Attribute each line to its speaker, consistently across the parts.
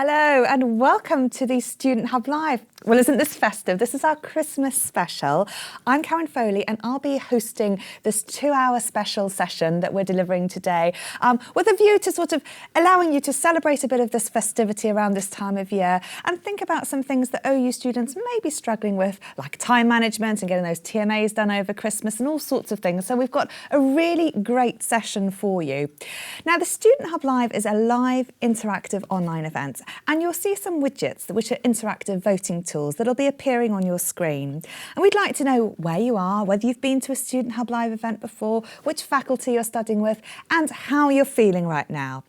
Speaker 1: Hello and welcome to the Student Hub Live. Well, isn't this festive? This is our Christmas special. I'm Karen Foley and I'll be hosting this 2-hour special session that we're delivering today with a view to sort of allowing you to celebrate a bit of this festivity around this time of year and think about some things that OU students may be struggling with, like time management and getting those TMAs done over Christmas and all sorts of things. So we've got a really great session for you. Now, the Student Hub Live is a live, interactive online event, and you'll see some widgets which are interactive voting tools that'll be appearing on your screen. And we'd like to know where you are, whether you've been to a Student Hub Live event before, which faculty you're studying with, and how you're feeling right now.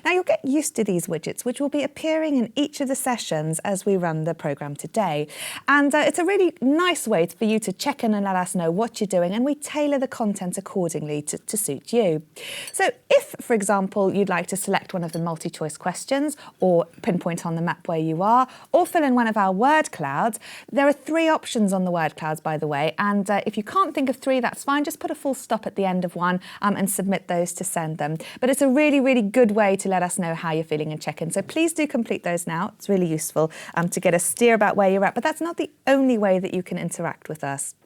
Speaker 1: Now, you'll get used to these widgets, which will be appearing in each of the sessions as we run the programme today. And it's a really nice way for you to check in and let us know what you're doing, and we tailor the content accordingly to suit you. So if, for example, you'd like to select one of the multi-choice questions or pinpoint on the map where you are, or fill in one of our word clouds, there are 3 options on the word clouds, by the way, and if you can't think of 3, that's fine. Just put a full stop at the end of one and submit those to send them. But it's a really, really good way to let us know how you're feeling and check in. So please do complete those now. It's really useful to get a steer about where you're at, but that's not the only way that you can interact with us.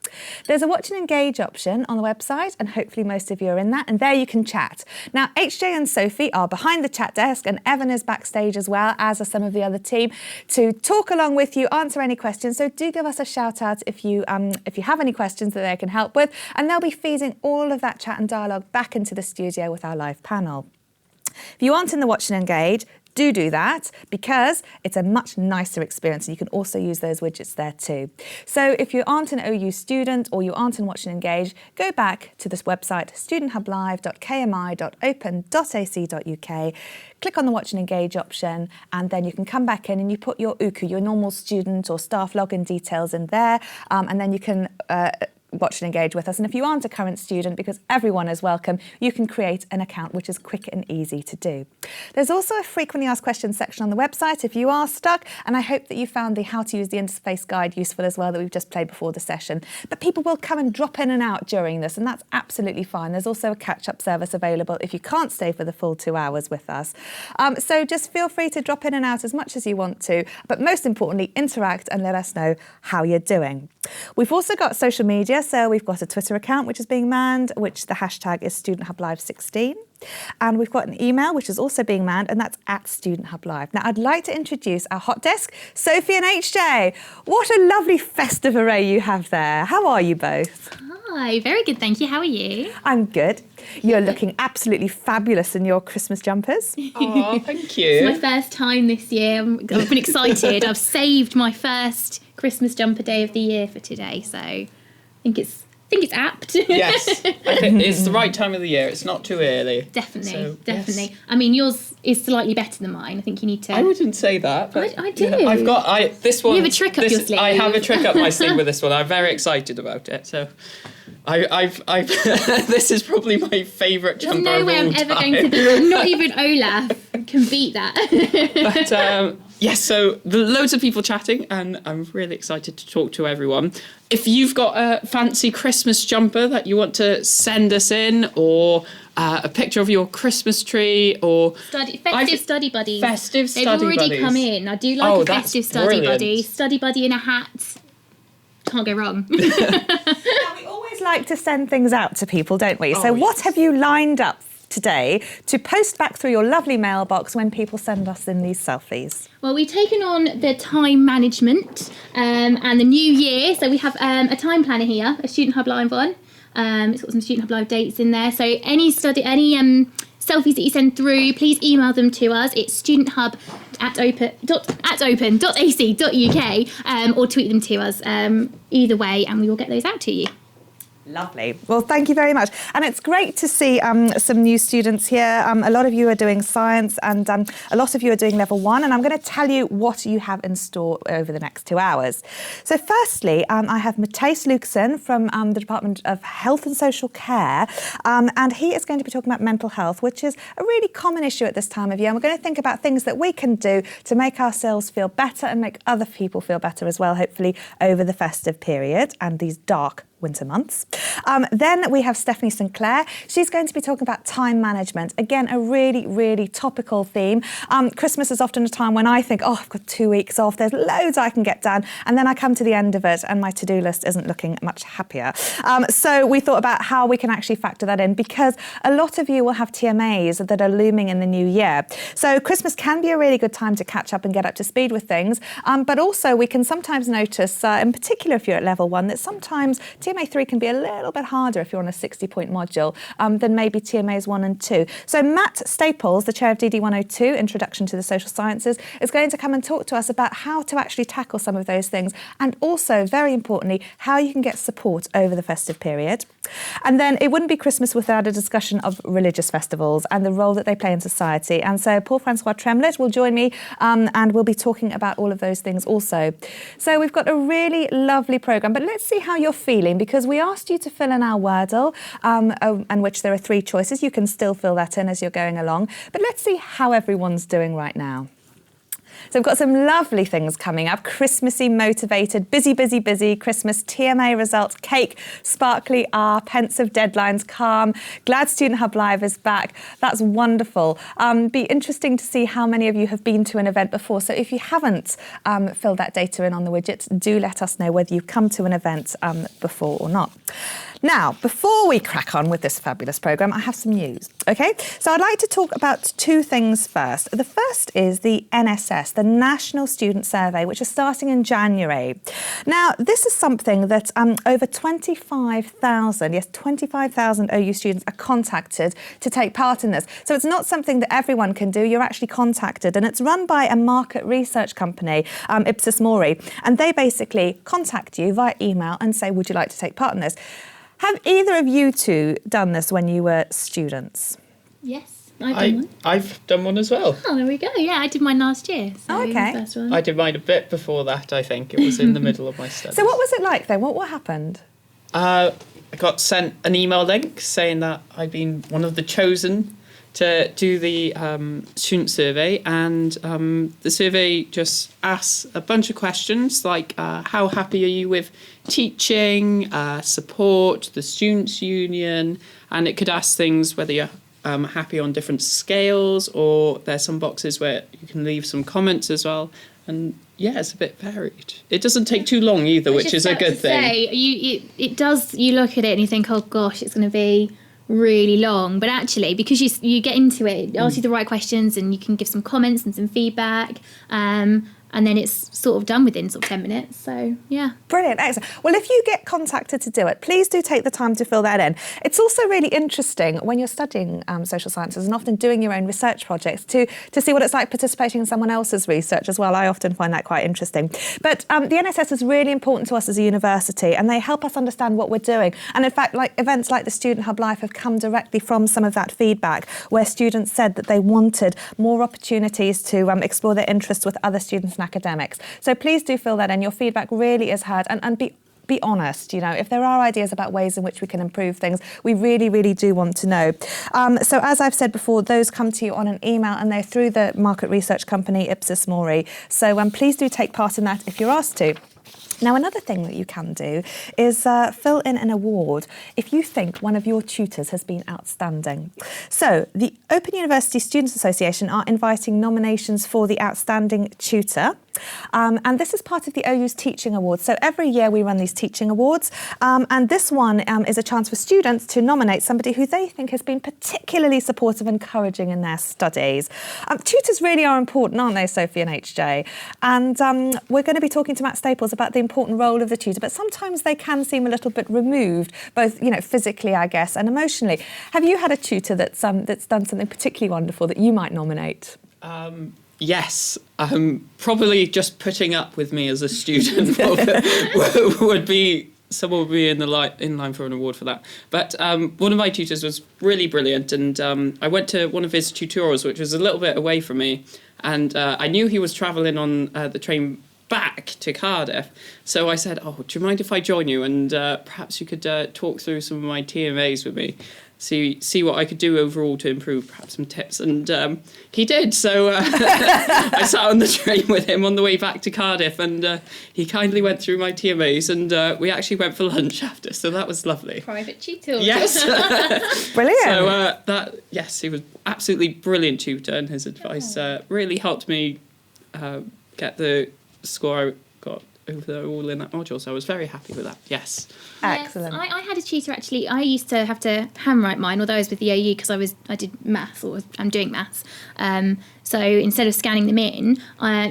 Speaker 1: There's a watch and engage option on the website, and hopefully most of you are in that, and there you can chat. Now, HJ and Sophie are behind the chat desk, and Evan is backstage as well, as are some of the other team, to talk along with you, answer any questions. So do give us a shout out if you have any questions that they can help with, and they'll be feeding all of that chat and dialogue back into the studio with our live panel. If you aren't in the watch and engage, do that, because it's a much nicer experience, and you can also use those widgets there too. So if you aren't an OU student or you aren't in watch and engage, go back to this website, studenthubblive.kmi.open.ac.uk, click on the watch and engage option, and then you can come back in and you put your UKU, your normal student or staff login details in there, and then you can watch and engage with us. And if you aren't a current student, because everyone is welcome, you can create an account, which is quick and easy to do. There's also a frequently asked questions section on the website if you are stuck, and I hope that you found the how to use the interface guide useful as well that we've just played before the session. But people will come and drop in and out during this, and that's absolutely fine. There's also a catch-up service available if you can't stay for the full 2 hours with us. So just feel free to drop in and out as much as you want to, but most importantly, interact and let us know how you're doing. We've also got social media, so we've got a Twitter account which is being manned, which the hashtag is StudentHubLive16. And we've got an email which is also being manned, and that's @StudentHubLive. Now, I'd like to introduce our hot desk, Sophie and HJ. What a lovely festive array you have there. How are you both?
Speaker 2: Hi, very good, thank you. How are you?
Speaker 1: I'm good. You're looking absolutely fabulous in your Christmas jumpers.
Speaker 3: Oh, thank you.
Speaker 2: It's my first time this year. I've been excited. I've saved my first Christmas jumper day of the year for today, so I think it's apt.
Speaker 3: Yes, I think it's the right time of the year. It's not too early.
Speaker 2: Definitely.
Speaker 3: Yes.
Speaker 2: I mean, yours is slightly better than mine. I think you need to.
Speaker 3: I wouldn't say that, but
Speaker 2: I do.
Speaker 3: Yeah, this one.
Speaker 2: You have a trick up your sleeve.
Speaker 3: I have a trick up my sleeve with this one. I'm very excited about it. So, I've this is probably my favourite jumper.
Speaker 2: There's no way I'm ever going to beat. Not even Olaf can beat that.
Speaker 3: But yes, so loads of people chatting, and I'm really excited to talk to everyone. If you've got a fancy Christmas jumper that you want to send us in, or a picture of your Christmas tree, or
Speaker 2: festive study buddies.
Speaker 3: Festive study buddies.
Speaker 2: They've already come in. I do like a festive study buddy. Study buddy in a hat. Can't go wrong.
Speaker 1: Now, we always like to send things out to people, don't we? So what have you lined up today to post back through your lovely mailbox when people send us in these selfies?
Speaker 2: Well, we've taken on the time management and the new year. So we have a time planner here, a Student Hub Live one. It's got some Student Hub Live dates in there. So any selfies that you send through, please email them to us. It's studenthub@open.ac.uk or tweet them to us either way, and we will get those out to you.
Speaker 1: Lovely. Well, thank you very much. And it's great to see some new students here. A lot of you are doing science, and a lot of you are doing level 1. And I'm going to tell you what you have in store over the next 2 hours. So firstly, I have Matthijs Lucassen from the Department of Health and Social Care. And he is going to be talking about mental health, which is a really common issue at this time of year. And we're going to think about things that we can do to make ourselves feel better and make other people feel better as well, hopefully over the festive period and these dark winter months. Then we have Stephanie Sinclair. She's going to be talking about time management. Again, a really, really topical theme. Christmas is often a time when I think, oh, I've got 2 weeks off, there's loads I can get done. And then I come to the end of it and my to-do list isn't looking much happier. So we thought about how we can actually factor that in, because a lot of you will have TMAs that are looming in the new year. So Christmas can be a really good time to catch up and get up to speed with things. But also we can sometimes notice, in particular if you're at level 1, that sometimes TMA 3 can be a little bit harder if you're on a 60-point module than maybe TMAs 1 and 2. So Matt Staples, the chair of DD 102, Introduction to the Social Sciences, is going to come and talk to us about how to actually tackle some of those things, and also, very importantly, how you can get support over the festive period. And then it wouldn't be Christmas without a discussion of religious festivals and the role that they play in society. And so Paul-Francois Tremlett will join me and we'll be talking about all of those things also. So we've got a really lovely programme, but let's see how you're feeling, because we asked you to fill in our Wordle, in which there are 3 choices. You can still fill that in as you're going along, but let's see how everyone's doing right now. So we've got some lovely things coming up. Christmassy, motivated, busy, busy, busy. Christmas TMA results, cake, sparkly R, pensive deadlines, calm. Glad Student Hub Live is back. That's wonderful. Be interesting to see how many of you have been to an event before. So if you haven't filled that data in on the widget, do let us know whether you've come to an event before or not. Now, before we crack on with this fabulous programme, I have some news, OK? So I'd like to talk about 2 things first. The first is the NSS, the National Student Survey, which is starting in January. Now, this is something that over 25,000, yes, 25,000 OU students are contacted to take part in this. So it's not something that everyone can do. You're actually contacted, and it's run by a market research company, Ipsos Mori, and they basically contact you via email and say, would you like to take part in this? Have either of you two done this when you were students?
Speaker 2: Yes, I've done one.
Speaker 3: I've done one as well.
Speaker 2: Oh, there we go. Yeah, I did mine last year. So
Speaker 1: Okay.
Speaker 2: the first one.
Speaker 3: I did mine a bit before that, I think. It was in the middle of my studies.
Speaker 1: So what was it like then? What happened?
Speaker 3: I got sent an email link saying that I'd been one of the chosen to do the student survey, and the survey just asks a bunch of questions like how happy are you with teaching, support, the students' union, and it could ask things whether you're happy on different scales, or there's some boxes where you can leave some comments as well. And yeah, it's a bit varied. It doesn't take too long either, which is a good thing.
Speaker 2: It does. You look at it and you think, oh gosh, it's going to be really long, but actually, because you get into it, it asks you the right questions, and you can give some comments and some feedback, and then it's sort of done within sort of 10 minutes. So yeah.
Speaker 1: Brilliant, excellent. Well, if you get contacted to do it, please do take the time to fill that in. It's also really interesting when you're studying social sciences and often doing your own research projects to see what it's like participating in someone else's research as well. I often find that quite interesting. But the NSS is really important to us as a university, and they help us understand what we're doing. And in fact, like events like the Student Hub Live have come directly from some of that feedback, where students said that they wanted more opportunities to explore their interests with other students and academics. So please do fill that in. Your feedback really is heard, and be honest. You know, if there are ideas about ways in which we can improve things, we really, really do want to know. So as I've said before, those come to you on an email, and they're through the market research company Ipsos Mori. So please do take part in that if you're asked to. Now, another thing that you can do is fill in an award if you think one of your tutors has been outstanding. So the Open University Students Association are inviting nominations for the Outstanding Tutor. And this is part of the OU's Teaching Awards. So every year we run these teaching awards, and this one is a chance for students to nominate somebody who they think has been particularly supportive and encouraging in their studies. Tutors really are important, aren't they, Sophie and HJ? And we're going to be talking to Matt Staples about the important role of the tutor, but sometimes they can seem a little bit removed, both, you know, physically, I guess, and emotionally. Have you had a tutor that's done something particularly wonderful that you might nominate?
Speaker 3: Yes, probably just putting up with me as a student would be, someone would be in line for an award for that. But one of my tutors was really brilliant, and I went to one of his tutorials, which was a little bit away from me, and I knew he was travelling on the train back to Cardiff. So I said, oh, do you mind if I join you? And perhaps you could talk through some of my TMAs with me. see what I could do overall to improve, perhaps some tips. And he did. So I sat on the train with him on the way back to Cardiff, and he kindly went through my TMAs, and we actually went for lunch after. So that was lovely.
Speaker 2: Private tutor.
Speaker 3: Yes.
Speaker 1: Brilliant.
Speaker 3: So he was absolutely brilliant tutor, and his advice really helped me get the score I got overall in that module. So I was very happy with that. Yes.
Speaker 1: Excellent.
Speaker 2: Yes, I had a tutor actually. I used to have to handwrite mine, although I was with the OU because I did maths, or I'm doing maths. So instead of scanning them in,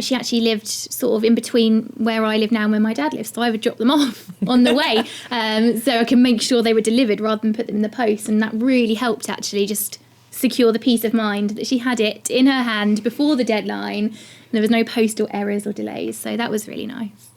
Speaker 2: she actually lived sort of in between where I live now and where my dad lives. So I would drop them off on the way, so I can make sure they were delivered rather than put them in the post. And that really helped actually just secure the peace of mind that she had it in her hand before the deadline. And there was no postal errors or delays. So that was really nice.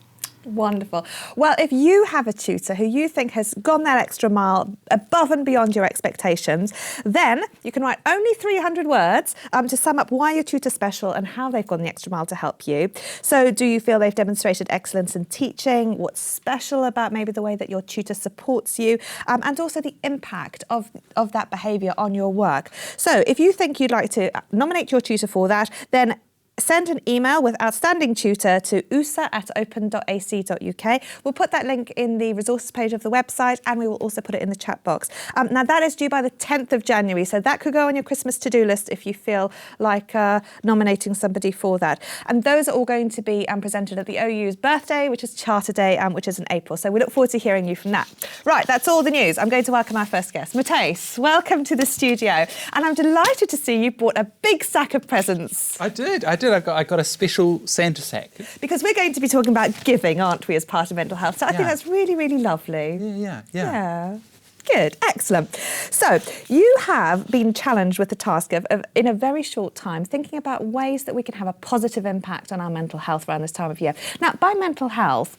Speaker 1: Wonderful. Well, if you have a tutor who you think has gone that extra mile above and beyond your expectations, then you can write only 300 words to sum up why your tutor's special and how they've gone the extra mile to help you. So do you feel they've demonstrated excellence in teaching? What's special about maybe the way that your tutor supports you? And also the impact of that behaviour on your work. So if you think you'd like to nominate your tutor for that, then send an email with outstanding tutor to usa@open.ac.uk. We'll put that link in the resources page of the website, and we will also put it in the chat box. Now, that is due by the 10th of January, so that could go on your Christmas to-do list if you feel like nominating somebody for that. And those are all going to be presented at the OU's birthday, which is Charter Day, which is in April. So we look forward to hearing you from that. Right, that's all the news. I'm going to welcome our first guest. Matthijs, welcome to the studio. And I'm delighted to see you brought a big sack of presents.
Speaker 4: I did. I got a special Santa sack.
Speaker 1: Because we're going to be talking about giving, aren't we, as part of mental health? So I think
Speaker 4: Yeah.
Speaker 1: that's really, really lovely.
Speaker 4: Yeah.
Speaker 1: Good, excellent. So you have been challenged with the task of, in a very short time, thinking about ways that we can have a positive impact on our mental health around this time of year. Now, by mental health,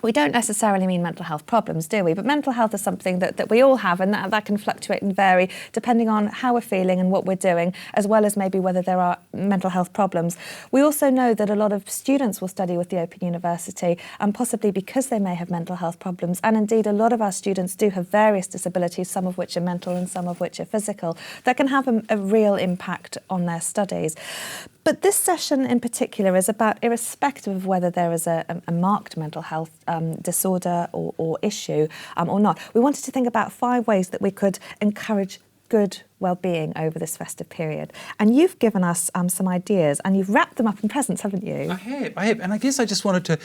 Speaker 1: we don't necessarily mean mental health problems, do we? But mental health is something that we all have, and that can fluctuate and vary depending on how we're feeling and what we're doing, as well as maybe whether there are mental health problems. We also know that a lot of students will study with the Open University, and possibly because they may have mental health problems. And indeed, a lot of our students do have various disabilities, some of which are mental and some of which are physical, that can have a real impact on their studies. But this session in particular is about, irrespective of whether there is a marked mental health disorder or issue or not, we wanted to think about 5 ways that we could encourage good well-being over this festive period. And you've given us some ideas, and you've wrapped them up in presents, haven't you?
Speaker 4: I have. And I guess I just wanted to,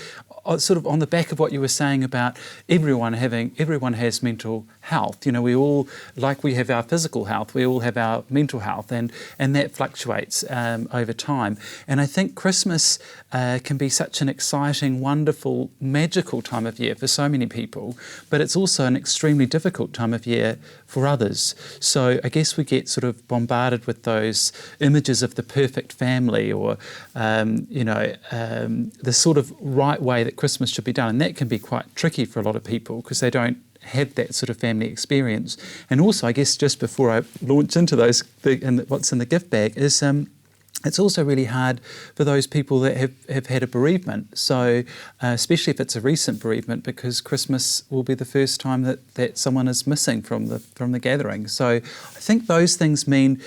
Speaker 4: sort of on the back of what you were saying about everyone has mental health. You know, we all, like we have our physical health, we all have our mental health, and that fluctuates over time. And I think Christmas can be such an exciting, wonderful, magical time of year for so many people, but it's also an extremely difficult time of year for others. So I guess we get sort of bombarded with those images of the perfect family, or the sort of right way that Christmas should be done, and that can be quite tricky for a lot of people because they don't have that sort of family experience. And also, I guess, just before I launch into those and what's in the gift bag is it's also really hard for those people that have had a bereavement. So especially if it's a recent bereavement, because Christmas will be the first time that someone is missing from the gathering. So I think those things mean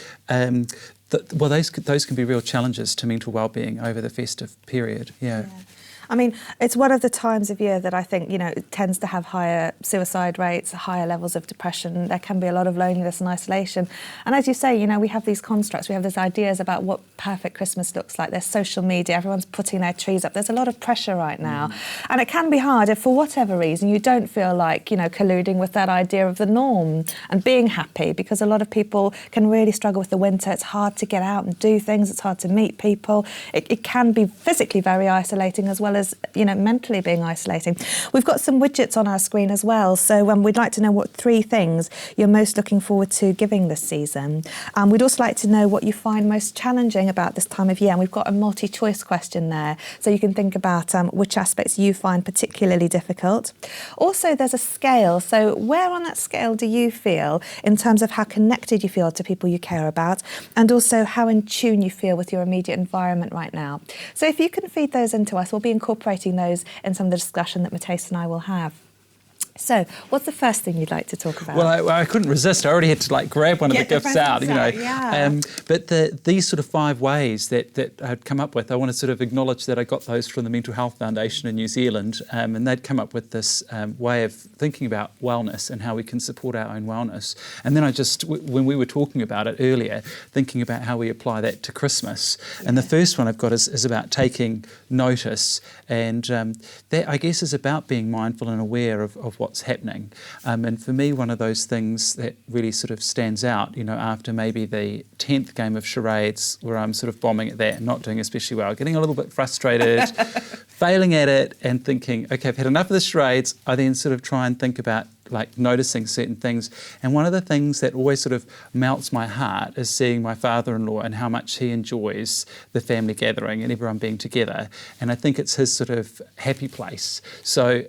Speaker 4: those can be real challenges to mental well-being over the festive period. Yeah.
Speaker 1: I mean, it's one of the times of year that I think, it tends to have higher suicide rates, higher levels of depression. There can be a lot of loneliness and isolation. And as you say, we have these constructs, we have these ideas about what perfect Christmas looks like. There's social media, everyone's putting their trees up. There's a lot of pressure right now. And it can be hard if, for whatever reason, you don't feel like, colluding with that idea of the norm and being happy, because a lot of people can really struggle with the winter. It's hard to get out and do things. It's hard to meet people. It can be physically very isolating, as well as mentally being isolating. We've got some widgets on our screen as well, so we'd like to know what 3 things you're most looking forward to giving this season. We'd also like to know what you find most challenging about this time of year, and we've got a multi-choice question there, so you can think about which aspects you find particularly difficult. Also, there's a scale, so where on that scale do you feel in terms of how connected you feel to people you care about, and also how in tune you feel with your immediate environment right now. So if you can feed those into us, we'll be incorporating those in some of the discussion that Matthijs and I will have. So, what's the first thing you'd like to talk about?
Speaker 4: Well, I couldn't resist. I already had to grab one of the
Speaker 1: Get the
Speaker 4: gifts out,
Speaker 1: presents out, yeah.
Speaker 4: But these sort of 5 ways that I'd come up with, I want to sort of acknowledge that I got those from the Mental Health Foundation in New Zealand, and they'd come up with this way of thinking about wellness and how we can support our own wellness. And then I just, when we were talking about it earlier, thinking about how we apply that to Christmas. And the first one I've got is about taking notice, and that I guess is about being mindful and aware of what's happening. And for me, one of those things that really sort of stands out, after maybe the 10th game of charades, where I'm sort of bombing at that and not doing especially well, getting a little bit frustrated, failing at it and thinking, okay, I've had enough of the charades. I then sort of try and think about noticing certain things. And one of the things that always sort of melts my heart is seeing my father-in-law and how much he enjoys the family gathering and everyone being together. And I think it's his sort of happy place. So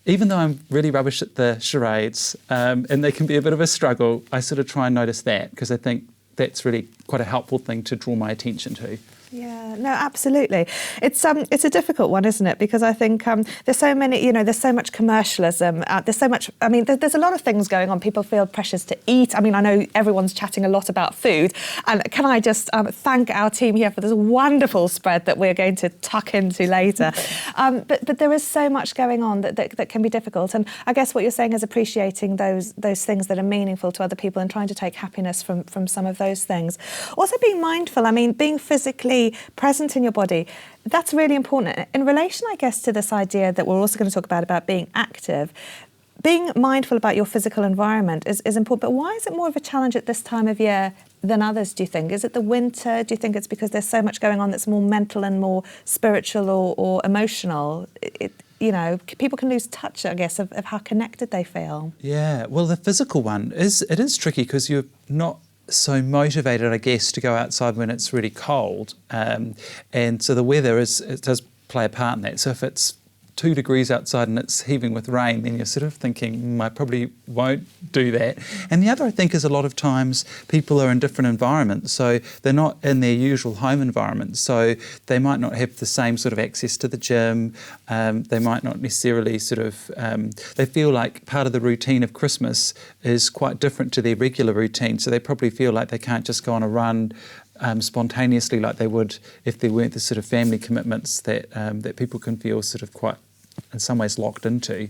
Speaker 4: even though I'm really rubbish at the charades and they can be a bit of a struggle, I sort of try and notice that, because I think that's really quite a helpful thing to draw my attention to.
Speaker 1: Yeah, no, absolutely. It's a difficult one, isn't it? Because I think there's so many, there's so much commercialism. There's so much, there's a lot of things going on. People feel pressures to eat. I know everyone's chatting a lot about food. And can I just thank our team here for this wonderful spread that we're going to tuck into later. But there is so much going on that can be difficult. And I guess what you're saying is appreciating those things that are meaningful to other people and trying to take happiness from some of those things. Also being mindful, being physically present in your body, that's really important. In relation, I guess, to this idea that we're also going to talk about being active, being mindful about your physical environment is important. But why is it more of a challenge at this time of year than others, do you think? Is it the winter? Do you think it's because there's so much going on that's more mental and more spiritual or emotional? People can lose touch, I guess, of how connected they feel.
Speaker 4: Yeah, well, the physical one is tricky because you're not so motivated, I guess, to go outside when it's really cold. And so the weather it does play a part in that. So if it's 2 degrees outside and it's heaving with rain, then you're sort of thinking, I probably won't do that. And the other, I think, is a lot of times people are in different environments. So they're not in their usual home environment. So they might not have the same sort of access to the gym. They might not necessarily they feel like part of the routine of Christmas is quite different to their regular routine. So they probably feel like they can't just go on a run spontaneously like they would if there weren't the sort of family commitments that people can feel sort of quite, in some ways, locked into.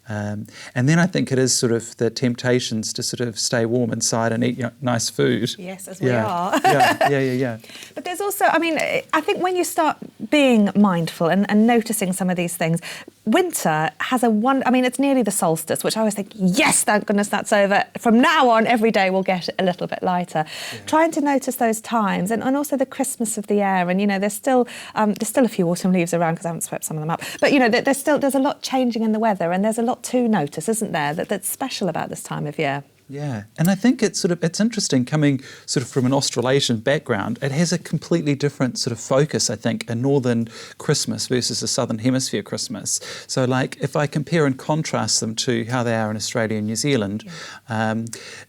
Speaker 4: And then I think it is sort of the temptations to sort of stay warm inside and eat nice food.
Speaker 1: Yes, as we are.
Speaker 4: Yeah.
Speaker 1: But there's also, I think when you start being mindful and noticing some of these things, winter has it's nearly the solstice, which I always think, yes, thank goodness that's over. From now on, every day will get a little bit lighter. Yeah. Trying to notice those times and also the crispness of the air. And, there's still a few autumn leaves around because I haven't swept some of them up. But, there's a lot changing in the weather and there's a lot to notice, isn't there, that's special about this time of year.
Speaker 4: Yeah, and I think it's interesting coming sort of from an Australasian background. It has a completely different sort of focus, I think, a northern Christmas versus a southern hemisphere Christmas. So, if I compare and contrast them to how they are in Australia and New Zealand,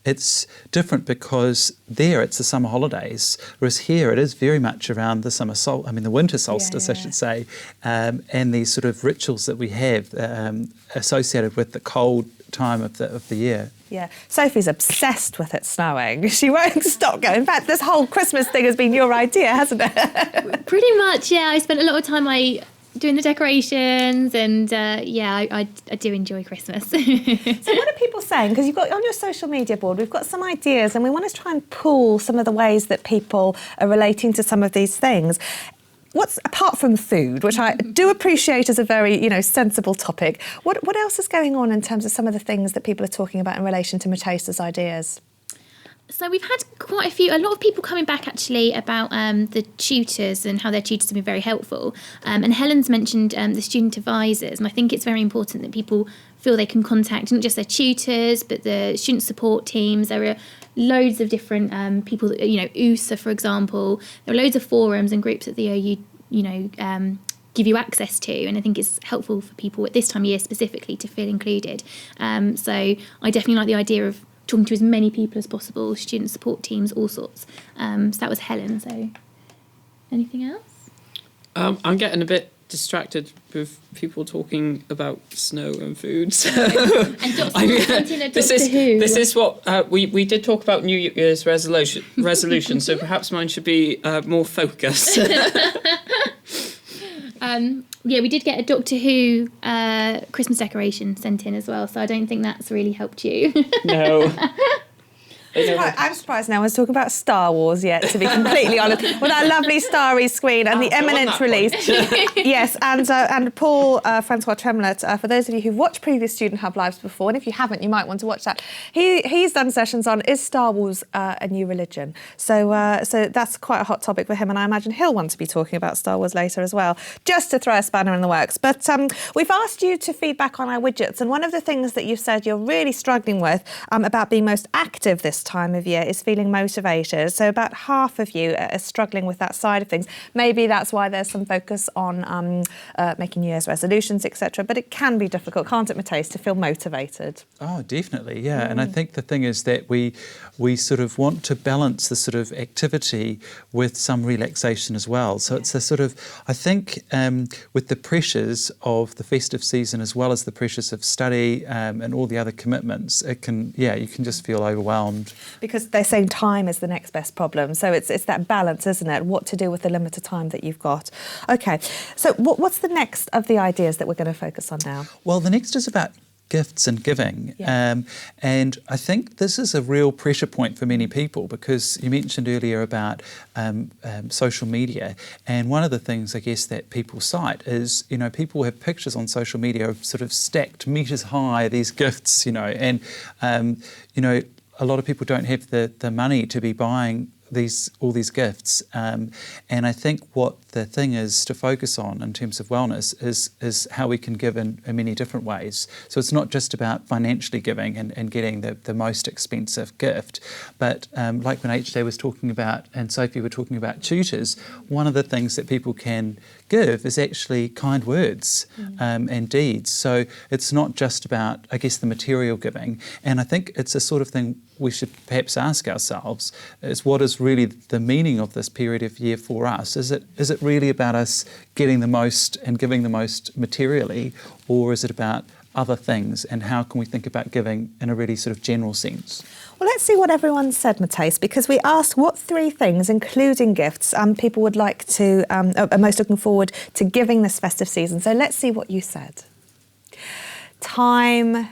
Speaker 4: it's different because there it's the summer holidays, whereas here it is very much around the the winter solstice, I should say, and these sort of rituals that we have associated with the cold time of the year.
Speaker 1: Yeah, Sophie's obsessed with it snowing. She won't stop going. In fact, this whole Christmas thing has been your idea, hasn't it?
Speaker 2: Pretty much, yeah. I spent a lot of time doing the decorations and I do enjoy Christmas.
Speaker 1: So what are people saying? Because you've got on your social media board, we've got some ideas and we want to try and pull some of the ways that people are relating to some of these things. What's, apart from food, which I do appreciate as a very, sensible topic, what else is going on in terms of some of the things that people are talking about in relation to Mateisa's ideas?
Speaker 2: So we've had a lot of people coming back actually about the tutors and how their tutors have been very helpful. And Helen's mentioned the student advisors, and I think it's very important that people feel they can contact not just their tutors, but the student support teams. There are loads of different people, USA, for example. There are loads of forums and groups that the OU, give you access to, and I think it's helpful for people at this time of year specifically to feel included. So I definitely like the idea of talking to as many people as possible, student support teams, all sorts. So that was Helen. So anything else?
Speaker 3: I'm getting a bit distracted with people talking about snow and food. So
Speaker 2: And Doctor
Speaker 3: this is what we did talk about New Year's resolution. So perhaps mine should be more focused.
Speaker 2: Yeah, we did get a Doctor Who Christmas decoration sent in as well, so I don't think that's really helped you.
Speaker 3: No.
Speaker 1: I'm surprised no one's talking about Star Wars yet, to be completely honest. With that lovely starry screen and the imminent release. Yes, and Paul Francois Tremlett, for those of you who've watched previous Student Hub Lives before, and if you haven't, you might want to watch that. He's done sessions on, is Star Wars a new religion? So that's quite a hot topic for him, and I imagine he'll want to be talking about Star Wars later as well, just to throw a spanner in the works. But we've asked you to feedback on our widgets, and one of the things that you've said you're really struggling with about being most active this time of year is feeling motivated. So about half of you are struggling with that side of things. Maybe that's why there's some focus on making New Year's resolutions, etc. But it can be difficult, can't it, Matthias, to feel motivated?
Speaker 4: Oh, definitely, yeah. And I think the thing is that we sort of want to balance the sort of activity with some relaxation as well. So it's a sort of, I think, with the pressures of the festive season as well as the pressures of study and all the other commitments, it can, you can just feel overwhelmed.
Speaker 1: Because they're saying time is the next best problem. So it's that balance, isn't it? What to do with the limited time that you've got. Okay, so what's the next of the ideas that we're going to focus on now?
Speaker 4: Well, the next is about gifts and giving.
Speaker 1: Yeah.
Speaker 4: And I think this is a real pressure point for many people, because you mentioned earlier about social media, and one of the things I guess that people cite is, people have pictures on social media of sort of stacked metres high, these gifts, and a lot of people don't have the money to be buying all these gifts, and I think what the thing is to focus on in terms of wellness is how we can give in many different ways. So it's not just about financially giving and getting the most expensive gift, but like when HJ was talking about and Sophie were talking about tutors, one of the things that people can give is actually kind words and deeds. So it's not just about, I guess, the material giving, and I think it's a sort of thing we should perhaps ask ourselves is, what is really the meaning of this period of year for us? Is it really about us getting the most and giving the most materially, or is it about other things, and how can we think about giving in a really sort of general sense?
Speaker 1: Well, let's see what everyone said, Matthias, because we asked what 3 things, including gifts, people would like to, are most looking forward to giving this festive season. So let's see what you said. Time,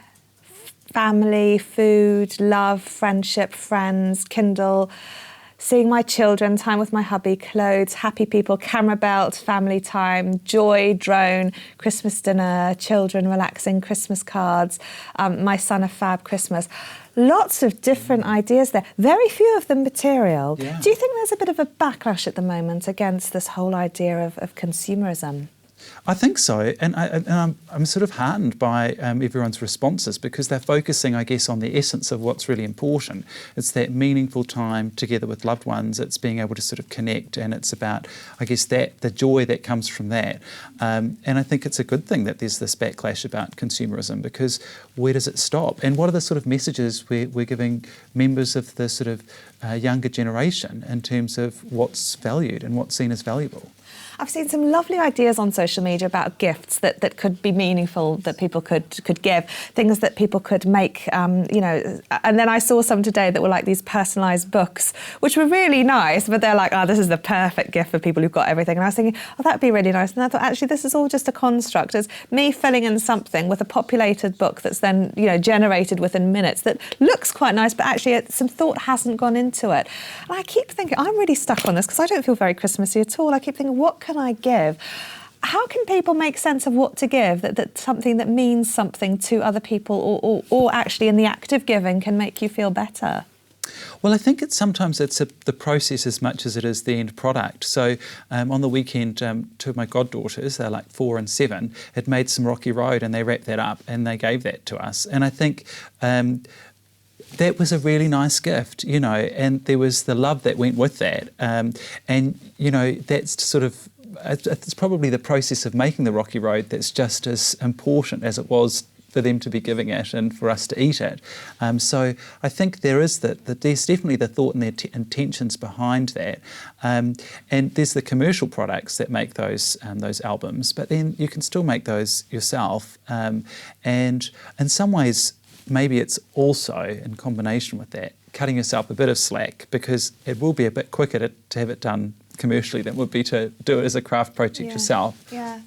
Speaker 1: family, food, love, friendship, friends, Kindle, seeing my children, time with my hubby, clothes, happy people, camera belt, family time, joy, drone, Christmas dinner, children relaxing, Christmas cards, my son a fab Christmas. Lots of different ideas there. Very few of them material.
Speaker 4: Yeah.
Speaker 1: Do you think there's a bit of a backlash at the moment against this whole idea of consumerism?
Speaker 4: I think so, and I'm sort of heartened by everyone's responses, because they're focusing, I guess, on the essence of what's really important. It's that meaningful time together with loved ones. It's being able to sort of connect, and it's about, I guess, that the joy that comes from that. And I think it's a good thing that there's this backlash about consumerism, because where does it stop? And what are the sort of messages we're giving members of the sort of younger generation in terms of what's valued and what's seen as valuable?
Speaker 1: I've seen some lovely ideas on social media about gifts that could be meaningful, that people could give, things that people could make, and then I saw some today that were like these personalised books, which were really nice, but they're like, this is the perfect gift for people who've got everything. And I was thinking, that'd be really nice. And I thought, actually, this is all just a construct. It's me filling in something with a populated book that's then, generated within minutes that looks quite nice, but actually some thought hasn't gone into it. And I keep thinking, I'm really stuck on this because I don't feel very Christmassy at all. I keep thinking, what can I give? How can people make sense of what to give, that's something that means something to other people, or actually in the act of giving can make you feel better?
Speaker 4: Well, I think sometimes the process as much as it is the end product. So on the weekend, 2 of my goddaughters, they're like 4 and 7, had made some Rocky Road, and they wrapped that up and they gave that to us. And I think that was a really nice gift, and there was the love that went with that. And, that's sort of, it's probably the process of making the Rocky Road that's just as important as it was for them to be giving it and for us to eat it. So I think there's definitely the thought and the intentions behind that. And there's the commercial products that make those albums, but then you can still make those yourself. And in some ways, maybe it's also in combination with that, cutting yourself a bit of slack, because it will be a bit quicker to have it done commercially than it would be to do it as a craft project yourself.
Speaker 1: Yeah.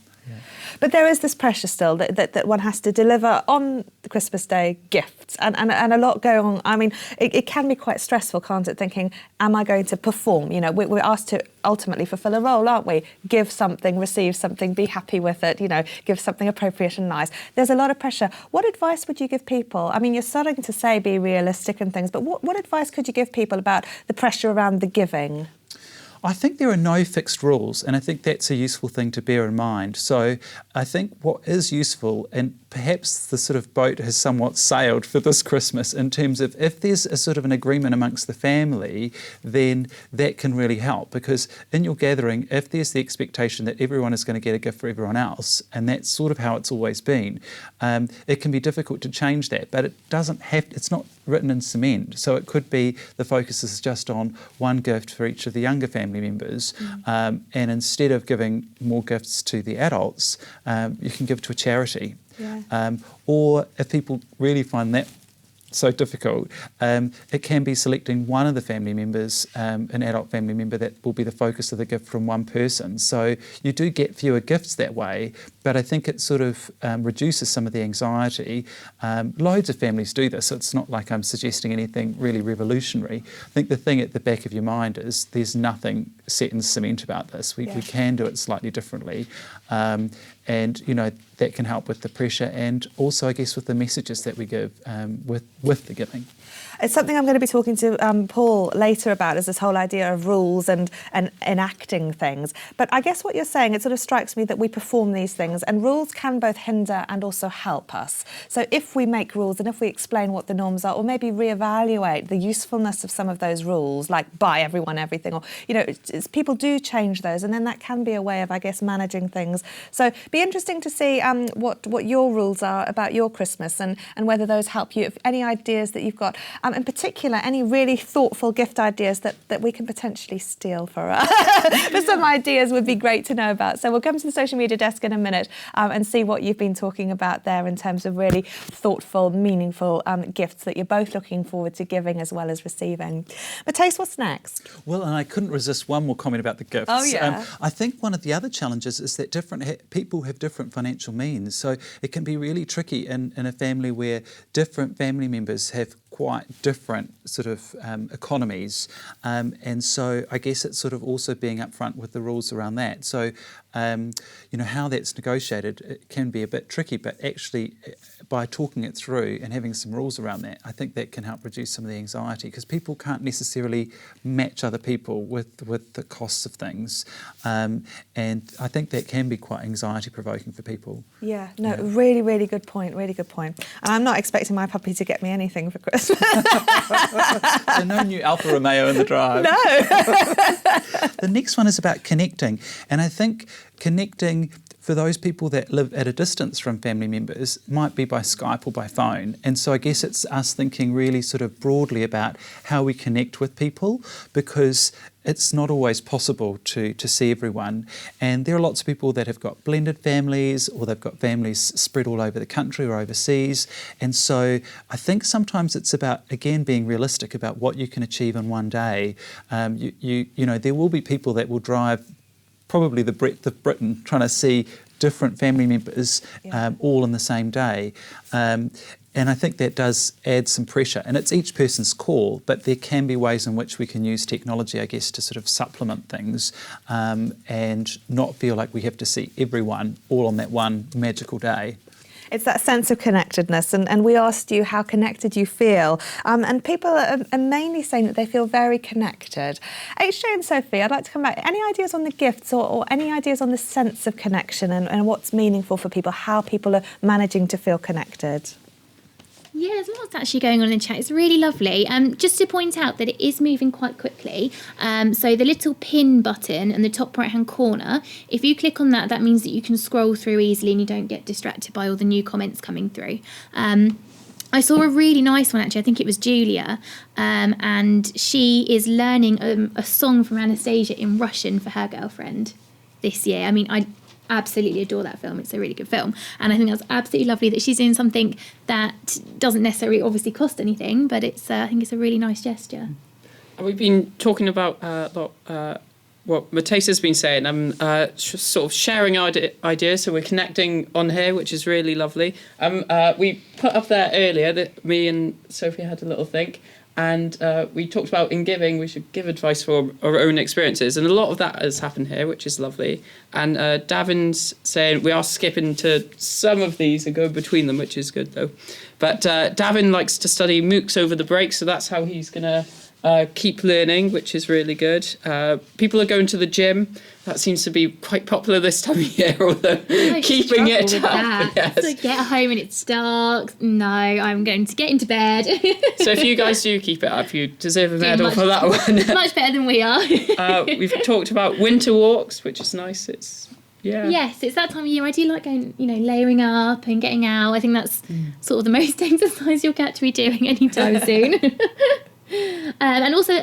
Speaker 1: But there is this pressure still that one has to deliver on the Christmas Day gifts and a lot going on. I mean, it can be quite stressful, can't it, thinking, am I going to perform? You know, we're asked to ultimately fulfil a role, aren't we? Give something, receive something, be happy with it, you know, give something appropriate and nice. There's a lot of pressure. What advice would you give people? I mean, you're starting to say be realistic and things, but what advice could you give people about the pressure around the giving?
Speaker 4: I think there are no fixed rules, and I think that's a useful thing to bear in mind. So I think what is useful, and perhaps the sort of boat has somewhat sailed for this Christmas, in terms of if there's a sort of an agreement amongst the family, then that can really help. Because in your gathering, if there's the expectation that everyone is going to get a gift for everyone else, and that's sort of how it's always been, it can be difficult to change that. But it doesn't have, it's not written in cement. So it could be the focus is just on one gift for each of the younger family members, and instead of giving more gifts to the adults, you can give to a charity. Yeah. Or if people really find that so difficult, it can be selecting one of the family members, an adult family member, that will be the focus of the gift from one person. So you do get fewer gifts that way, but I think it sort of reduces some of the anxiety. Loads of families do this, so it's not like I'm suggesting anything really revolutionary. I think the thing at the back of your mind is there's nothing set in cement about this. We can do it slightly differently. And, you know, that can help with the pressure, and also, I guess, with the messages that we give with the giving.
Speaker 1: It's something I'm going to be talking to Paul later about, is this whole idea of rules and enacting things. But I guess what you're saying, it sort of strikes me that we perform these things, and rules can both hinder and also help us. So if we make rules and if we explain what the norms are, or maybe reevaluate the usefulness of some of those rules, like buy everyone everything, or, you know, people do change those, and then that can be a way of, I guess, managing things. So it'd be interesting to see what your rules are about your Christmas, and whether those help you. If any ideas that you've got, in particular, any really thoughtful gift ideas that we can potentially steal for some ideas would be great to know about. So we'll come to the social media desk in a minute and see what you've been talking about there in terms of really thoughtful, meaningful gifts that you're both looking forward to giving as well as receiving. Matthias, what's next?
Speaker 4: Well, and I couldn't resist one more comment about the gifts.
Speaker 1: Oh, yeah.
Speaker 4: I think one of the other challenges is that different people have different financial means. So it can be really tricky in a family where different family members have quite different sort of economies, and so I guess it's sort of also being upfront with the rules around that. So you know, how that's negotiated, it can be a bit tricky, but actually by talking it through and having some rules around that, I think that can help reduce some of the anxiety, because people can't necessarily match other people with the costs of things, and I think that can be quite anxiety provoking for people.
Speaker 1: Yeah, no, really, really good point, really good point. And I'm not expecting my puppy to get me anything for Christmas.
Speaker 4: So no new Alfa Romeo in the drive.
Speaker 1: No.
Speaker 4: The next one is about connecting, and I think connecting for those people that live at a distance from family members might be by Skype or by phone. And so I guess it's us thinking really sort of broadly about how we connect with people, because it's not always possible to see everyone. And there are lots of people that have got blended families, or they've got families spread all over the country or overseas. And so I think sometimes it's about, again, being realistic about what you can achieve in one day. You know, there will be people that will drive probably the breadth of Britain trying to see different family members all in the same day. And I think that does add some pressure, and it's each person's call, but there can be ways in which we can use technology, I guess, to sort of supplement things, and not feel like we have to see everyone all on that one magical day.
Speaker 1: It's that sense of connectedness, and we asked you how connected you feel, and people are mainly saying that they feel very connected. HJ and Sophie, I'd like to come back. Any ideas on the gifts, or any ideas on the sense of connection and what's meaningful for people, how people are managing to feel connected?
Speaker 2: Yeah, there's lots actually going on in the chat. It's really lovely. Just to point out that it is moving quite quickly. So the little pin button in the top right-hand corner, if you click on that, that means that you can scroll through easily and you don't get distracted by all the new comments coming through. I saw a really nice one, actually. I think it was Julia. And she is learning a song from Anastasia in Russian for her girlfriend this year. I mean, I absolutely adore that film. It's a really good film. And I think that's absolutely lovely that she's doing something that doesn't necessarily obviously cost anything, but it's I think it's a really nice gesture.
Speaker 3: And we've been talking about what Matthijs has been saying. I'm sort of sharing ideas, so we're connecting on here, which is really lovely. We put up there earlier that me and Sophie had a little think, and we talked about in giving, we should give advice for our own experiences, and a lot of that has happened here, which is lovely. And Davin's saying we are skipping to some of these and going between them, which is good though. But Davin likes to study MOOCs over the break, so that's how he's going to keep learning, which is really good. People are going to the gym. That seems to be quite popular this time of year, although keeping it up. Yes.
Speaker 2: So get home and it's dark. No, I'm going to get into bed.
Speaker 3: So if you guys do keep it up, you deserve a medal for that one.
Speaker 2: Much better than we are.
Speaker 3: We've talked about winter walks, which is nice.
Speaker 2: Yes, it's that time of year. I do like going, layering up and getting out. I think that's sort of the most exercise you'll get to be doing anytime soon. And also,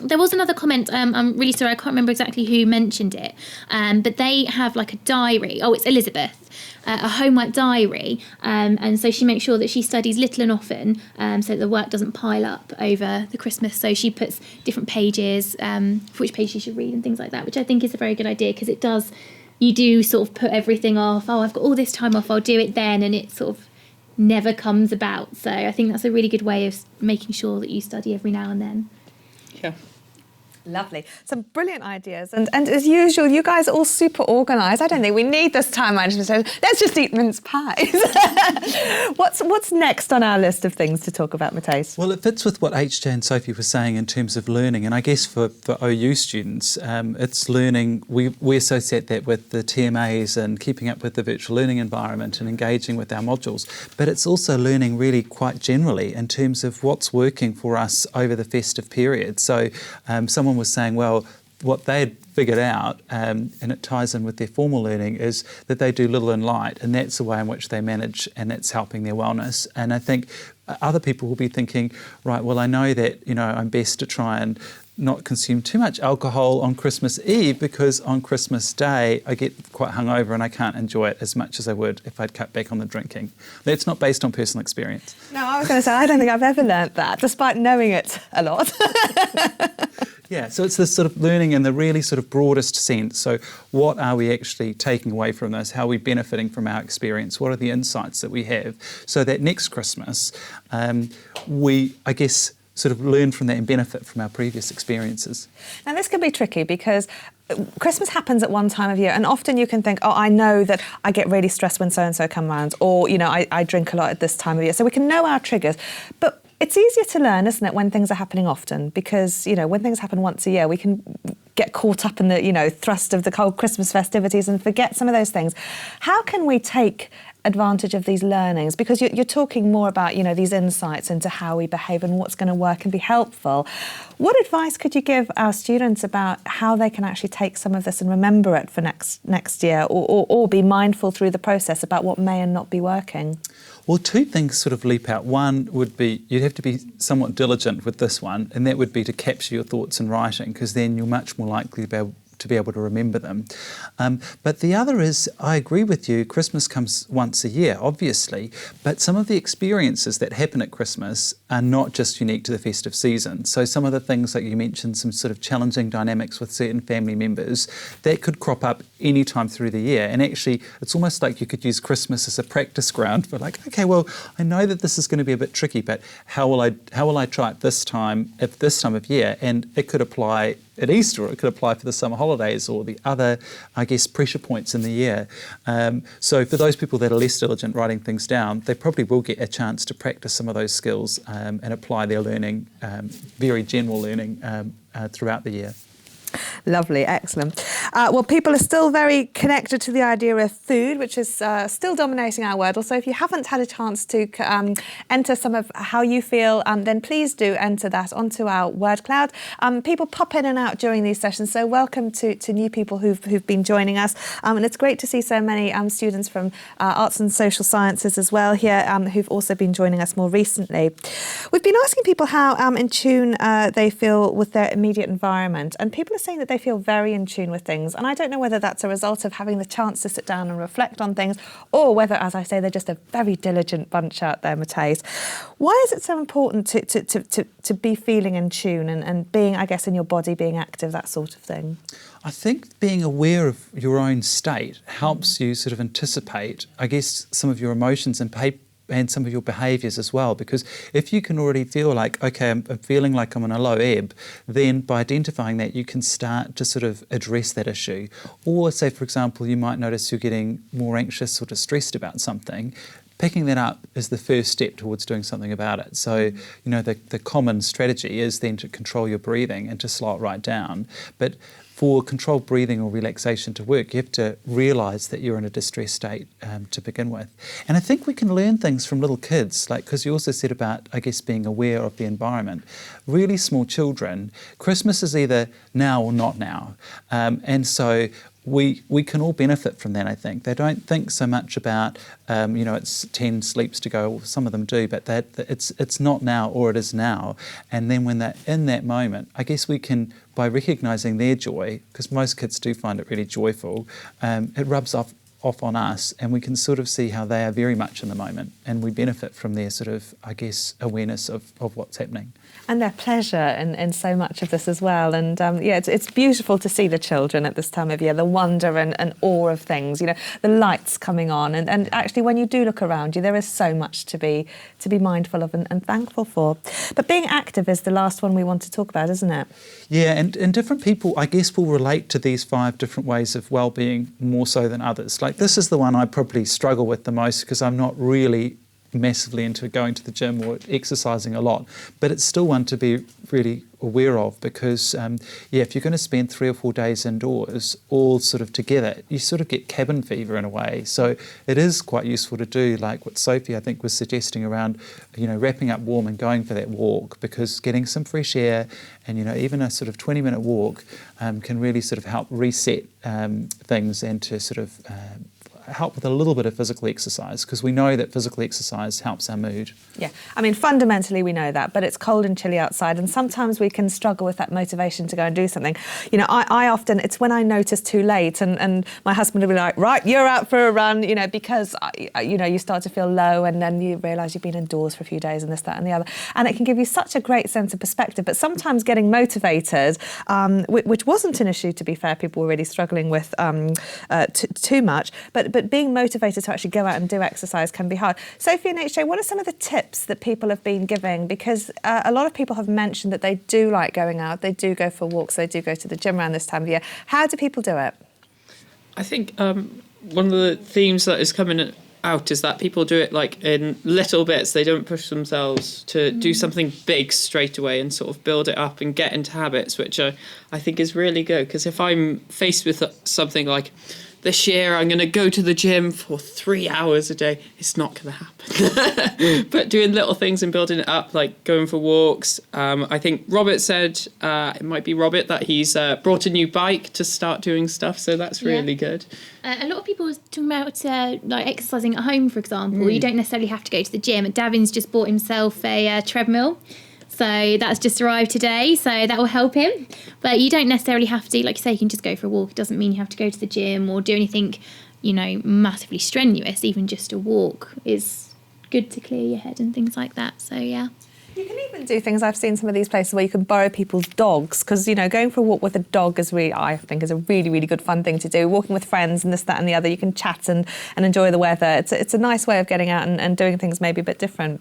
Speaker 2: there was another comment. I'm really sorry, I can't remember exactly who mentioned it. But they have like a diary. Oh, it's Elizabeth, a homework diary. And so she makes sure that she studies little and often, so that the work doesn't pile up over the Christmas. So she puts different pages, for which page she should read and things like that, which I think is a very good idea, because it does. You do sort of put everything off. Oh, I've got all this time off. I'll do it then, and it sort of never comes about. So I think that's a really good way of making sure that you study every now and then.
Speaker 3: Yeah.
Speaker 1: Lovely. Some brilliant ideas. And as usual, you guys are all super organised. I don't think we need this time management. So let's just eat mince pies. What's next on our list of things to talk about, Matthijs?
Speaker 4: Well, it fits with what HJ and Sophie were saying in terms of learning. And I guess for OU students, it's learning. We associate that with the TMAs and keeping up with the virtual learning environment and engaging with our modules. But it's also learning really quite generally in terms of what's working for us over the festive period. So someone was saying, well, what they had figured out, and it ties in with their formal learning, is that they do little and light, and that's the way in which they manage, and it's helping their wellness. And I think other people will be thinking, right, well, I know that I'm best to try and not consume too much alcohol on Christmas Eve, because on Christmas Day I get quite hungover and I can't enjoy it as much as I would if I'd cut back on the drinking. That's not based on personal experience.
Speaker 1: No, I was going to say, I don't think I've ever learnt that, despite knowing it a lot.
Speaker 4: Yeah, so it's this sort of learning in the really sort of broadest sense. So what are we actually taking away from this? How are we benefiting from our experience? What are the insights that we have? So that next Christmas, we, I guess, sort of learn from that and benefit from our previous experiences.
Speaker 1: Now, this can be tricky because Christmas happens at one time of year, and often you can think, oh, I know that I get really stressed when so-and-so come around, or, I drink a lot at this time of year. So we can know our triggers. But it's easier to learn, isn't it, when things are happening often? Because, when things happen once a year, we can get caught up in the, thrust of the cold Christmas festivities and forget some of those things. How can we take advantage of these learnings? Because you're talking more about, these insights into how we behave and what's going to work and be helpful. What advice could you give our students about how they can actually take some of this and remember it for next year, or be mindful through the process about what may and not be working?
Speaker 4: Well, two things sort of leap out. One would be you'd have to be somewhat diligent with this one, and that would be to capture your thoughts in writing, because then you're much more likely to be able to remember them. But the other is, I agree with you, Christmas comes once a year, obviously, but some of the experiences that happen at Christmas are not just unique to the festive season. So some of the things that you mentioned, some sort of challenging dynamics with certain family members, that could crop up any time through the year. And actually, it's almost like you could use Christmas as a practice ground for like, okay, well, I know that this is going to be a bit tricky, but how will I try it this time of year? And it could apply at Easter, or it could apply for the summer holidays or the other, I guess, pressure points in the year. So for those people that are less diligent writing things down, they probably will get a chance to practice some of those skills and apply their learning, very general learning, throughout the year.
Speaker 1: Lovely, excellent. Well, people are still very connected to the idea of food, which is still dominating our world. Also, if you haven't had a chance to enter some of how you feel, then please do enter that onto our word cloud. People pop in and out during these sessions, so welcome to new people who've been joining us. And it's great to see so many students from arts and social sciences as well here who've also been joining us more recently. We've been asking people how in tune they feel with their immediate environment, and people are saying that they feel very in tune with things, and I don't know whether that's a result of having the chance to sit down and reflect on things, or whether, as I say, they're just a very diligent bunch out there, Matthijs. Why is it so important to be feeling in tune and being, I guess, in your body, being active, that sort of thing?
Speaker 4: I think being aware of your own state helps you sort of anticipate, I guess, some of your emotions and some of your behaviours as well, because if you can already feel like, okay, I'm feeling like I'm on a low ebb, then by identifying that you can start to sort of address that issue. Or say, for example, you might notice you're getting more anxious or distressed about something. Picking that up is the first step towards doing something about it. So, the common strategy is then to control your breathing and to slow it right down. But for controlled breathing or relaxation to work, you have to realise that you're in a distressed state to begin with. And I think we can learn things from little kids, because you also said about, I guess, being aware of the environment. Really small children, Christmas is either now or not now. And so we can all benefit from that, I think. They don't think so much about, it's 10 sleeps to go, some of them do, but that it's not now or it is now. And then when they're in that moment, I guess we can, by recognising their joy, because most kids do find it really joyful, it rubs off on us, and we can sort of see how they are very much in the moment, and we benefit from their sort of, I guess, awareness of what's happening.
Speaker 1: And their pleasure in so much of this as well. And it's beautiful to see the children at this time of year, the wonder and awe of things, the lights coming on. And actually, when you do look around you, there is so much to be mindful of and thankful for. But being active is the last one we want to talk about, isn't it?
Speaker 4: Yeah, and different people, I guess, will relate to these 5 different ways of well-being more so than others. Like, this is the one I probably struggle with the most, because I'm not really massively into going to the gym or exercising a lot, but it's still one to be really aware of, because if you're going to spend 3 or 4 days indoors all sort of together, you sort of get cabin fever in a way. So it is quite useful to do like what Sophie, I think, was suggesting around, wrapping up warm and going for that walk, because getting some fresh air and even a sort of 20-minute walk can really sort of help reset things, and to sort of help with a little bit of physical exercise, because we know that physical exercise helps our mood.
Speaker 1: Yeah, I mean, fundamentally we know that, but it's cold and chilly outside, and sometimes we can struggle with that motivation to go and do something. I often, it's when I notice too late, and my husband will be like, right, you're out for a run, because, you start to feel low, and then you realise you've been indoors for a few days and this, that and the other. And it can give you such a great sense of perspective, but sometimes getting motivated, which wasn't an issue, to be fair, people were really struggling with too much, but being motivated to actually go out and do exercise can be hard. Sophie and HJ, what are some of the tips that people have been giving? Because a lot of people have mentioned that they do like going out, they do go for walks, they do go to the gym around this time of year. How do people do it?
Speaker 3: I think one of the themes that is coming out is that people do it like in little bits. They don't push themselves to do something big straight away and sort of build it up and get into habits, which I think is really good. Because if I'm faced with something like, this year I'm going to go to the gym for 3 hours a day, it's not going to happen. But doing little things and building it up, like going for walks. I think Robert said, it might be Robert, that he's brought a new bike to start doing stuff, so that's really good.
Speaker 2: A lot of people are talking about like exercising at home, for example. You don't necessarily have to go to the gym. Davin's just bought himself a treadmill. So that's just arrived today, so that will help him. But you don't necessarily have to, like you say, you can just go for a walk. It doesn't mean you have to go to the gym or do anything, massively strenuous. Even just a walk is good to clear your head and things like that. So, yeah.
Speaker 1: You can even do things, I've seen some of these places where you can borrow people's dogs, because, going for a walk with a dog is I think is a really, really good fun thing to do. Walking with friends and this, that and the other, you can chat and enjoy the weather. It's a nice way of getting out and doing things maybe a bit different.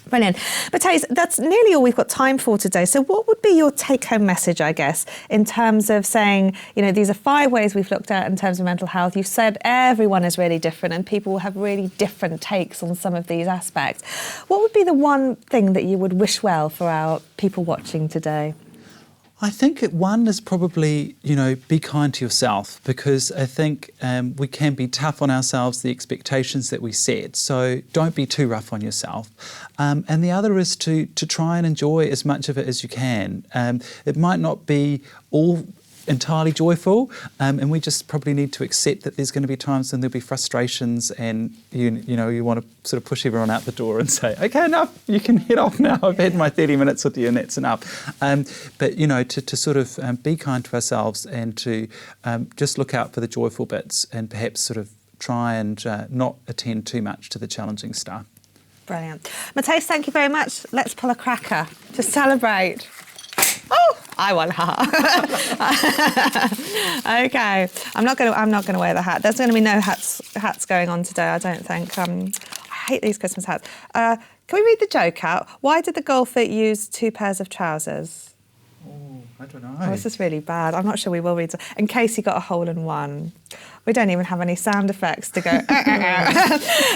Speaker 1: Brilliant. Matthijs, that's nearly all we've got time for today. So what would be your take-home message, I guess, in terms of saying, these are 5 ways we've looked at in terms of mental health. You've said everyone is really different and people will have really different takes on some of these aspects. What would be the one thing that you would wish well for our people watching today?
Speaker 4: I think one is probably, be kind to yourself, because I think we can be tough on ourselves, the expectations that we set. So don't be too rough on yourself. And the other is to try and enjoy as much of it as you can. It might not be all entirely joyful, and we just probably need to accept that there's going to be times when there'll be frustrations, and you want to sort of push everyone out the door and say, okay, enough, you can head off now, I've had my 30 minutes with you and that's enough. But to sort of be kind to ourselves, and to just look out for the joyful bits, and perhaps sort of try and not attend too much to the challenging stuff.
Speaker 1: Brilliant. Matthias, thank you very much. Let's pull a cracker to celebrate. Oh, I want a hat. Okay, I'm not going to wear the hat. There's going to be no hats going on today, I don't think. I hate these Christmas hats. Can we read the joke out? Why did the golfer use 2 pairs of trousers?
Speaker 4: Oh, I don't know.
Speaker 1: Oh, this is really bad. I'm not sure we will read it. In case he got a hole in one. We don't even have any sound effects to go.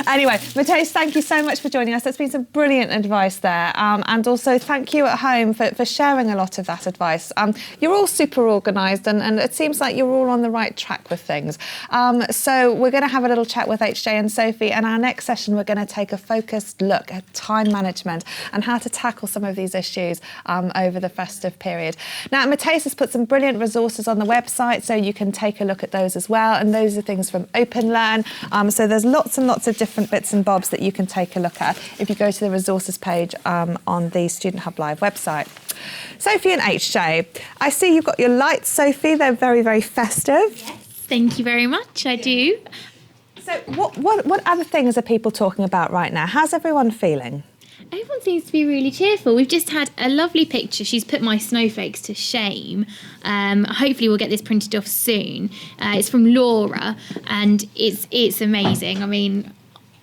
Speaker 1: Anyway, Matthias, thank you so much for joining us. That's been some brilliant advice there. And also thank you at home for sharing a lot of that advice. You're all super organised, and it seems like you're all on the right track with things. So we're going to have a little chat with HJ and Sophie, and our next session we're going to take a focused look at time management and how to tackle some of these issues over the festive period. Now, Matthias has put some brilliant resources on the website, so you can take a look at those as well. And those are things from OpenLearn. So there's lots and lots of different bits and bobs that you can take a look at if you go to the resources page on the Student Hub Live website. Sophie and HJ, I see you've got your lights, Sophie. They're very, very festive.
Speaker 2: Yes, thank you very much. I do.
Speaker 1: So what other things are people talking about right now? How's everyone feeling?
Speaker 2: Everyone seems to be really cheerful. We've just had a lovely picture. She's put my snowflakes to shame. Hopefully we'll get this printed off soon. It's from Laura, and it's amazing. I mean,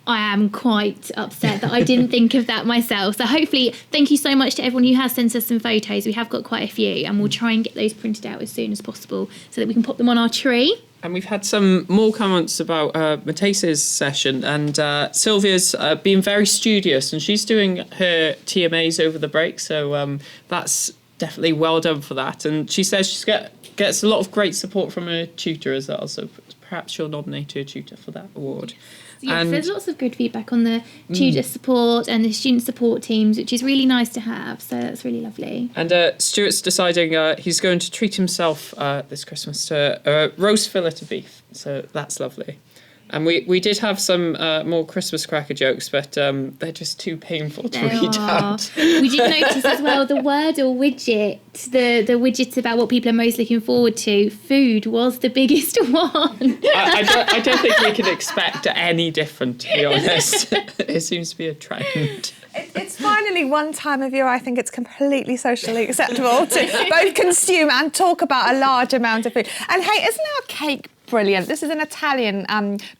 Speaker 2: I am quite upset that I didn't think of that myself. So hopefully, thank you so much to everyone who has sent us some photos. We have got quite a few, and we'll try and get those printed out as soon as possible so that we can pop them on our tree.
Speaker 3: And we've had some more comments about Matthias's session, and Sylvia's been very studious, and she's doing her TMAs over the break, so that's definitely well done for that. And she says she gets a lot of great support from her tutor as well, so perhaps she'll nominate her tutor for that award.
Speaker 2: Yes, there's lots of good feedback on the tutor support and the student support teams, which is really nice to have. So that's really lovely.
Speaker 3: And Stuart's deciding he's going to treat himself this Christmas to a roast fillet of beef. So that's lovely. And we did have some more Christmas cracker jokes, but they're just too painful to read out.
Speaker 2: We did notice as well the word or widget, the widget about what people are most looking forward to. Food was the biggest one.
Speaker 3: I don't think we can expect any different, to be honest. It seems to be a trend.
Speaker 1: It's finally one time of year I think it's completely socially acceptable to both consume and talk about a large amount of food. And hey, isn't our cake brilliant? This is an Italian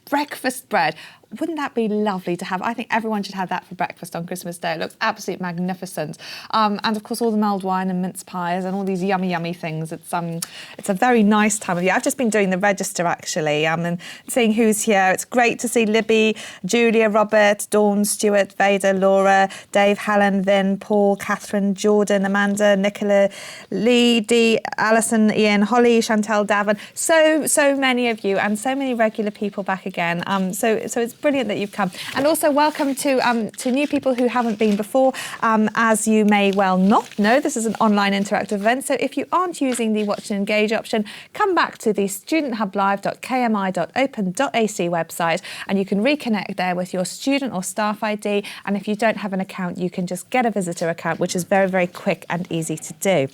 Speaker 1: breakfast bread. Wouldn't that be lovely to have? I think everyone should have that for breakfast on Christmas Day. It looks absolutely magnificent. And of course, all the mulled wine and mince pies and all these yummy, yummy things. It's a very nice time of year. I've just been doing the register, actually, and seeing who's here. It's great to see Libby, Julia, Robert, Dawn, Stuart, Vader, Laura, Dave, Helen, Vin, Paul, Catherine, Jordan, Amanda, Nicola, Lee, Dee, Alison, Ian, Holly, Chantel, Davin. So many of you, and so many regular people back again. So it's brilliant that you've come. And also welcome to new people who haven't been before. As you may well not know, this is an online interactive event. So if you aren't using the Watch and Engage option, come back to the studenthubליve.kmi.open.ac website, and you can reconnect there with your student or staff ID. And if you don't have an account, you can just get a visitor account, which is very, very quick and easy to do.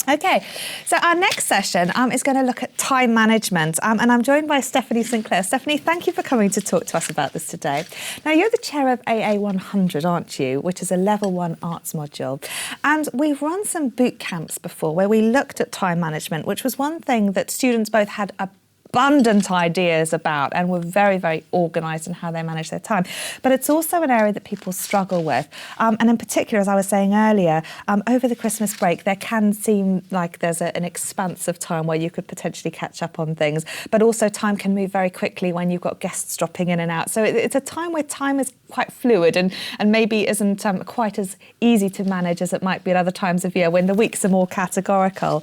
Speaker 1: Okay, so our next session is going to look at time management, and I'm joined by Stephanie Sinclair. Stephanie, thank you for coming to talk to us about this today. Now, you're the chair of AA 100, aren't you, which is a Level 1 arts module, and we've run some boot camps before where we looked at time management, which was one thing that students both had a abundant ideas about and were very, very organised in how they manage their time. But it's also an area that people struggle with. And in particular, as I was saying earlier, over the Christmas break, there can seem like there's an expanse of time where you could potentially catch up on things. But also time can move very quickly when you've got guests dropping in and out. So it's a time where time is quite fluid and maybe isn't quite as easy to manage as it might be at other times of year when the weeks are more categorical.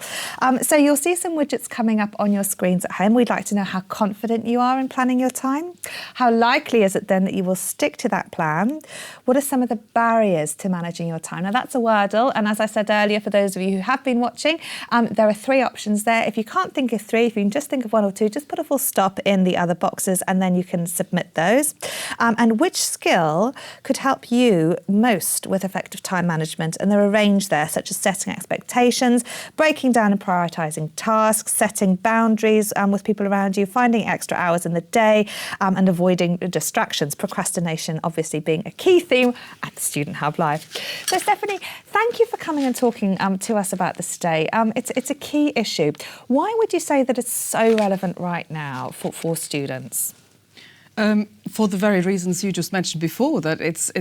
Speaker 1: So you'll see some widgets coming up on your screens at home. We'd like to know how confident you are in planning your time. How likely is it then that you will stick to that plan? What are some of the barriers to managing your time? Now that's a Wordle, and as I said earlier, for those of you who have been watching, there are 3 options there. If you can't think of 3, if you can just think of 1 or 2, just put a full stop in the other boxes and then you can submit those. And which skill could help you most with effective time management? And there are a range there, such as setting expectations, breaking down and prioritising tasks, setting boundaries with people around you, finding extra hours in the day, and avoiding distractions. Procrastination obviously being a key theme at the Student Hub Live. So Stephanie, thank you for coming and talking to us about this today. It's a key issue. Why would you say that it's so relevant right now for students?
Speaker 5: For the very reasons you just mentioned before, that it's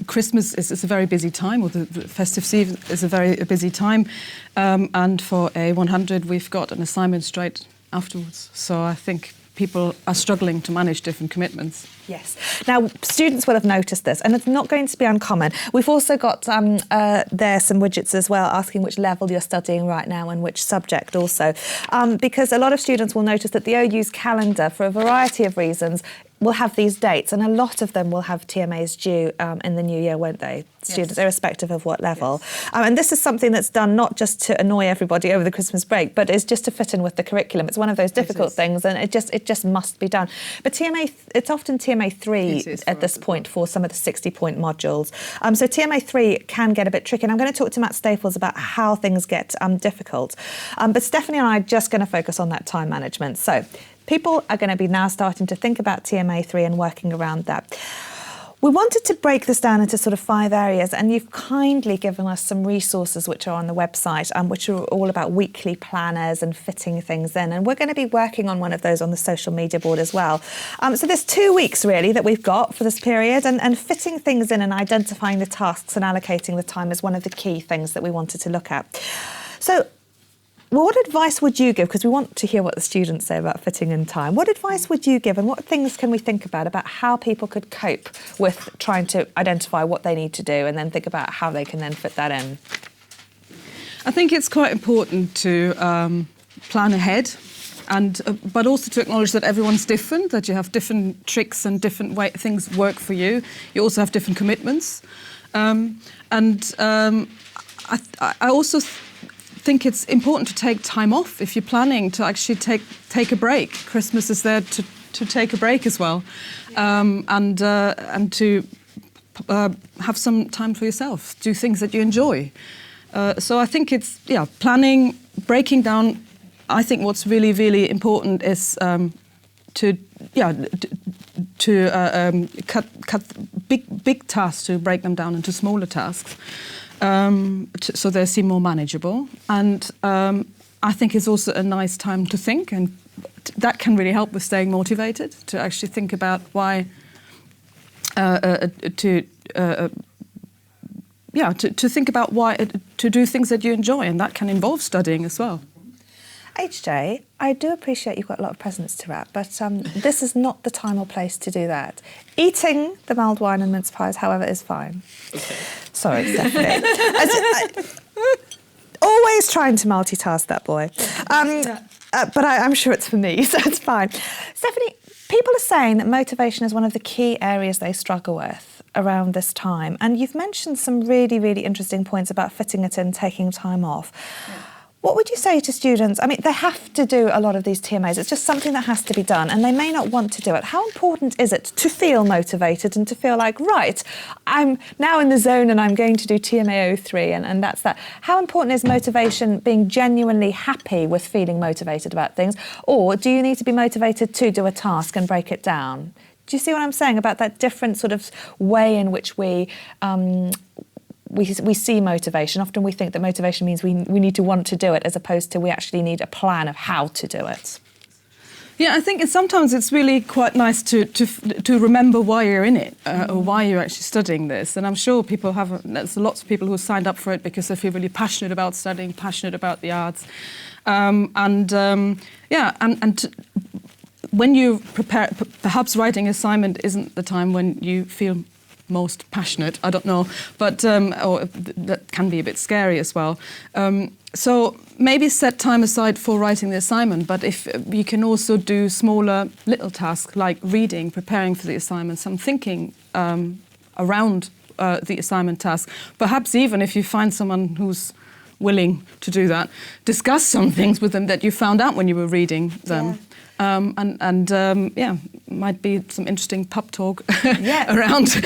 Speaker 5: Christmas is a very busy time, or the festive season is a very busy time, and for A100 we've got an assignment straight afterwards. So I think people are struggling to manage different commitments.
Speaker 1: Yes. Now, students will have noticed this, and it's not going to be uncommon. We've also got there some widgets as well asking which level you're studying right now and which subject also, because a lot of students will notice that the OU's calendar, for a variety of reasons, will have these dates, and a lot of them will have TMAs due in the new year, won't they? Students, irrespective of what level. Yes. And this is something that's done not just to annoy everybody over the Christmas break, but it's just to fit in with the curriculum. It's one of those difficult things, and it just must be done. But TMA, it's often TMA 3 at this point for some of the 60-point modules. So TMA 3 can get a bit tricky, and I'm going to talk to Matt Staples about how things get difficult. But Stephanie and I are just going to focus on that time management. So people are going to be now starting to think about TMA 3 and working around that. We wanted to break this down into sort of 5 areas, and you've kindly given us some resources which are on the website, which are all about weekly planners and fitting things in. And we're going to be working on one of those on the social media board as well. So there's 2 weeks really that we've got for this period, and fitting things in and identifying the tasks and allocating the time is one of the key things that we wanted to look at. So what advice would you give, because we want to hear what the students say about fitting in time, what advice would you give and what things can we think about how people could cope with trying to identify what they need to do and then think about how they can then fit that in?
Speaker 5: I think it's quite important to plan ahead, and but also to acknowledge that everyone's different, that you have different tricks and different way things work for you. You also have different commitments. I also think it's important to take time off if you're planning to actually take a break. Christmas is there to take a break as well, and to have some time for yourself, do things that you enjoy. So I think it's planning, breaking down. I think what's really, really important is to cut big tasks, to break them down into smaller tasks. So they seem more manageable, and I think it's also a nice time to think, and that can really help with staying motivated, to actually think about why to think about why to do things that you enjoy, and that can involve studying as well.
Speaker 1: HJ, I do appreciate you've got a lot of presents to wrap, but this is not the time or place to do that. Eating the mulled wine and mince pies, however, is fine. Okay. Sorry, Stephanie. Always trying to multitask that boy. But I'm sure it's for me, so it's fine. Stephanie, people are saying that motivation is one of the key areas they struggle with around this time. And you've mentioned some really, really interesting points about fitting it in, taking time off. Yeah. What would you say to students? I mean, they have to do a lot of these TMAs. It's just something that has to be done, and they may not want to do it. How important is it to feel motivated and to feel like, right, I'm now in the zone and I'm going to do TMA 03 and that's that? How important is motivation, being genuinely happy with feeling motivated about things? Or do you need to be motivated to do a task and break it down? Do you see what I'm saying about that different sort of way in which we see motivation? Often we think that motivation means we need to want to do it, as opposed to we actually need a plan of how to do it.
Speaker 5: Yeah, I think sometimes it's really quite nice to remember why you're in it or why you're actually studying this. And I'm sure people there's lots of people who signed up for it because they feel really passionate about studying, passionate about the arts. When you prepare, perhaps writing assignment isn't the time when you feel most passionate, I don't know, but that can be a bit scary as well. So maybe set time aside for writing the assignment, but if you can also do smaller little tasks like reading, preparing for the assignment, some thinking around the assignment task. Perhaps even if you find someone who's willing to do that, discuss some things with them that you found out when you were reading them.
Speaker 1: Yeah.
Speaker 5: Might be some interesting pub talk
Speaker 1: Yeah.
Speaker 5: around.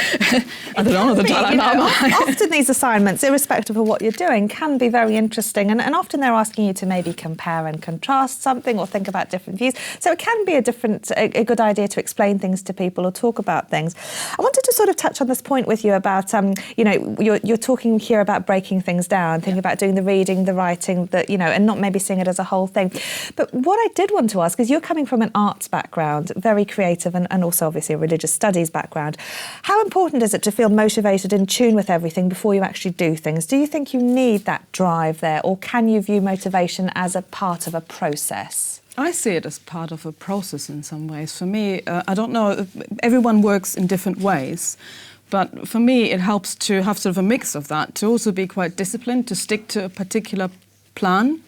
Speaker 5: I don't know the Dalai Lama.
Speaker 1: Often these assignments, irrespective of what you're doing, can be very interesting, and often they're asking you to maybe compare and contrast something or think about different views. So it can be a good idea to explain things to people or talk about things. I wanted to sort of touch on this point with you about, you're talking here about breaking things down, thinking about doing the reading, the writing, and not maybe seeing it as a whole thing. But what I did want to ask is, you're coming from an arts background, very creative, and also obviously a religious studies background. How important is it to feel motivated, in tune with everything before you actually do things? Do you think you need that drive there, or can you view motivation as a part of a process?
Speaker 5: I see it as part of a process in some ways. For me, I don't know, everyone works in different ways. But for me, it helps to have sort of a mix of that, to also be quite disciplined, to stick to a particular plan,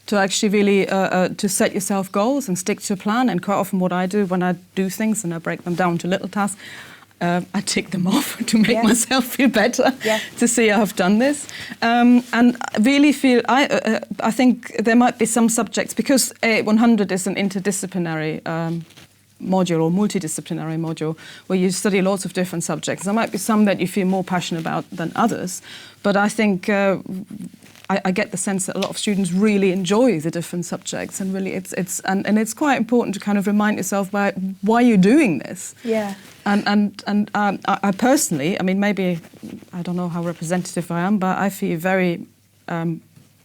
Speaker 5: to actually really to set yourself goals and stick to a plan. And quite often what I do when I do things and I break them down to little tasks, I tick them off to make myself feel better, to see I've done this. And really feel, I think there might be some subjects, because A100 is an interdisciplinary module or multidisciplinary module where you study lots of different subjects. There might be some that you feel more passionate about than others, but I think I get the sense that a lot of students really enjoy the different subjects, and really it's quite important to kind of remind yourself why you're doing this.
Speaker 1: Yeah.
Speaker 5: And I personally, I mean, maybe I don't know how representative I am, but I feel very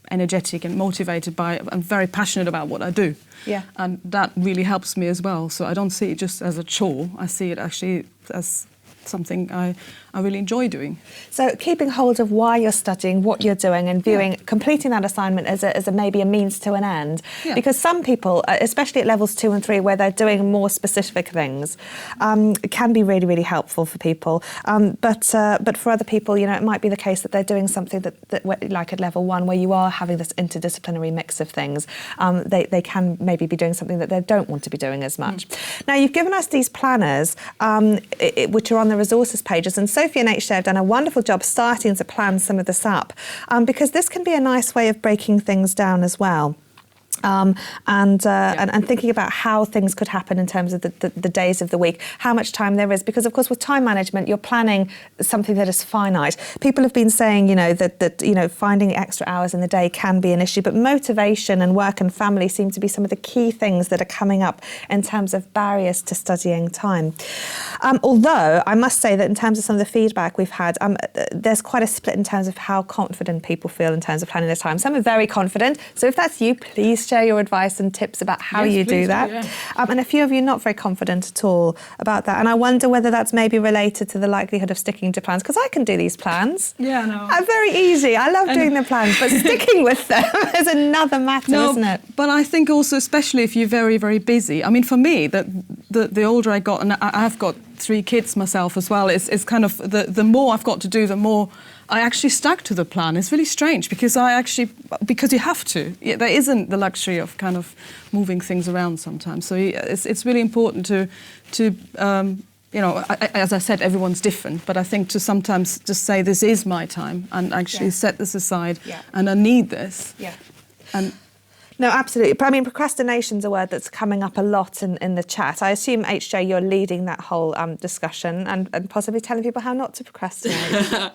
Speaker 5: energetic and motivated and very passionate about what I do.
Speaker 1: Yeah.
Speaker 5: And that really helps me as well. So I don't see it just as a chore. I see it actually as something I really enjoy doing.
Speaker 1: So keeping hold of why you're studying, what you're doing, and viewing, completing that assignment as a maybe a means to an end.
Speaker 5: Yeah.
Speaker 1: Because some people, especially at levels 2 and 3, where they're doing more specific things, can be really, really helpful for people. But for other people, it might be the case that they're doing something that like at level 1, where you are having this interdisciplinary mix of things. They can maybe be doing something that they don't want to be doing as much. Now, you've given us these planners, which are on the resources pages, and Sophie and HJ have done a wonderful job starting to plan some of this up, because this can be a nice way of breaking things down as well. And thinking about how things could happen in terms of the days of the week, how much time there is, because of course with time management you're planning something that is finite. People have been saying that finding extra hours in the day can be an issue, but motivation and work and family seem to be some of the key things that are coming up in terms of barriers to studying time. Although I must say that in terms of some of the feedback we've had, there's quite a split in terms of how confident people feel in terms of planning their time. Some are very confident, so if that's you, please share your advice and tips about how you do that. And a few of you not very confident at all about that. And I wonder whether that's maybe related to the likelihood of sticking to plans, because I can do these plans.
Speaker 5: Yeah, no.
Speaker 1: Very easy. I love doing the plans, but sticking with them is another matter, isn't it?
Speaker 5: But I think also, especially if you're very, very busy. I mean, for me, the older I got, and I've got 3 kids myself as well, it's kind of the more I've got to do, the more I actually stuck to the plan. It's really strange because you have to. There isn't the luxury of kind of moving things around sometimes. So it's really important to as I said, everyone's different, but I think to sometimes just say this is my time and actually set this aside, and I need this.
Speaker 1: Yeah.
Speaker 5: And
Speaker 1: no, absolutely. But I mean, procrastination's a word that's coming up a lot in the chat. I assume, HJ, you're leading that whole discussion and possibly telling people how not to procrastinate.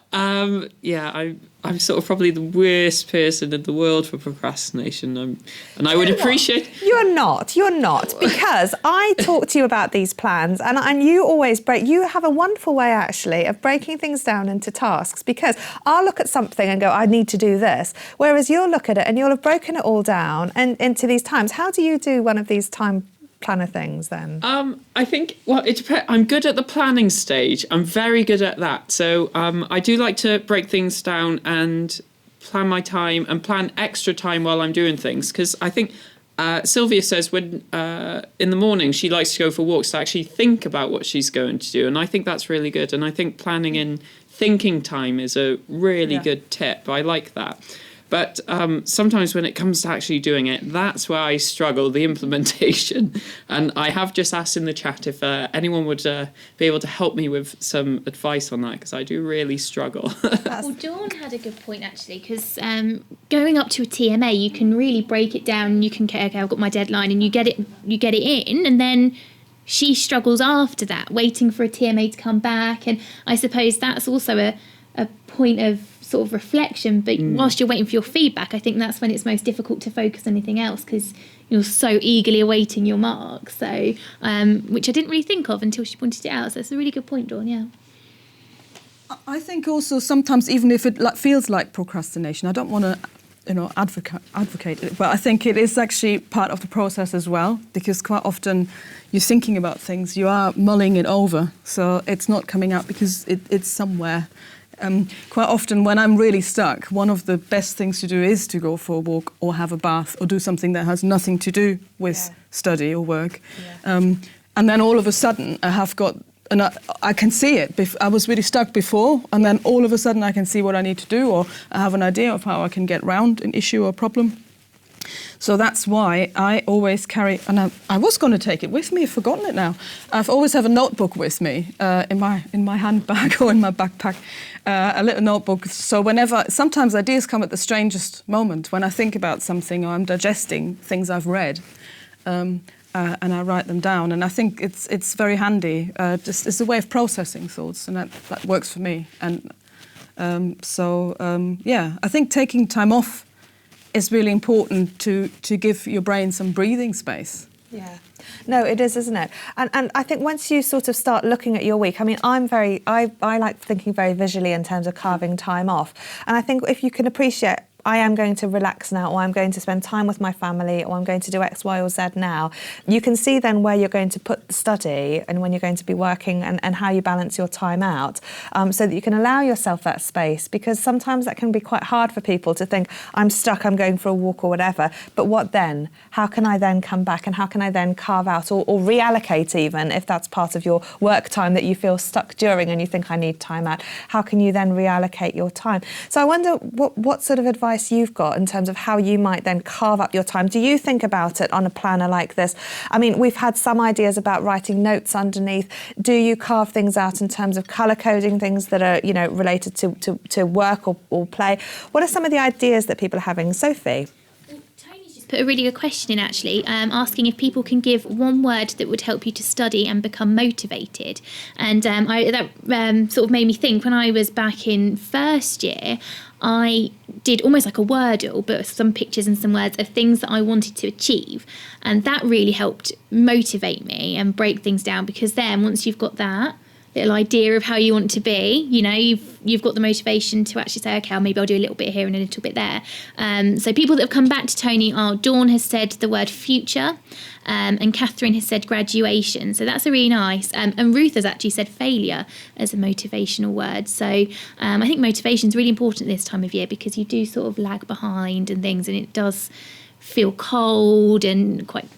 Speaker 3: I'm sort of probably the worst person in the world for procrastination. I would appreciate...
Speaker 1: You're not, because I talk to you about these plans and you always you have a wonderful way actually of breaking things down into tasks, because I'll look at something and go, I need to do this, whereas you'll look at it and you'll have broken it all down and into these times. How do you do one of these time planner things then?
Speaker 3: I think, well, it depends. I'm good at the planning stage. I'm very good at that. So I do like to break things down and plan my time and plan extra time while I'm doing things. Because I think Sylvia says when in the morning she likes to go for walks to actually think about what she's going to do. And I think that's really good. And I think planning in thinking time is a really good tip. I like that. But sometimes when it comes to actually doing it, that's where I struggle, the implementation. And I have just asked in the chat if anyone would be able to help me with some advice on that, because I do really struggle.
Speaker 2: Well, Dawn had a good point, actually, because going up to a TMA, you can really break it down. You can, okay, I've got my deadline, and you get it in, and then she struggles after that, waiting for a TMA to come back. And I suppose that's also a point of sort of reflection, but whilst you're waiting for your feedback, I think that's when it's most difficult to focus on anything else, because you're so eagerly awaiting your mark. So, which I didn't really think of until she pointed it out. So it's a really good point, Dawn. Yeah.
Speaker 5: I think also sometimes, even if it feels like procrastination, I don't want to, advocate it, but I think it is actually part of the process as well, because quite often you're thinking about things, you are mulling it over, so it's not coming out because it's somewhere. Quite often when I'm really stuck, one of the best things to do is to go for a walk or have a bath or do something that has nothing to do with study or work. And then all of a sudden I have got, and I can see it. I was really stuck before, and then all of a sudden I can see what I need to do, or I have an idea of how I can get round an issue or problem. So that's why I always carry, and I was going to take it with me, I've forgotten it now. I've always have a notebook with me in my handbag or in my backpack, a little notebook. So sometimes ideas come at the strangest moment, when I think about something or I'm digesting things I've read, and I write them down. And I think it's very handy. Just it's a way of processing thoughts, and that works for me. And I think taking time off is really important to give your brain some breathing space.
Speaker 1: Yeah. No, it is, isn't it? And I think once you sort of start looking at your week, I mean, I like thinking very visually in terms of carving time off. And I think if you can appreciate, I am going to relax now, or I'm going to spend time with my family, or I'm going to do X, Y, or Z now, you can see then where you're going to put the study and when you're going to be working, and how you balance your time out, so that you can allow yourself that space, because sometimes that can be quite hard for people to think, I'm stuck, I'm going for a walk or whatever, but what then? How can I then come back, and how can I then carve out or reallocate, even if that's part of your work time that you feel stuck during and you think I need time out, how can you then reallocate your time? So I wonder what sort of advice you've got in terms of how you might then carve up your time. Do you think about it on a planner like this? I mean, we've had some ideas about writing notes underneath. Do you carve things out in terms of colour coding things that are, related to work or play? What are some of the ideas that people are having? Sophie?
Speaker 2: Put a really good question in, actually, asking if people can give one word that would help you to study and become motivated. And that sort of made me think, when I was back in first year, I did almost like a Wordle, but some pictures and some words of things that I wanted to achieve. And that really helped motivate me and break things down, because then once you've got that little idea of how you want to be, you've got the motivation to actually say, okay, maybe I'll do a little bit here and a little bit there. So people that have come back to Tony are, Dawn has said the word future, and Catherine has said graduation. So that's a really nice. And Ruth has actually said failure as a motivational word. So I think motivation is really important this time of year, because you do sort of lag behind and things, and it does feel cold and quite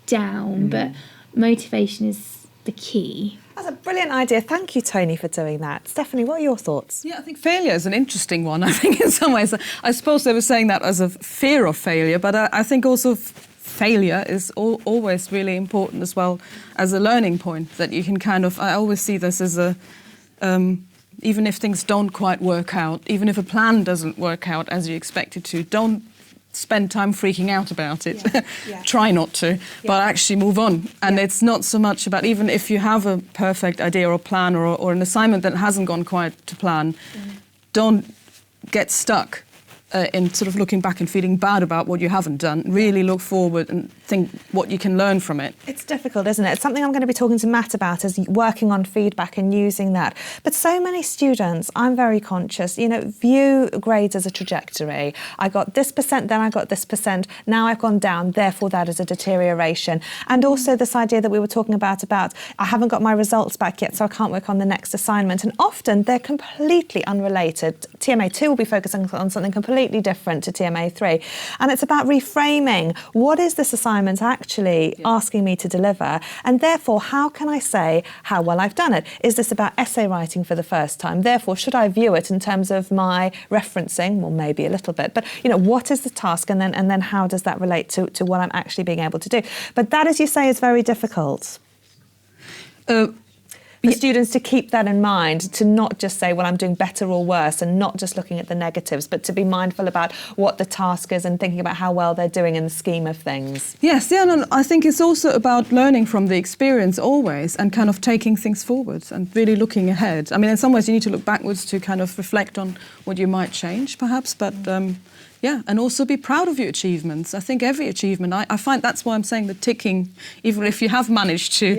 Speaker 2: down, but motivation is the key.
Speaker 1: That's a brilliant idea. Thank you, Tony, for doing that. Stephanie, what are your thoughts?
Speaker 5: Yeah, I think failure is an interesting one. I think in some ways, I suppose they were saying that as a fear of failure, but I think also failure is always really important as well as a learning point, that you can I always see this as even if things don't quite work out, even if a plan doesn't work out as you expect it to, don't spend time freaking out about it. Try not to, but actually move on. And it's not so much about, even if you have a perfect idea or plan or an assignment that hasn't gone quite to plan, don't get stuck in sort of looking back and feeling bad about what you haven't done. Really look forward and think what you can learn from it.
Speaker 1: It's difficult, isn't it? It's something I'm going to be talking to Matt about, is working on feedback and using that. But so many students, I'm very conscious, view grades as a trajectory. I got this percent, then I got this percent, now I've gone down, therefore that is a deterioration. And also this idea that we were talking about I haven't got my results back yet, so I can't work on the next assignment. And often they're completely unrelated. TMA2 will be focusing on something completely different to TMA3. And it's about reframing, what is this assignment actually asking me to deliver? And therefore, how can I say how well I've done it? Is this about essay writing for the first time? Therefore, should I view it in terms of my referencing? Well, maybe a little bit. But, what is the task? And then how does that relate to what I'm actually being able to do? But that, as you say, is very difficult. For students to keep that in mind, to not just say, well, I'm doing better or worse, and not just looking at the negatives, but to be mindful about what the task is and thinking about how well they're doing in the scheme of things.
Speaker 5: Yes, I think it's also about learning from the experience always and kind of taking things forward and really looking ahead. I mean, in some ways you need to look backwards to kind of reflect on what you might change, perhaps, but and also be proud of your achievements. I think every achievement, I find that's why I'm saying the ticking, even if you have managed to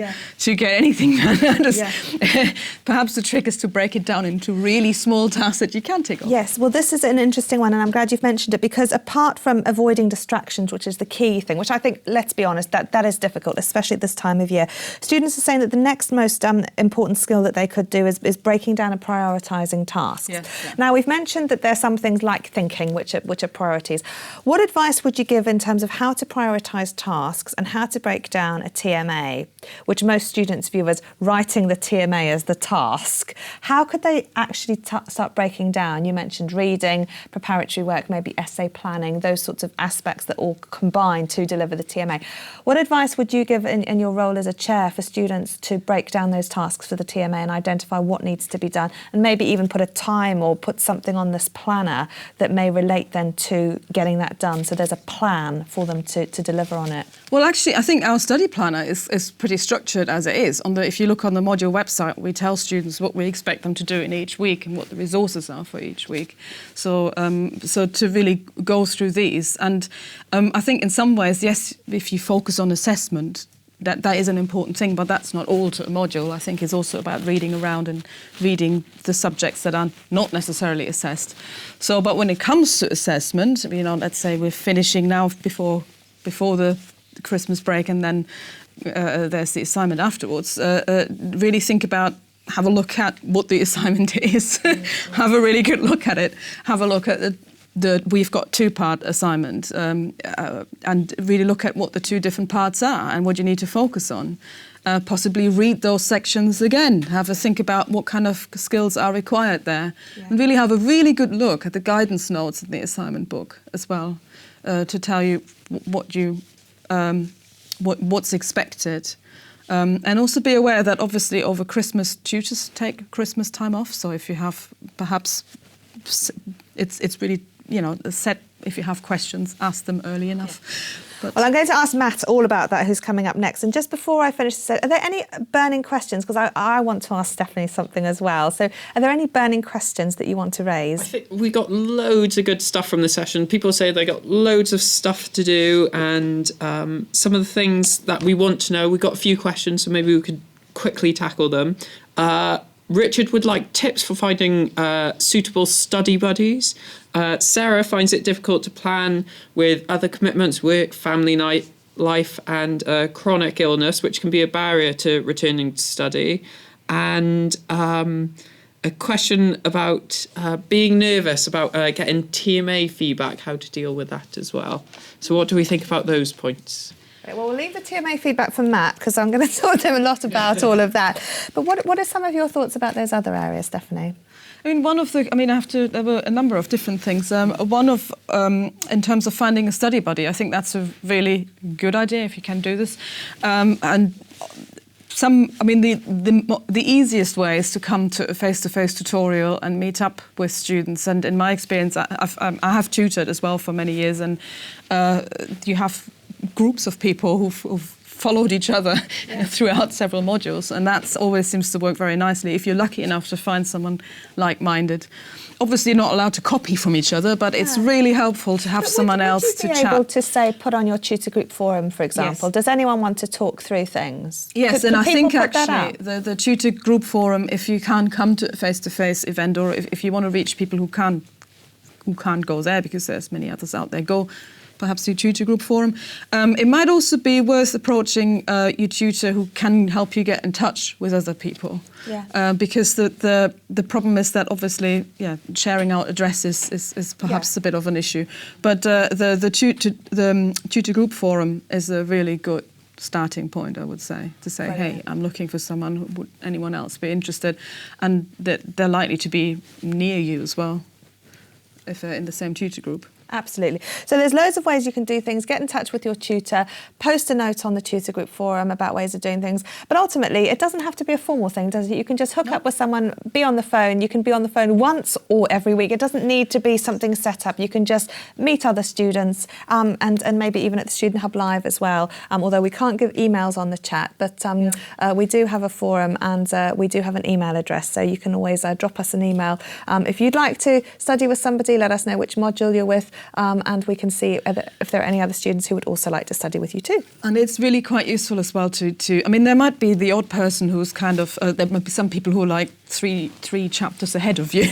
Speaker 5: get anything done, perhaps the trick is to break it down into really small tasks that you can tick off.
Speaker 1: Yes, well, this is an interesting one, and I'm glad you've mentioned it, because apart from avoiding distractions, which is the key thing, which I think, let's be honest, that is difficult, especially at this time of year, students are saying that the next most important skill that they could do is breaking down and prioritising tasks.
Speaker 5: Yeah.
Speaker 1: Now, we've mentioned that there's some things like thinking, which are priorities. What advice would you give in terms of how to prioritise tasks and how to break down a TMA, which most students view as writing the TMA as the task? How could they actually start breaking down? You mentioned reading, preparatory work, maybe essay planning, those sorts of aspects that all combine to deliver the TMA. What advice would you give in your role as a chair for students to break down those tasks for the TMA and identify what needs to be done, and maybe even put a time or put something on this planner that may relate then to getting that done, so there's a plan for them to deliver on it?
Speaker 5: Well, actually, I think our study planner is pretty structured as it is. If you look on the module website, we tell students what we expect them to do in each week and what the resources are for each week. So to really go through these. And I think in some ways, yes, if you focus on assessment, that is an important thing, but that's not all to a module. I think it's also about reading around and reading the subjects that are not necessarily assessed. But when it comes to assessment, let's say we're finishing now before the Christmas break, and then there's the assignment afterwards. Really think about, have a look at what the assignment is. Have a really good look at it. Have a look at we've got two-part assignment, and really look at what the two different parts are and what you need to focus on. Possibly read those sections again, have a think about what kind of skills are required there, and really have a really good look at the guidance notes in the assignment book as well, to tell you what's expected. And also be aware that obviously over Christmas tutors take Christmas time off, so if you have perhaps, it's really, set, if you have questions, ask them early enough. But
Speaker 1: well, I'm going to ask Matt all about that, who's coming up next. And just before I finish, are there any burning questions? Because I want to ask Stephanie something as well. So are there any burning questions that you want to raise?
Speaker 3: I think we got loads of good stuff from the session. People say they got loads of stuff to do, and some of the things that we want to know, we got a few questions, so maybe we could quickly tackle them. Richard would like tips for finding suitable study buddies. Sarah finds it difficult to plan with other commitments, work, family life, and chronic illness, which can be a barrier to returning to study. And a question about being nervous about getting TMA feedback, how to deal with that as well. So what do we think about those points?
Speaker 1: Okay, well, we'll leave the TMA feedback for Matt, because I'm going to talk to him a lot about all of that. But what are some of your thoughts about those other areas, Stephanie?
Speaker 5: there were a number of different things. In terms of finding a study buddy, I think that's a really good idea if you can do this. The easiest way is to come to a face-to-face tutorial and meet up with students. And in my experience, I have tutored as well for many years, and you have groups of people who've followed each other throughout several modules, and that always seems to work very nicely if you're lucky enough to find someone like-minded. Obviously, you're not allowed to copy from each other, but it's really helpful to have someone else to
Speaker 1: Would you be able to say, put on your tutor group forum, for example?
Speaker 5: Yes.
Speaker 1: Does anyone want to talk through things?
Speaker 5: Yes,
Speaker 1: Could
Speaker 5: and I
Speaker 1: people
Speaker 5: think
Speaker 1: put that
Speaker 5: actually
Speaker 1: out?
Speaker 5: the tutor group forum, if you can't come to a face-to-face event, or if you want to reach people who can't go there because there's many others out there, go perhaps to your tutor group forum. It might also be worth approaching your tutor who can help you get in touch with other people.
Speaker 1: Yeah.
Speaker 5: Because the problem is that obviously, sharing out addresses is perhaps a bit of an issue. But the tutor group forum is a really good starting point, I would say, to say,
Speaker 1: Brilliant.
Speaker 5: hey, I'm looking for someone, would anyone else be interested? And that they're likely to be near you as well, if they're in the same tutor group.
Speaker 1: Absolutely. So there's loads of ways you can do things. Get in touch with your tutor, post a note on the tutor group forum about ways of doing things. But ultimately, it doesn't have to be a formal thing, does it? You can just hook up with someone, be on the phone. You can be on the phone once or every week. It doesn't need to be something set up. You can just meet other students and maybe even at the Student Hub Live as well. Although we can't give emails on the chat, but we do have a forum and we do have an email address. So you can always drop us an email. If you'd like to study with somebody, let us know which module you're with. And we can see if there are any other students who would also like to study with you too.
Speaker 5: And it's really quite useful as well to I mean, there might be the odd person who's kind of, there might be some people who are like three chapters ahead of you.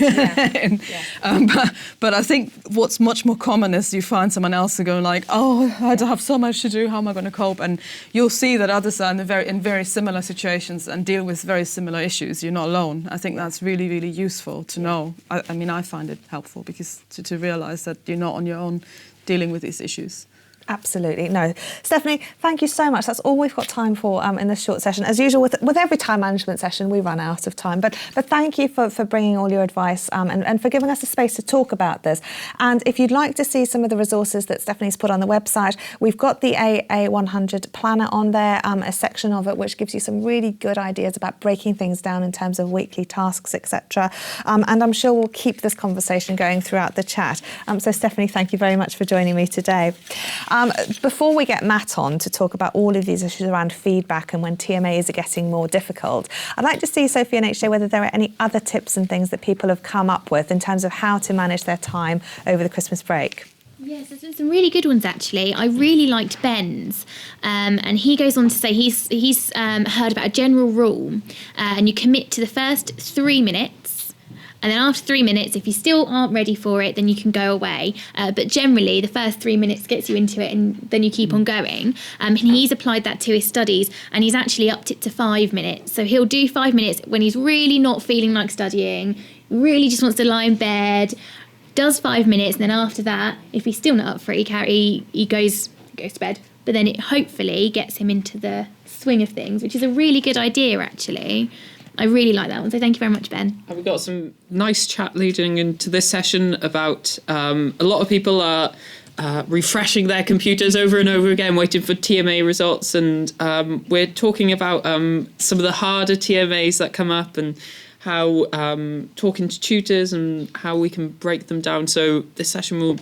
Speaker 5: But I think what's much more common is you find someone else who go like, oh, I have so much to do, how am I going to cope? And you'll see that others are in very similar situations and deal with very similar issues. You're not alone. I think that's really, really useful to know. I mean, I find it helpful because to realise that you're not on your own dealing with these issues.
Speaker 1: Absolutely. No. Stephanie, thank you so much. That's all we've got time for in this short session. As usual, with every time management session, we run out of time. But thank you for bringing all your advice and for giving us a space to talk about this. And if you'd like to see some of the resources that Stephanie's put on the website, we've got the AA100 planner on there, a section of it which gives you some really good ideas about breaking things down in terms of weekly tasks, etc. And I'm sure we'll keep this conversation going throughout the chat. So Stephanie, thank you very much for joining me today. Before we get Matt on to talk about all of these issues around feedback and when TMAs are getting more difficult, I'd like to see, Sophie and HJ, whether there are any other tips and things that people have come up with in terms of how to manage their time over the Christmas break.
Speaker 2: Yes, there's some really good ones actually. I really liked Ben's, and he goes on to say he's heard about a general rule, and you commit to the first 3 minutes. And then after 3 minutes, if you still aren't ready for it, then you can go away. But generally, the first 3 minutes gets you into it and then you keep on going. And he's applied that to his studies and he's actually upped it to 5 minutes. So he'll do 5 minutes when he's really not feeling like studying, really just wants to lie in bed, does 5 minutes. And then after that, if he's still not up for it, he goes to bed. But then it hopefully gets him into the swing of things, which is a really good idea, actually. I really like that one. So thank you very much, Ben.
Speaker 3: And we've got some nice chat leading into this session about a lot of people are refreshing their computers over and over again, waiting for TMA results. And we're talking about some of the harder TMAs that come up and how talking to tutors and how we can break them down. So this session will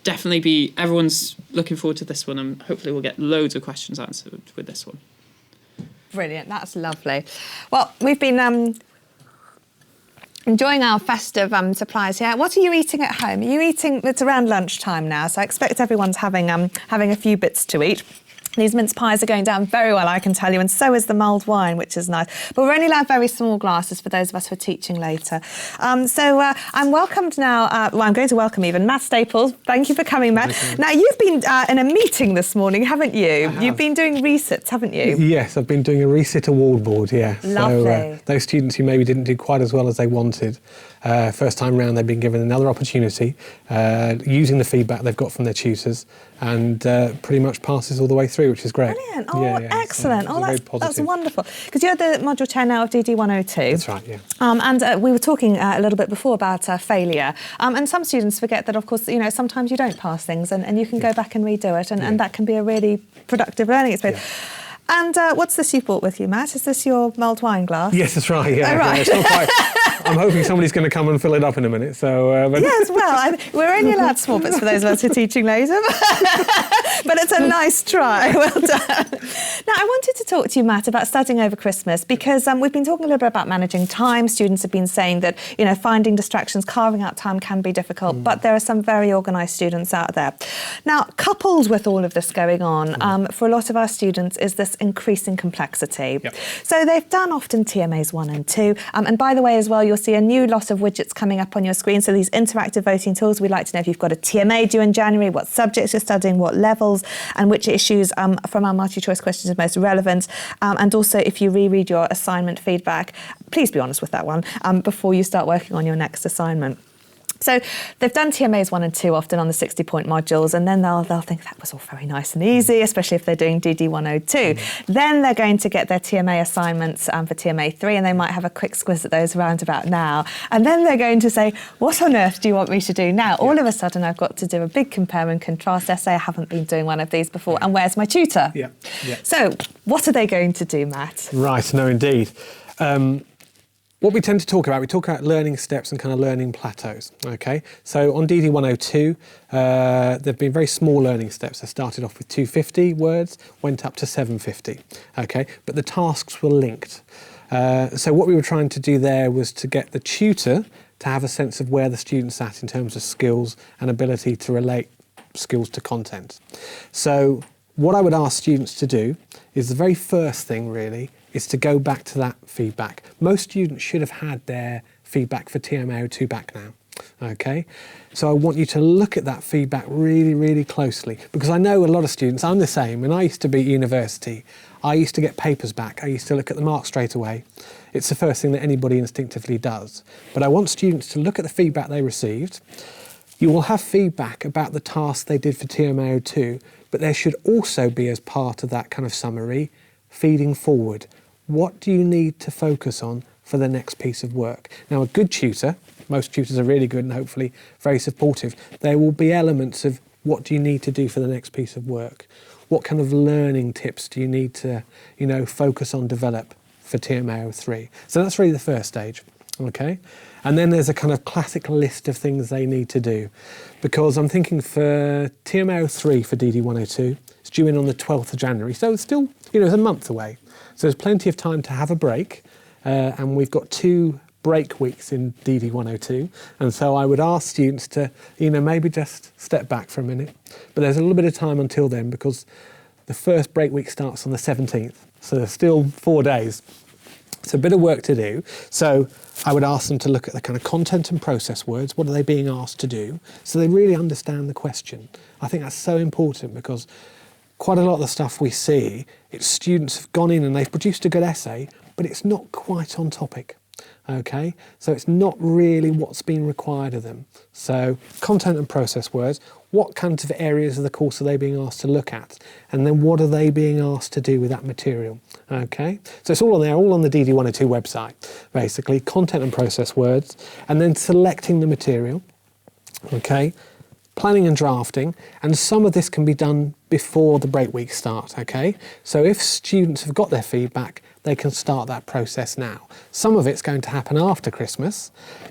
Speaker 3: definitely be, everyone's looking forward to this one, and hopefully we'll get loads of questions answered with this one.
Speaker 1: Brilliant, that's lovely. Well, we've been enjoying our festive supplies here. What are you eating at home? Are you eating? It's around lunchtime now, so I expect everyone's having a few bits to eat. These mince pies are going down very well, I can tell you, and so is the mulled wine, which is nice. But we're only allowed very small glasses for those of us who are teaching later. So I'm welcomed now, I'm going to welcome even Matt Staples. Thank you for coming, Matt. Now, you've been in a meeting this morning, haven't you? You've been doing resits, haven't you?
Speaker 6: Yes, I've been doing a resit award board, yeah.
Speaker 1: Lovely.
Speaker 6: So those students who maybe didn't do quite as well as they wanted, first time round they've been given another opportunity, using the feedback they've got from their tutors, and pretty much passes all the way through, which is great.
Speaker 1: Brilliant. Oh, excellent.
Speaker 6: So
Speaker 1: That's wonderful. Because you're the module chair now of DD 102.
Speaker 6: That's right, yeah.
Speaker 1: And we were talking a little bit before about failure. And some students forget that, of course, you know, sometimes you don't pass things and you can go back and redo it, and that can be a really productive learning experience. Yeah. And what's this you've brought with you, Matt? Is this your mulled wine glass?
Speaker 6: Yes, that's right, yeah.
Speaker 1: Oh, right.
Speaker 6: Yeah, it's not quite, I'm hoping somebody's going to come and fill it up in a minute. So, but
Speaker 1: yes, well, we're only allowed small bits for those of us who are teaching later, but it's a nice try. Well done. Now, I wanted to talk to you, Matt, about studying over Christmas because we've been talking a little bit about managing time. Students have been saying that, finding distractions, carving out time can be difficult, but there are some very organised students out there. Now, coupled with all of this going on, for a lot of our students is this increasing complexity.
Speaker 6: Yep.
Speaker 1: So they've done often TMAs 1 and 2. And by the way, as well, you'll see a new lot of widgets coming up on your screen. So these interactive voting tools, we'd like to know if you've got a TMA due in January, what subjects you're studying, what levels, and which issues from our multi-choice questions are most relevant. And also, if you reread your assignment feedback, please be honest with that one before you start working on your next assignment. So they've done TMAs 1 and 2 often on the 60-point modules, and then they'll think that was all very nice and easy, especially if they're doing DD 102. Then they're going to get their TMA assignments for TMA 3, and they might have a quick squiz at those around about now. And then they're going to say, what on earth do you want me to do now? All of a sudden, I've got to do a big compare and contrast essay. I haven't been doing one of these before. And where's my tutor?
Speaker 6: Yeah.
Speaker 1: So what are they going to do, Matt?
Speaker 6: Right, no, indeed. What we tend to talk about learning steps and kind of learning plateaus, okay? So on DD 102, there have been very small learning steps. They started off with 250 words, went up to 750, okay? But the tasks were linked. So what we were trying to do there was to get the tutor to have a sense of where the student's at in terms of skills and ability to relate skills to content. So what I would ask students to do is the very first thing really is to go back to that feedback. Most students should have had their feedback for TMA02 back now, okay? So I want you to look at that feedback really, really closely because I know a lot of students, I'm the same, when I used to be at university, I used to get papers back, I used to look at the marks straight away. It's the first thing that anybody instinctively does. But I want students to look at the feedback they received. You will have feedback about the task they did for TMA02, but there should also be, as part of that kind of summary, feeding forward. What do you need to focus on for the next piece of work? Now, a good tutor, most tutors are really good and hopefully very supportive, there will be elements of what do you need to do for the next piece of work? What kind of learning tips do you need to, focus on, develop for TMA03? So that's really the first stage, okay? And then there's a kind of classic list of things they need to do because I'm thinking for TMA03 for DD 102, it's due in on the 12th of January, so it's still, it's a month away. So there's plenty of time to have a break, and we've got 2 break weeks in DD 102, and so I would ask students to, maybe just step back for a minute. But there's a little bit of time until then because the first break week starts on the 17th, so there's still 4 days. It's a bit of work to do. So I would ask them to look at the kind of content and process words. What are they being asked to do? So they really understand the question. I think that's so important because quite a lot of the stuff we see, it's students have gone in and they've produced a good essay, but it's not quite on topic, okay? So it's not really what's been required of them. So content and process words, what kinds of areas of the course are they being asked to look at? And then what are they being asked to do with that material, okay? So it's all on there, all on the DD 102 website, basically, content and process words, and then selecting the material, okay? Planning and drafting, and some of this can be done before the break week start, okay? So if students have got their feedback, they can start that process now. Some of it's going to happen after Christmas,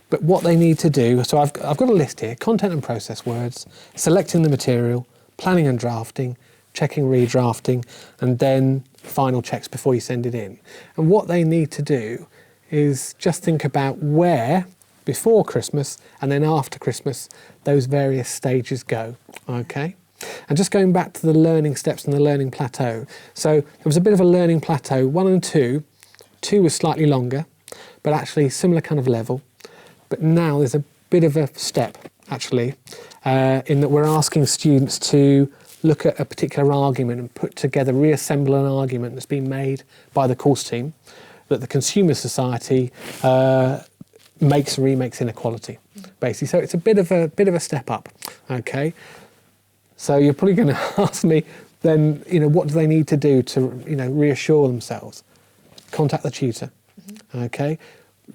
Speaker 6: but what they need to do, so I've got a list here, content and process words, selecting the material, planning and drafting, checking redrafting, and then final checks before you send it in. And what they need to do is just think about where before Christmas and then after Christmas those various stages go, okay? And just going back to the learning steps and the learning plateau. So there was a bit of a learning plateau, 1 and 2. 2 was slightly longer, but actually similar kind of level. But now there's a bit of a step, actually, in that we're asking students to look at a particular argument and put together, reassemble an argument that's been made by the course team that the Consumer Society makes and remakes inequality, basically. So it's a bit of a step up, okay? So you're probably going to ask me then, what do they need to do to, reassure themselves? Contact the tutor, okay?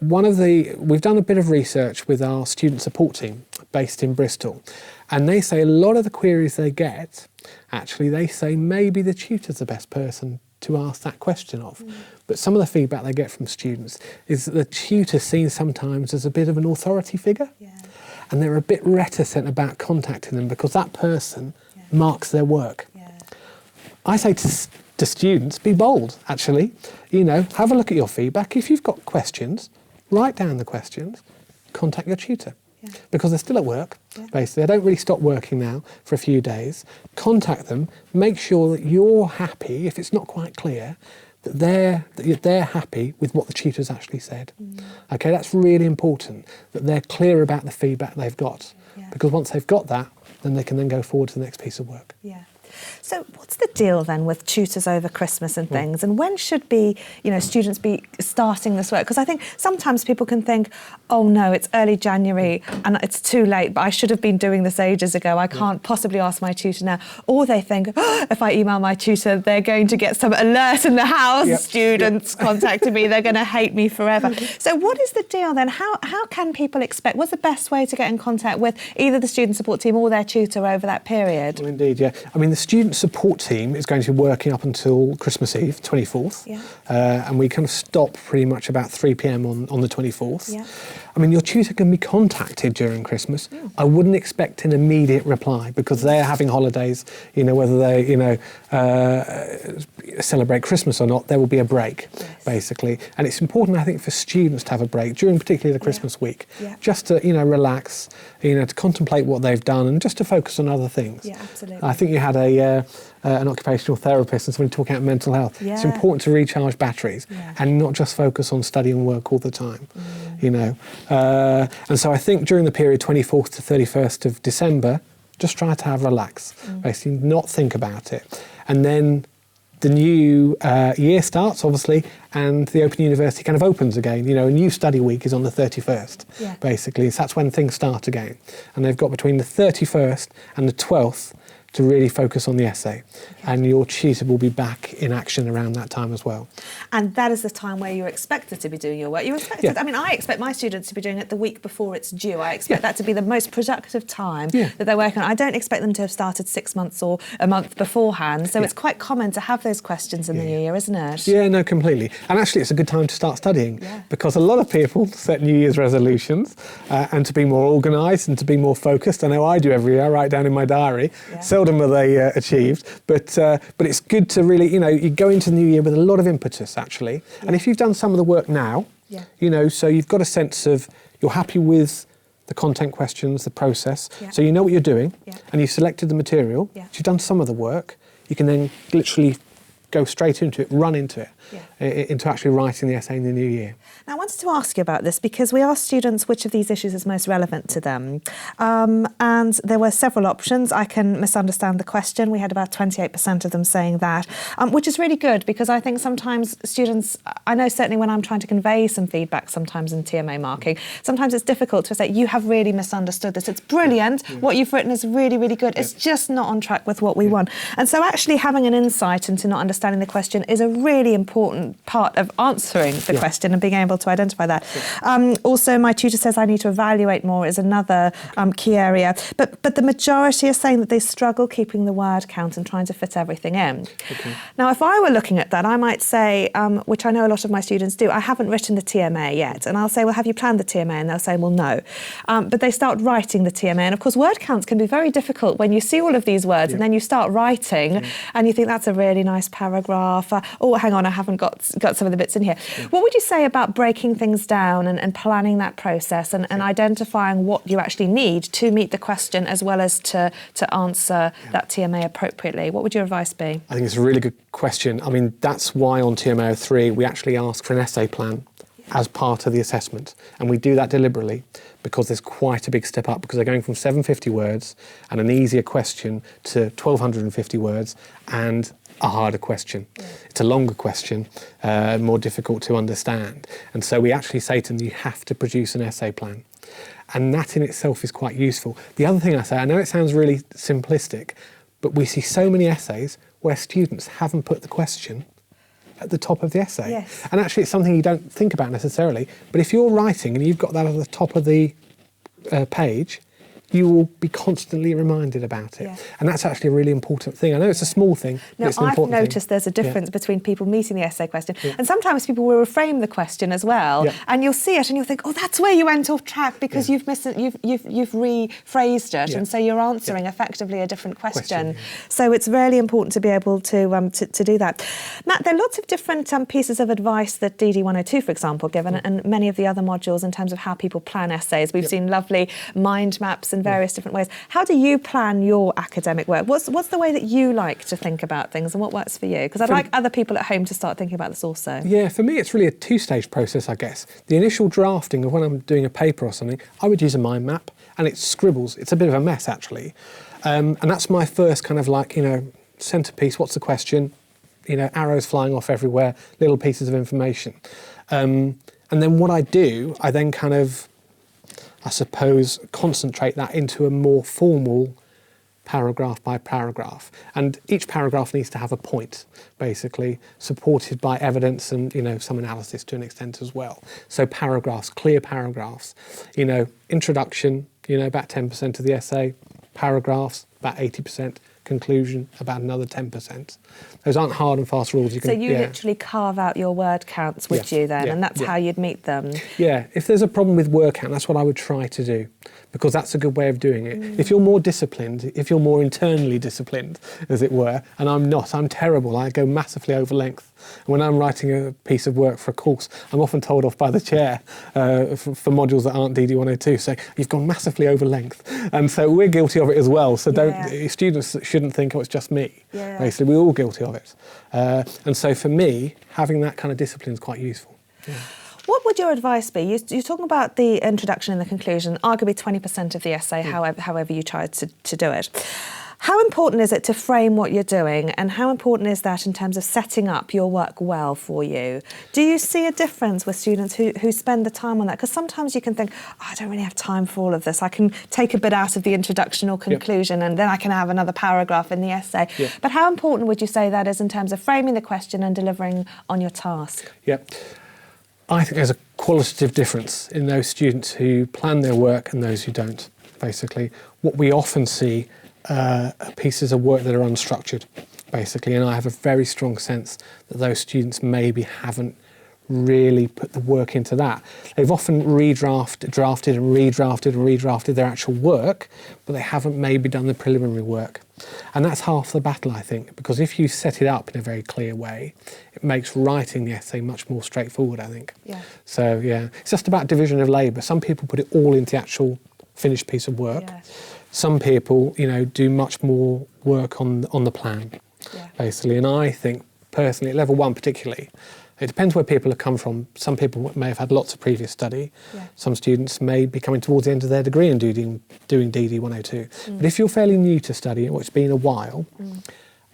Speaker 6: We've done a bit of research with our student support team based in Bristol, and they say a lot of the queries they get, actually, they say maybe the tutor's the best person to ask that question of. But some of the feedback they get from students is that the tutor's seen sometimes as a bit of an authority figure. Yeah. And they're a bit reticent about contacting them because that person marks their work. Yeah. I say to to students, be bold, actually. You know, have a look at your feedback. If you've got questions, write down the questions, contact your tutor.
Speaker 1: Yeah.
Speaker 6: Because they're still at work, basically. They don't really stop working now for a few days. Contact them, make sure that you're happy, if it's not quite clear, that they're happy with what the tutor's actually said. Okay, that's really important, that they're clear about the feedback they've got.
Speaker 1: Yeah.
Speaker 6: Because once they've got that, then they can then go forward to the next piece of work.
Speaker 1: Yeah. So what's the deal then with tutors over Christmas and things? And when should students be starting this work? Because I think sometimes people can think, oh no, it's early January and it's too late, but I should have been doing this ages ago. I can't possibly ask my tutor now. Or they think, oh, if I email my tutor, they're going to get some alert in the house. Students contacted me, they're going to hate me forever. So what is the deal then? How can people expect, what's the best way to get in contact with either the student support team or their tutor over that period?
Speaker 6: Well, indeed, yeah. I mean, the student support team is going to be working up until Christmas Eve, 24th.
Speaker 1: Yeah.
Speaker 6: And we kind of stop pretty much about 3 p.m. on the 24th.
Speaker 1: Yeah.
Speaker 6: I mean, your tutor can be contacted during Christmas. I wouldn't expect an immediate reply because they're having holidays, whether they, celebrate Christmas or not, there will be a break, basically. And it's important, I think, for students to have a break during particularly the Christmas week, just to, relax, to contemplate what they've done and just to focus on other things.
Speaker 1: Yeah, absolutely.
Speaker 6: I think you had an occupational therapist and somebody talking about mental health.
Speaker 1: Yeah.
Speaker 6: It's important to recharge batteries and not just focus on study and work all the time, And so I think during the period 24th to 31st of December, just try to have relax, basically not think about it. And then the new year starts, obviously, and the Open University kind of opens again. A new study week is on the 31st, basically. So that's when things start again. And they've got between the 31st and the 12th to really focus on the essay. And your tutor will be back in action around that time as well.
Speaker 1: And that is the time where you're expected to be doing your work. I expect my students to be doing it the week before it's due. I expect that to be the most productive time that they're working on. I don't expect them to have started 6 months or a month beforehand. So it's quite common to have those questions in the new year, isn't it?
Speaker 6: Yeah, no, completely. And actually it's a good time to start studying because a lot of people set New Year's resolutions and to be more organised and to be more focused. I know I do every year, I write down in my diary. Seldom are they achieved, but it's good to really, you go into the new year with a lot of impetus, actually. And if you've done some of the work now, so you've got a sense of you're happy with the content questions, the process, so you know what you're doing, and you've selected the material, so you've done some of the work, you can then literally go straight into it, run into it, into actually writing the essay in the new year.
Speaker 1: Now, I wanted to ask you about this because we asked students which of these issues is most relevant to them. And there were several options. I can misunderstand the question. We had about 28% of them saying that, which is really good because I think sometimes students, I know certainly when I'm trying to convey some feedback sometimes in TMA marking, sometimes it's difficult to say, you have really misunderstood this. It's brilliant. What you've written is really, really good. It's just not on track with what we want. And so actually having an insight into not understanding the question is a really important part of answering the question and being able to identify that. Also, my tutor says I need to evaluate more is another key area. But the majority are saying that they struggle keeping the word count and trying to fit everything in. Now, if I were looking at that, I might say, which I know a lot of my students do, I haven't written the TMA yet. And I'll say, well, have you planned the TMA? And they'll say, well, no. But they start writing the TMA. And of course, word counts can be very difficult when you see all of these words and then you start writing and you think that's a really nice paragraph. Oh, hang on, I haven't got some of the bits in here. What would you say about breaking things down and planning that process and identifying what you actually need to meet the question as well as to answer that TMA appropriately? What would your advice be?
Speaker 6: I think it's a really good question. I mean, that's why on TMA 03 we actually ask for an essay plan as part of the assessment. And we do that deliberately because there's quite a big step up because they're going from 750 words and an easier question to 1,250 words and a harder question. It's a longer question, more difficult to understand. And so we actually say to them, you have to produce an essay plan. And that in itself is quite useful. The other thing I say, I know it sounds really simplistic, but we see so many essays where students haven't put the question at the top of the essay. And actually it's something you don't think about necessarily, but if you're writing and you've got that at the top of the page, you will be constantly reminded about it.
Speaker 1: Yeah.
Speaker 6: And that's actually a really important thing. I know it's a small thing, but
Speaker 1: No,
Speaker 6: it's an
Speaker 1: I've
Speaker 6: important thing.
Speaker 1: noticed there's a difference between people meeting the essay question and sometimes people will reframe the question as well,
Speaker 6: Yeah.
Speaker 1: and you'll see it and you'll think, oh, that's where you went off track because you've rephrased it,
Speaker 6: Yeah.
Speaker 1: and so you're answering effectively a different question.
Speaker 6: Yeah.
Speaker 1: So it's really important to be able to do that. Matt, there are lots of different pieces of advice that DD102, for example, given, and many of the other modules in terms of how people plan essays. We've seen lovely mind maps in various different ways. How do you plan your academic work? What's the way that you like to think about things, and what works for you? Because I'd like other people at home to start thinking about this also.
Speaker 6: Yeah, for me it's really a two-stage process, I guess. The initial drafting of when I'm doing a paper or something, I would use a mind map, and it scribbles. It's a bit of a mess, actually. And that's my first kind of like, centerpiece. What's the question? Arrows flying off everywhere, little pieces of information. And then what I do, I then kind of, I suppose, concentrate that into a more formal paragraph by paragraph. And each paragraph needs to have a point, basically, supported by evidence and, some analysis to an extent as well. So paragraphs, clear paragraphs, introduction, about 10% of the essay, paragraphs, about 80%, conclusion, about another 10%. Those aren't hard and fast rules.
Speaker 1: So you literally carve out your word counts, would you then? And that's how you'd meet them?
Speaker 6: Yeah, if there's a problem with word count, that's what I would try to do, because that's a good way of doing it. If you're more disciplined, if you're more internally disciplined, as it were, and I'm not, I'm terrible, I go massively over length. And when I'm writing a piece of work for a course, I'm often told off by the chair for modules that aren't DD102, saying, you've gone massively over length. And so we're guilty of it as well. So students shouldn't think, oh, it's just me.
Speaker 1: Yeah.
Speaker 6: Basically, we're all guilty of it. And so for me, having that kind of discipline is quite useful. Yeah.
Speaker 1: What would your advice be? You're talking about the introduction and the conclusion, arguably 20% of the essay, however you try to do it. How important is it to frame what you're doing, and how important is that in terms of setting up your work well for you? Do you see a difference with students who spend the time on that? Because sometimes you can think, I don't really have time for all of this. I can take a bit out of the introduction or conclusion and then I can have another paragraph in the essay.
Speaker 6: Yep.
Speaker 1: But how important would you say that is in terms of framing the question and delivering on your task?
Speaker 6: Yeah. I think there's a qualitative difference in those students who plan their work and those who don't, basically. What we often see are pieces of work that are unstructured, basically, and I have a very strong sense that those students maybe haven't really put the work into that. They've often drafted and redrafted their actual work, but they haven't maybe done the preliminary work. And that's half the battle, I think, because if you set it up in a very clear way, it makes writing the essay much more straightforward, I think.
Speaker 1: Yeah.
Speaker 6: So, it's just about division of labour. Some people put it all into the actual finished piece of work.
Speaker 1: Yeah.
Speaker 6: Some people, do much more work on the plan, basically. And I think, personally, at level 1 particularly, it depends where people have come from. Some people may have had lots of previous study.
Speaker 1: Yeah.
Speaker 6: Some students may be coming towards the end of their degree and doing DD102. But if you're fairly new to study, or it's been a while,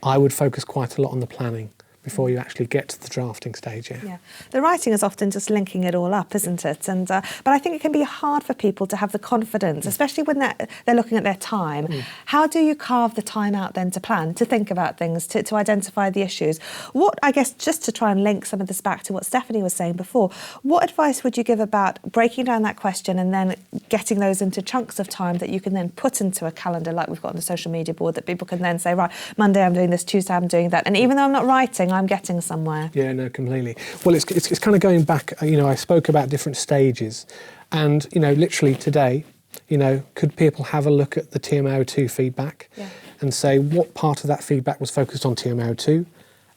Speaker 6: I would focus quite a lot on the planning before you actually get to the drafting stage.
Speaker 1: Yeah, the writing is often just linking it all up, isn't it? And but I think it can be hard for people to have the confidence, especially when they're looking at their time. How do you carve the time out then to plan, to think about things, to identify the issues? What, I guess, just to try and link some of this back to what Stephanie was saying before, what advice would you give about breaking down that question and then getting those into chunks of time that you can then put into a calendar like we've got on the social media board, that people can then say, right, Monday I'm doing this, Tuesday I'm doing that, and even though I'm not writing, I'm getting somewhere.
Speaker 6: Yeah, no, completely. Well, it's kind of going back, I spoke about different stages, and, literally today, could people have a look at the TMO2 feedback and say what part of that feedback was focused on TMO2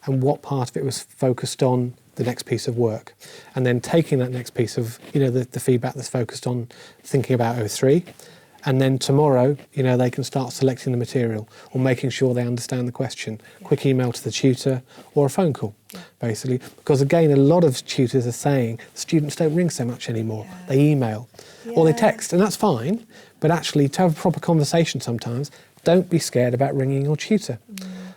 Speaker 6: and what part of it was focused on the next piece of work, and then taking that next piece of, the feedback that's focused on thinking about O3, and then tomorrow, they can start selecting the material or making sure they understand the question. Quick email to the tutor or a phone call, basically. Because again, a lot of tutors are saying students don't ring so much anymore. They email or they text, and that's fine. But actually, to have a proper conversation sometimes, don't be scared about ringing your tutor.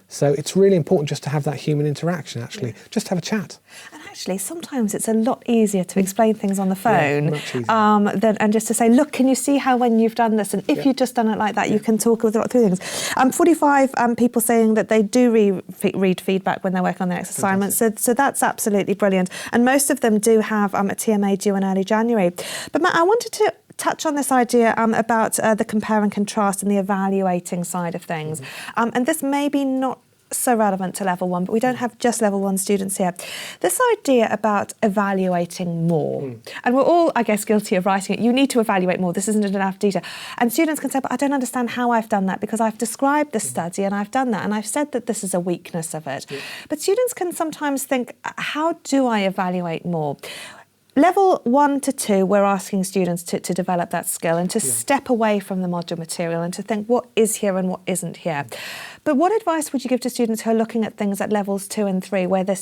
Speaker 6: So it's really important just to have that human interaction, actually. Just have a chat.
Speaker 1: And actually, sometimes it's a lot easier to explain things on the phone
Speaker 6: much easier.
Speaker 1: and just to say, look, can you see how when you've done this? And if you've just done it like that, you can talk through things. 45 people saying that they do read feedback when they're working on their next assignment. So that's absolutely brilliant. And most of them do have a TMA due in early January. But Matt, I wanted touch on this idea about the compare and contrast and the evaluating side of things. And this may be not so relevant to level 1, but we don't have just level 1 students here. This idea about evaluating more, and we're all, I guess, guilty of writing it. You need to evaluate more. This isn't enough detail. And students can say, but I don't understand how I've done that because I've described this study and I've done that and I've said that this is a weakness of it. But students can sometimes think, how do I evaluate more? Level 1 to 2, we're asking students to develop that skill and to step away from the module material and to think what is here and what isn't here. But what advice would you give to students who are looking at things at levels 2 and 3 where their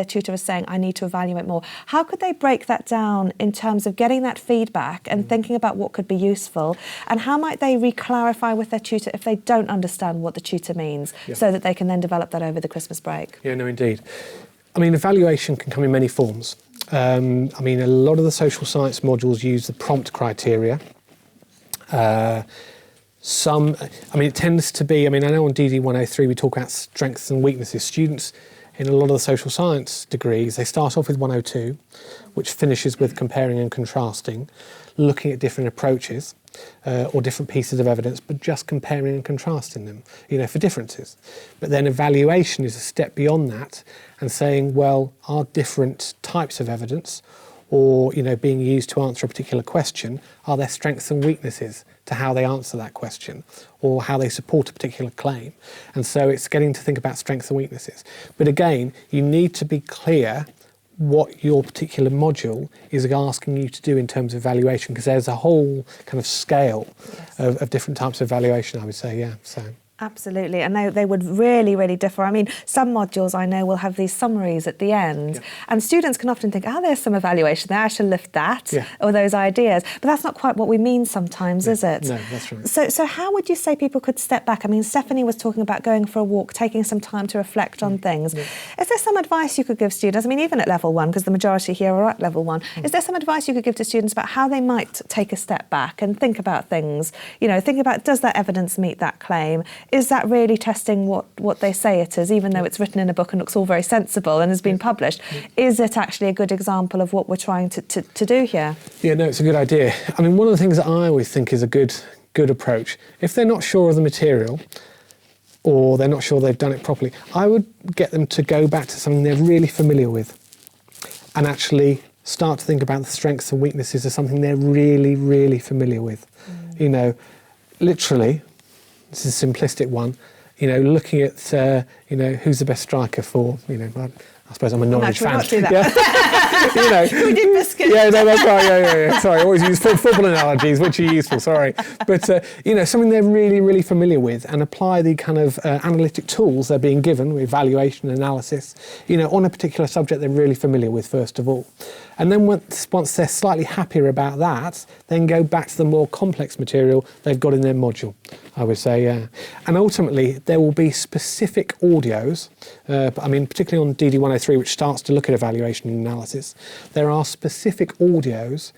Speaker 1: tutor is saying, I need to evaluate more? How could they break that down in terms of getting that feedback and thinking about what could be useful? And how might they re-clarify with their tutor if they don't understand what the tutor means so that they can then develop that over the Christmas break?
Speaker 6: Yeah, no, indeed. I mean, evaluation can come in many forms. I mean, a lot of the social science modules use the prompt criteria. It tends to be, I know on DD 103 we talk about strengths and weaknesses. Students in a lot of the social science degrees, they start off with 102, which finishes with comparing and contrasting, looking at different approaches or different pieces of evidence, but just comparing and contrasting them, for differences. But then evaluation is a step beyond that and saying, well, are different types of evidence or, being used to answer a particular question, are there strengths and weaknesses to how they answer that question or how they support a particular claim? And so it's getting to think about strengths and weaknesses. But again, you need to be clear what your particular module is asking you to do in terms of evaluation, because there's a whole kind of scale of different types of evaluation, I would say, so.
Speaker 1: Absolutely, and they would really, really differ. I mean, some modules I know will have these summaries at the end, and students can often think, there's some evaluation there, I shall lift that, or those ideas. But that's not quite what we mean sometimes, is it?
Speaker 6: No, that's right.
Speaker 1: So how would you say people could step back? I mean, Stephanie was talking about going for a walk, taking some time to reflect on things. Is there some advice you could give students? I mean, even at level 1, because the majority here are at level 1, is there some advice you could give to students about how they might take a step back and think about things? Think about, does that evidence meet that claim? Is that really testing what they say it is, even though it's written in a book and looks all very sensible and has been published? Is it actually a good example of what we're trying to do here?
Speaker 6: Yeah, no, it's a good idea. I mean, one of the things that I always think is a good approach, if they're not sure of the material or they're not sure they've done it properly, I would get them to go back to something they're really familiar with and actually start to think about the strengths and weaknesses of something they're really, really familiar with. Literally, this is a simplistic one, looking at, who's the best striker for, I suppose I'm a Norwich fan.
Speaker 1: Not do that. We did biscuits.
Speaker 6: Yeah, no, that's right. Yeah. Sorry, I always use football analogies, which are useful, sorry. But, something they're really, really familiar with and apply the kind of analytic tools they're being given, evaluation, analysis, on a particular subject they're really familiar with, first of all. And then once they're slightly happier about that, then go back to the more complex material they've got in their module, I would say, And ultimately, there will be specific audios, particularly on DD 103, which starts to look at evaluation and analysis, there are specific audios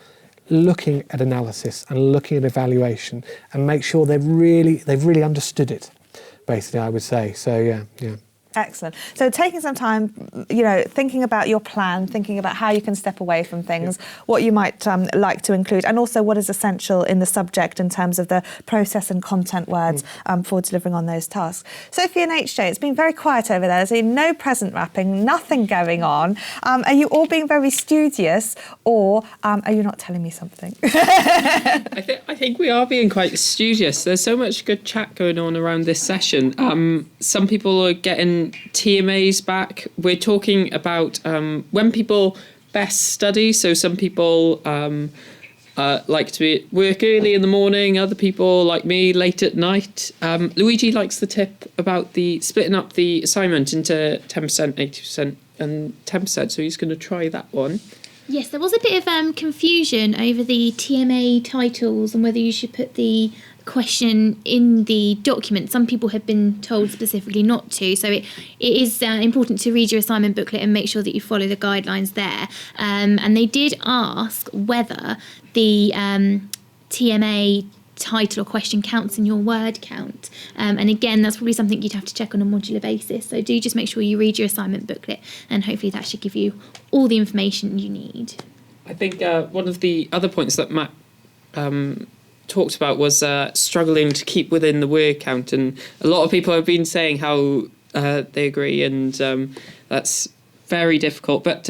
Speaker 6: looking at analysis and looking at evaluation and make sure they've really understood it, basically, I would say. So, yeah.
Speaker 1: Excellent. So taking some time, thinking about your plan, thinking about how you can step away from things, what you might like to include, and also what is essential in the subject in terms of the process and content words for delivering on those tasks. Sophie and HJ, it's been very quiet over there. There's been no present wrapping, nothing going on. Are you all being very studious, or are you not telling me something?
Speaker 3: I think we are being quite studious. There's so much good chat going on around this session. Some people are getting TMAs back. We're talking about when people best study. So some people like to work early in the morning. Other people, like me, late at night. Luigi likes the tip about the splitting up the assignment into 10%, 80% and 10%. So he's going to try that one.
Speaker 2: Yes, there was a bit of confusion over the TMA titles and whether you should put the question in the document. Some people have been told specifically not to, so it is important to read your assignment booklet and make sure that you follow the guidelines there. And they did ask whether the TMA title or question counts in your word count. And again, that's probably something you'd have to check on a modular basis. So do just make sure you read your assignment booklet, and hopefully that should give you all the information you need.
Speaker 3: I think one of the other points that Matt talked about was struggling to keep within the word count, and a lot of people have been saying how they agree, and that's very difficult. But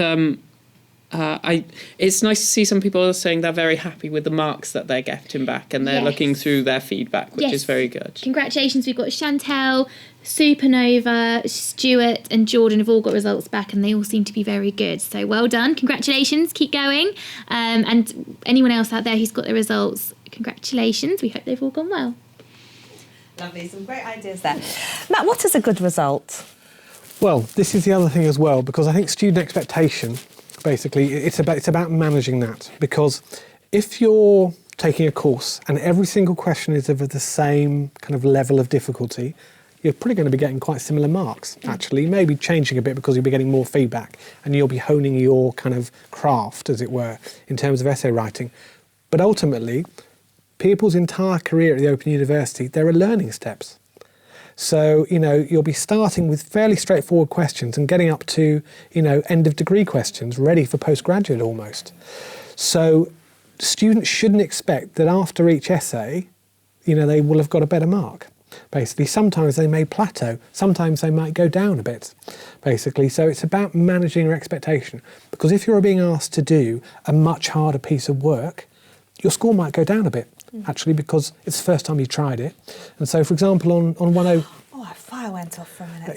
Speaker 3: it's nice to see some people saying they're very happy with the marks that they're getting back, and they're
Speaker 2: Yes.
Speaker 3: looking through their feedback, which
Speaker 2: Yes.
Speaker 3: is very good.
Speaker 2: Congratulations, we've got Chantel, Supernova, Stuart and Jordan have all got results back, and they all seem to be very good. So well done, congratulations, keep going. And anyone else out there who's got the results, congratulations, we hope they've all gone well.
Speaker 1: Lovely, some great ideas there. Matt, what is a good result?
Speaker 6: Well, this is the other thing as well, because I think student expectation, basically, it's about managing that. Because if you're taking a course and every single question is of the same kind of level of difficulty, you're probably going to be getting quite similar marks, actually. Maybe changing a bit because you'll be getting more feedback and you'll be honing your kind of craft, as it were, in terms of essay writing. But ultimately, people's entire career at the Open University, there are learning steps. So, you'll be starting with fairly straightforward questions and getting up to, end of degree questions, ready for postgraduate almost. So students shouldn't expect that after each essay, they will have got a better mark. Basically, sometimes they may plateau, sometimes they might go down a bit, basically. So it's about managing your expectation. Because if you're being asked to do a much harder piece of work, your score might go down a bit, actually, because it's the first time you tried it. And so, for example, on 10...
Speaker 1: Oh, a fire went off for a minute.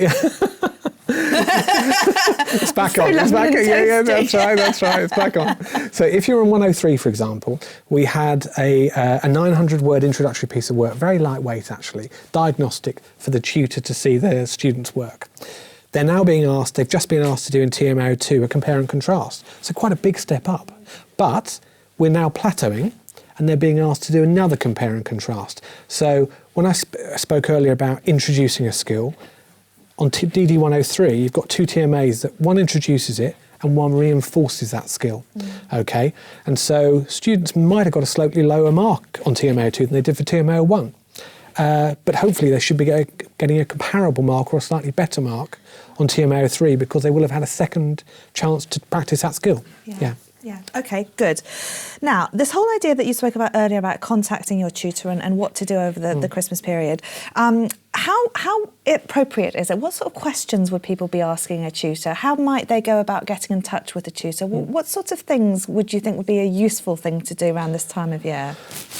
Speaker 6: It's back on. It's back on. Yeah, that's right. It's back on. So if you're on 103, for example, we had a 900-word introductory piece of work, very lightweight, actually, diagnostic for the tutor to see their students' work. They're now being asked, they've just been asked to do in TMO2 a compare and contrast. So quite a big step up. But we're now plateauing, and they're being asked to do another compare and contrast. So when I spoke earlier about introducing a skill, on DD 103, you've got two TMAs that one introduces it and one reinforces that skill. Okay, and so students might have got a slightly lower mark on TMO2 than they did for TMO1. But hopefully they should be getting a comparable mark or a slightly better mark on TMO3 because they will have had a second chance to practice that skill.
Speaker 1: Yeah, okay, good. Now, this whole idea that you spoke about earlier about contacting your tutor and what to do over the Christmas period, how appropriate is it? What sort of questions would people be asking a tutor? How might they go about getting in touch with a tutor? What sorts of things would you think would be a useful thing to do around this time of year?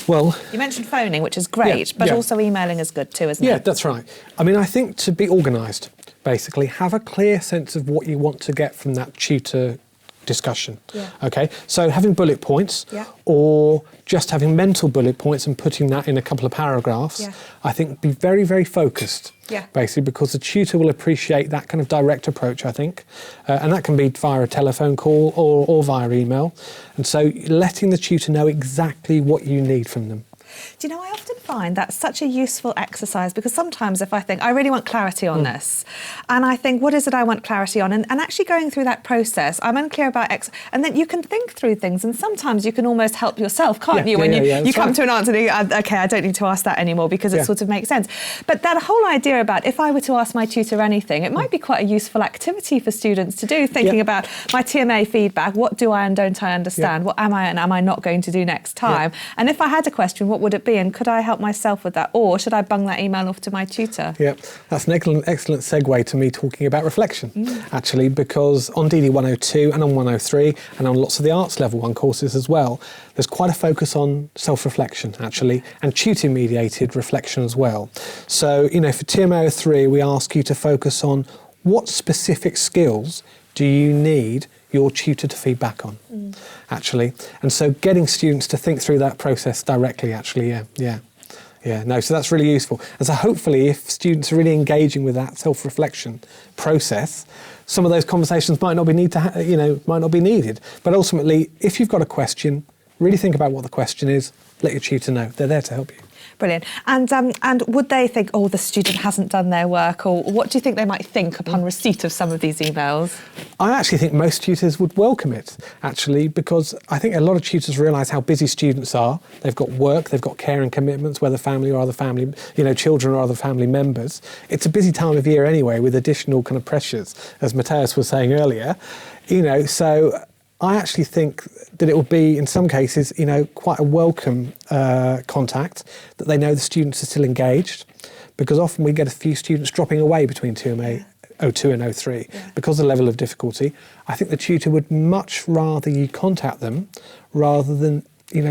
Speaker 6: Well,
Speaker 1: you mentioned phoning, which is great, but also emailing is good too, isn't it?
Speaker 6: Yeah, that's right. I mean, I think to be organised, basically, have a clear sense of what you want to get from that tutor discussion. Okay, so having bullet points or just having mental bullet points and putting that in a couple of paragraphs, I think be very, very focused, basically, because the tutor will appreciate that kind of direct approach, I think, and that can be via a telephone call or via email, and so letting the tutor know exactly what you need from them.
Speaker 1: Do you know, I often find that's such a useful exercise because sometimes if I think, I really want clarity on this, and I think, what is it I want clarity on? And actually going through that process, I'm unclear about and then you can think through things, and sometimes you can almost help yourself, can't you? When you come to an answer and you go, okay, I don't need to ask that anymore because it sort of makes sense. But that whole idea about if I were to ask my tutor anything, it might be quite a useful activity for students to do, thinking about my TMA feedback, what do I and don't I understand? What am I and am I not going to do next time? And if I had a question, what would it be, and could I help myself with that, or should I bung that email off to my tutor? Yeah,
Speaker 6: that's an excellent segue to me talking about reflection, actually, because on DD 102 and on 103 and on lots of the arts level 1 courses as well, there's quite a focus on self-reflection, actually, and tutor-mediated reflection as well. So, for TMO3, we ask you to focus on what specific skills do you need your tutor to feed back on, actually. And so getting students to think through that process directly, actually, so that's really useful. And so hopefully if students are really engaging with that self-reflection process, some of those conversations might not be needed. But ultimately, if you've got a question, really think about what the question is, let your tutor know. They're there to help you.
Speaker 1: Brilliant. And would they think, oh, the student hasn't done their work, or what do you think they might think upon receipt of some of these emails?
Speaker 6: I actually think most tutors would welcome it, actually, because I think a lot of tutors realise how busy students are. They've got work, they've got care and commitments, whether family or other family, children or other family members. It's a busy time of year anyway, with additional kind of pressures, as Matthias was saying earlier. So I actually think that it will be, in some cases, quite a welcome contact, that they know the students are still engaged, because often we get a few students dropping away between 02 and 03 because of the level of difficulty. I think the tutor would much rather you contact them rather than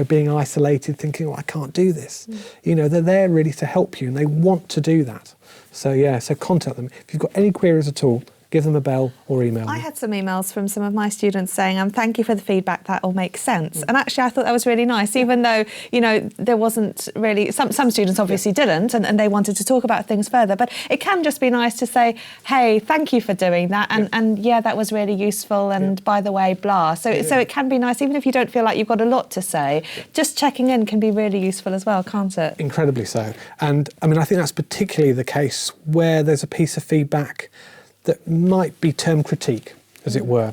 Speaker 6: being isolated, thinking, I can't do this. They're there really to help you, and they want to do that. So contact them. If you've got any queries at all, give them a bell or email them.
Speaker 1: I had some emails from some of my students saying, thank you for the feedback, that all makes sense. And actually I thought that was really nice, even though, there wasn't really, some students obviously didn't, and they wanted to talk about things further, but it can just be nice to say, hey, thank you for doing that, and that was really useful, and by the way, blah. So it can be nice, even if you don't feel like you've got a lot to say, just checking in can be really useful as well, can't it?
Speaker 6: Incredibly so. And I think that's particularly the case where there's a piece of feedback that might be termed critique, as it were.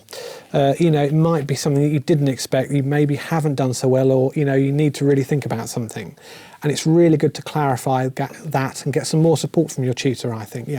Speaker 6: It might be something that you didn't expect, you maybe haven't done so well, or, you need to really think about something. And it's really good to clarify that and get some more support from your tutor, I think,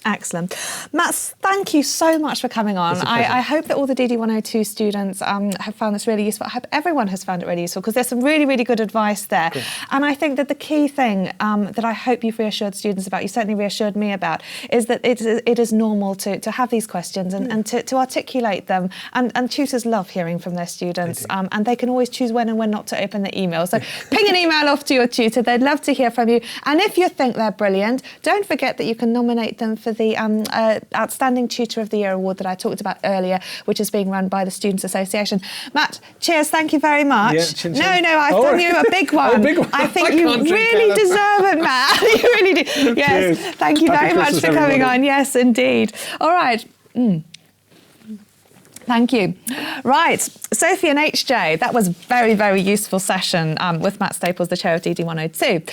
Speaker 1: Excellent. Matt, thank you so much for coming on. I hope that all the DD102 students have found this really useful. I hope everyone has found it really useful, because there's some really, really good advice there. Good. And I think that the key thing that I hope you've reassured students about, you certainly reassured me about, is that it is normal to have these questions and to articulate them. And tutors love hearing from their students, and they can always choose when and when not to open the email. So ping an email off to your tutor. They'd love to hear from you. And if you think they're brilliant, don't forget that you can nominate them for the Outstanding Tutor of the Year award that I talked about earlier, which is being run by the Students' Association. Matt, cheers, thank you very much.
Speaker 6: Yeah, chin, chin.
Speaker 1: No, I've done you a big one.
Speaker 6: A big one.
Speaker 1: I think you really deserve it, Matt. You really do. Yes,
Speaker 6: Cheers.
Speaker 1: thank you
Speaker 6: Happy
Speaker 1: very much
Speaker 6: Christmas,
Speaker 1: for coming
Speaker 6: everybody.
Speaker 1: on. Yes, indeed. All right. Thank you. Right, Sophie and HJ, that was a very, very useful session with Matt Staples, the chair of DD102.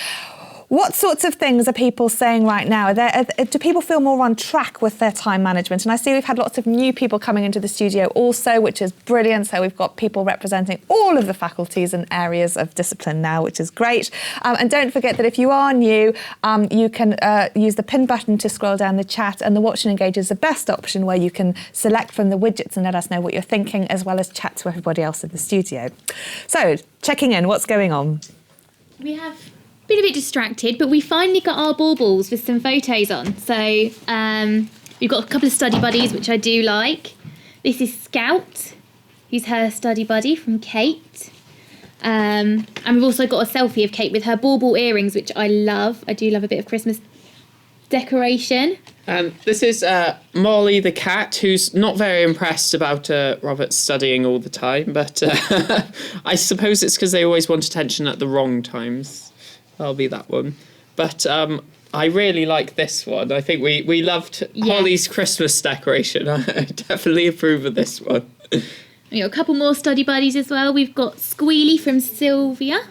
Speaker 1: What sorts of things are people saying right now? Do people feel more on track with their time management? And I see we've had lots of new people coming into the studio also, which is brilliant. So we've got people representing all of the faculties and areas of discipline now, which is great. And don't forget that if you are new, you can use the pin button to scroll down the chat, and the Watch and Engage is the best option, where you can select from the widgets and let us know what you're thinking, as well as chat to everybody else in the studio. So, checking in, what's going on?
Speaker 2: We have been a bit distracted, but we finally got our baubles with some photos on. So we've got a couple of study buddies, which I do like. This is Scout, who's her study buddy from Kate. And we've also got a selfie of Kate with her bauble earrings, which I love. I do love a bit of Christmas decoration.
Speaker 3: This is Molly the cat, who's not very impressed about Robert studying all the time, but I suppose it's because they always want attention at the wrong times. I'll be that one. But I really like this one. I think we loved Holly's Christmas decoration. I definitely approve of this one.
Speaker 2: We've got a couple more study buddies as well. We've got Squealy from Sylvia.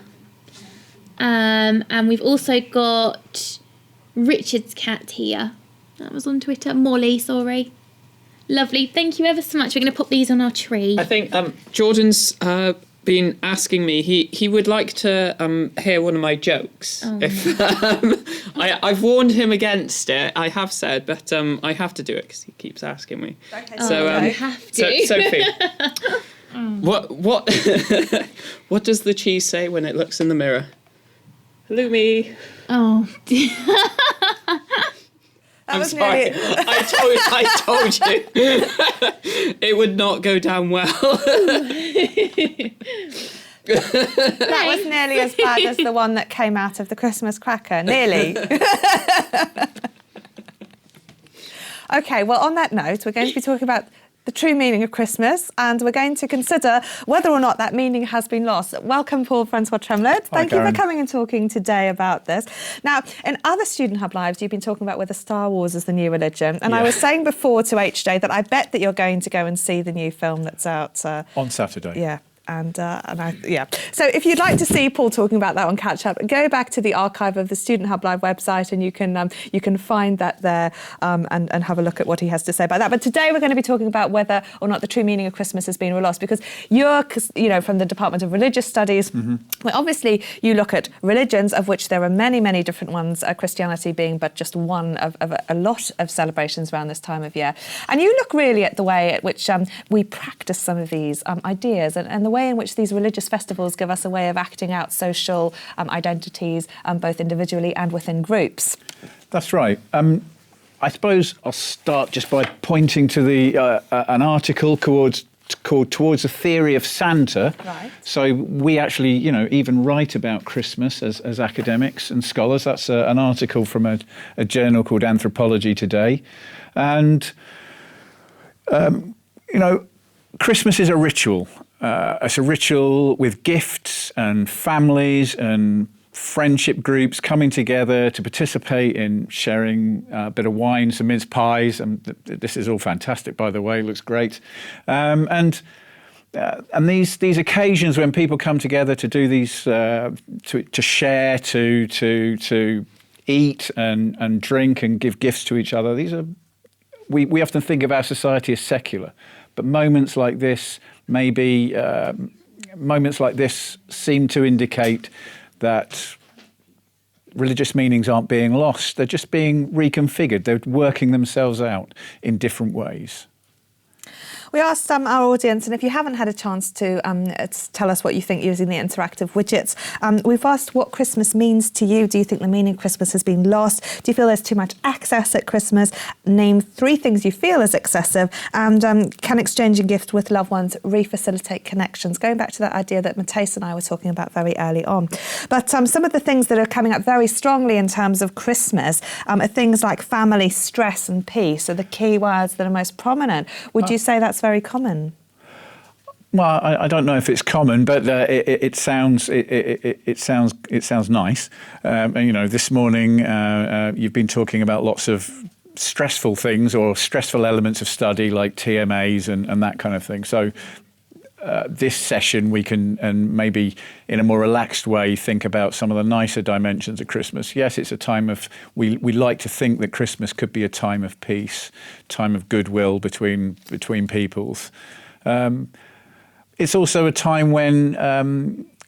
Speaker 2: And we've also got Richard's cat here. That was on Twitter. Molly, sorry. Lovely. Thank you ever so much. We're going to pop these on our tree.
Speaker 3: I think Jordan's been asking me, he would like to hear one of my jokes. I've warned him against it, I have said, but I have to do it because he keeps asking me.
Speaker 1: Okay,
Speaker 3: so
Speaker 2: you have to.
Speaker 3: So, Sophie, what does the cheese say when it looks in the mirror? Hello, me.
Speaker 2: Oh, dear.
Speaker 3: I'm sorry. I told you. It would not go down well.
Speaker 1: That was nearly as bad as the one that came out of the Christmas cracker. Nearly. OK, well, on that note, we're going to be talking about the true meaning of Christmas, and we're going to consider whether or not that meaning has been lost. Welcome, Paul Francois Tremlett. Thank you for coming and talking today about this. Now, in other Student Hub Lives, you've been talking about whether Star Wars is the new religion, and I was saying before to HJ that I bet that you're going to go and see the new film that's out.
Speaker 7: On Saturday.
Speaker 1: Yeah. So if you'd like to see Paul talking about that on Catch Up, go back to the archive of the Student Hub Live website, and you can find that there and have a look at what he has to say about that. But today we're going to be talking about whether or not the true meaning of Christmas has been lost, because you're from the Department of Religious Studies. Well, obviously you look at religions, of which there are many, many different ones, Christianity being but just one of a lot of celebrations around this time of year. And you look really at the way at which we practice some of these ideas and the way in which these religious festivals give us a way of acting out social identities, both individually and within groups.
Speaker 7: That's right. I suppose I'll start just by pointing to an article called Towards the Theory of Santa.
Speaker 1: Right.
Speaker 7: So we actually, even write about Christmas as academics and scholars. That's an article from a journal called Anthropology Today. And, Christmas is a ritual. It's a ritual with gifts and families and friendship groups coming together to participate in sharing a bit of wine, some mince pies. And this is all fantastic, by the way. Looks great. And these occasions when people come together to do these, to share, to eat and drink and give gifts to each other. These are we often think of our society as secular, but moments like this. Maybe moments like this seem to indicate that religious meanings aren't being lost. They're just being reconfigured. They're working themselves out in different ways.
Speaker 1: We asked our audience, and if you haven't had a chance to tell us what you think using the interactive widgets, we've asked what Christmas means to you. Do you think the meaning of Christmas has been lost? Do you feel there's too much excess at Christmas? Name 3 things you feel is excessive. And can exchanging gifts with loved ones re-facilitate connections? Going back to that idea that Matthijs and I were talking about very early on. But some of the things that are coming up very strongly in terms of Christmas are things like family, stress and peace are the key words that are most prominent. Would you say that's very common?
Speaker 7: Well, I don't know if it's common, but it sounds nice. This morning you've been talking about lots of stressful things or stressful elements of study like TMAs and that kind of thing. So this session we can, and maybe in a more relaxed way, think about some of the nicer dimensions of Christmas. Yes, it's a time of, we like to think that Christmas could be a time of peace, time of goodwill between peoples. It's also a time when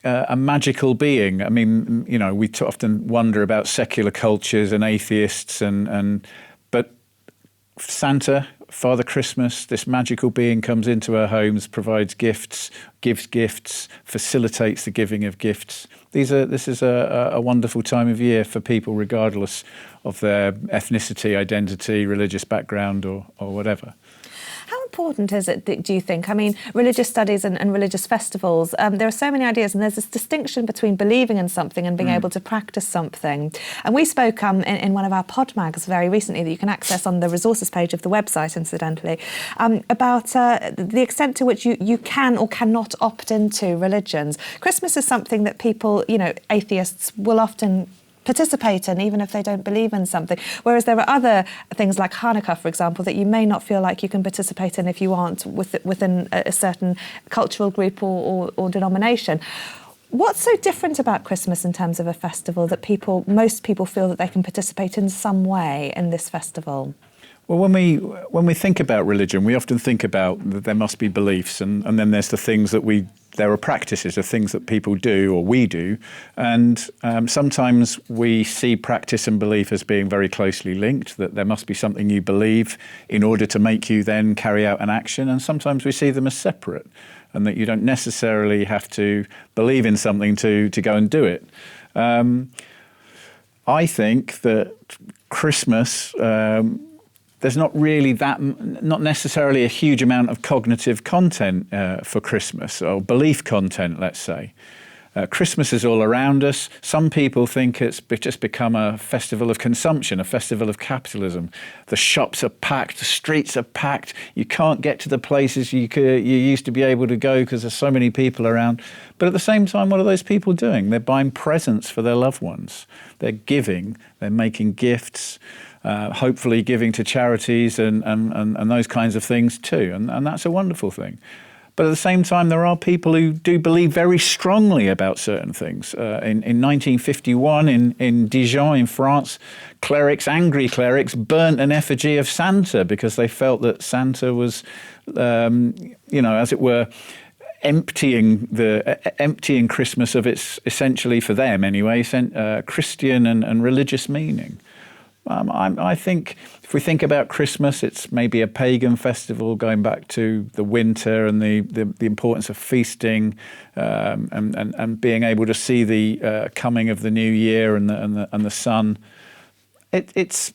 Speaker 7: a magical being, I mean, we often wonder about secular cultures and atheists but Santa, Father Christmas, this magical being comes into our homes, provides gifts, gives gifts, facilitates the giving of gifts. This is a wonderful time of year for people, regardless of their ethnicity, identity, religious background, or whatever.
Speaker 1: How important is it, do you think? I mean, religious studies and religious festivals, there are so many ideas, and there's this distinction between believing in something and being able to practice something. And we spoke in one of our pod mags very recently that you can access on the resources page of the website, incidentally, about the extent to which you can or cannot opt into religions. Christmas is something that people, atheists will often participate in, even if they don't believe in something. Whereas there are other things like Hanukkah, for example, that you may not feel like you can participate in if you aren't within a certain cultural group or denomination. What's so different about Christmas in terms of a festival that most people feel that they can participate in some way in this festival?
Speaker 7: Well, when we think about religion, we often think about that there must be beliefs, and then there's the things that there are practices, the things that people do or we do, and sometimes we see practice and belief as being very closely linked, that there must be something you believe in order to make you then carry out an action, and sometimes we see them as separate, and that you don't necessarily have to believe in something to go and do it. I think that Christmas, there's not necessarily a huge amount of cognitive content for Christmas, or belief content, let's say. Christmas is all around us. Some people think it's just become a festival of consumption, a festival of capitalism. The shops are packed, the streets are packed. You can't get to the places you used to be able to go because there's so many people around. But at the same time, what are those people doing? They're buying presents for their loved ones. They're giving, they're making gifts, hopefully giving to charities and those kinds of things too. And that's a wonderful thing. But at the same time, there are people who do believe very strongly about certain things. In 1951, in Dijon, in France, angry clerics, burnt an effigy of Santa because they felt that Santa was, as it were, emptying Christmas of its, essentially for them anyway, Christian and religious meaning. I think if we think about Christmas, it's maybe a pagan festival going back to the winter and the importance of feasting and being able to see the coming of the new year and the sun. It's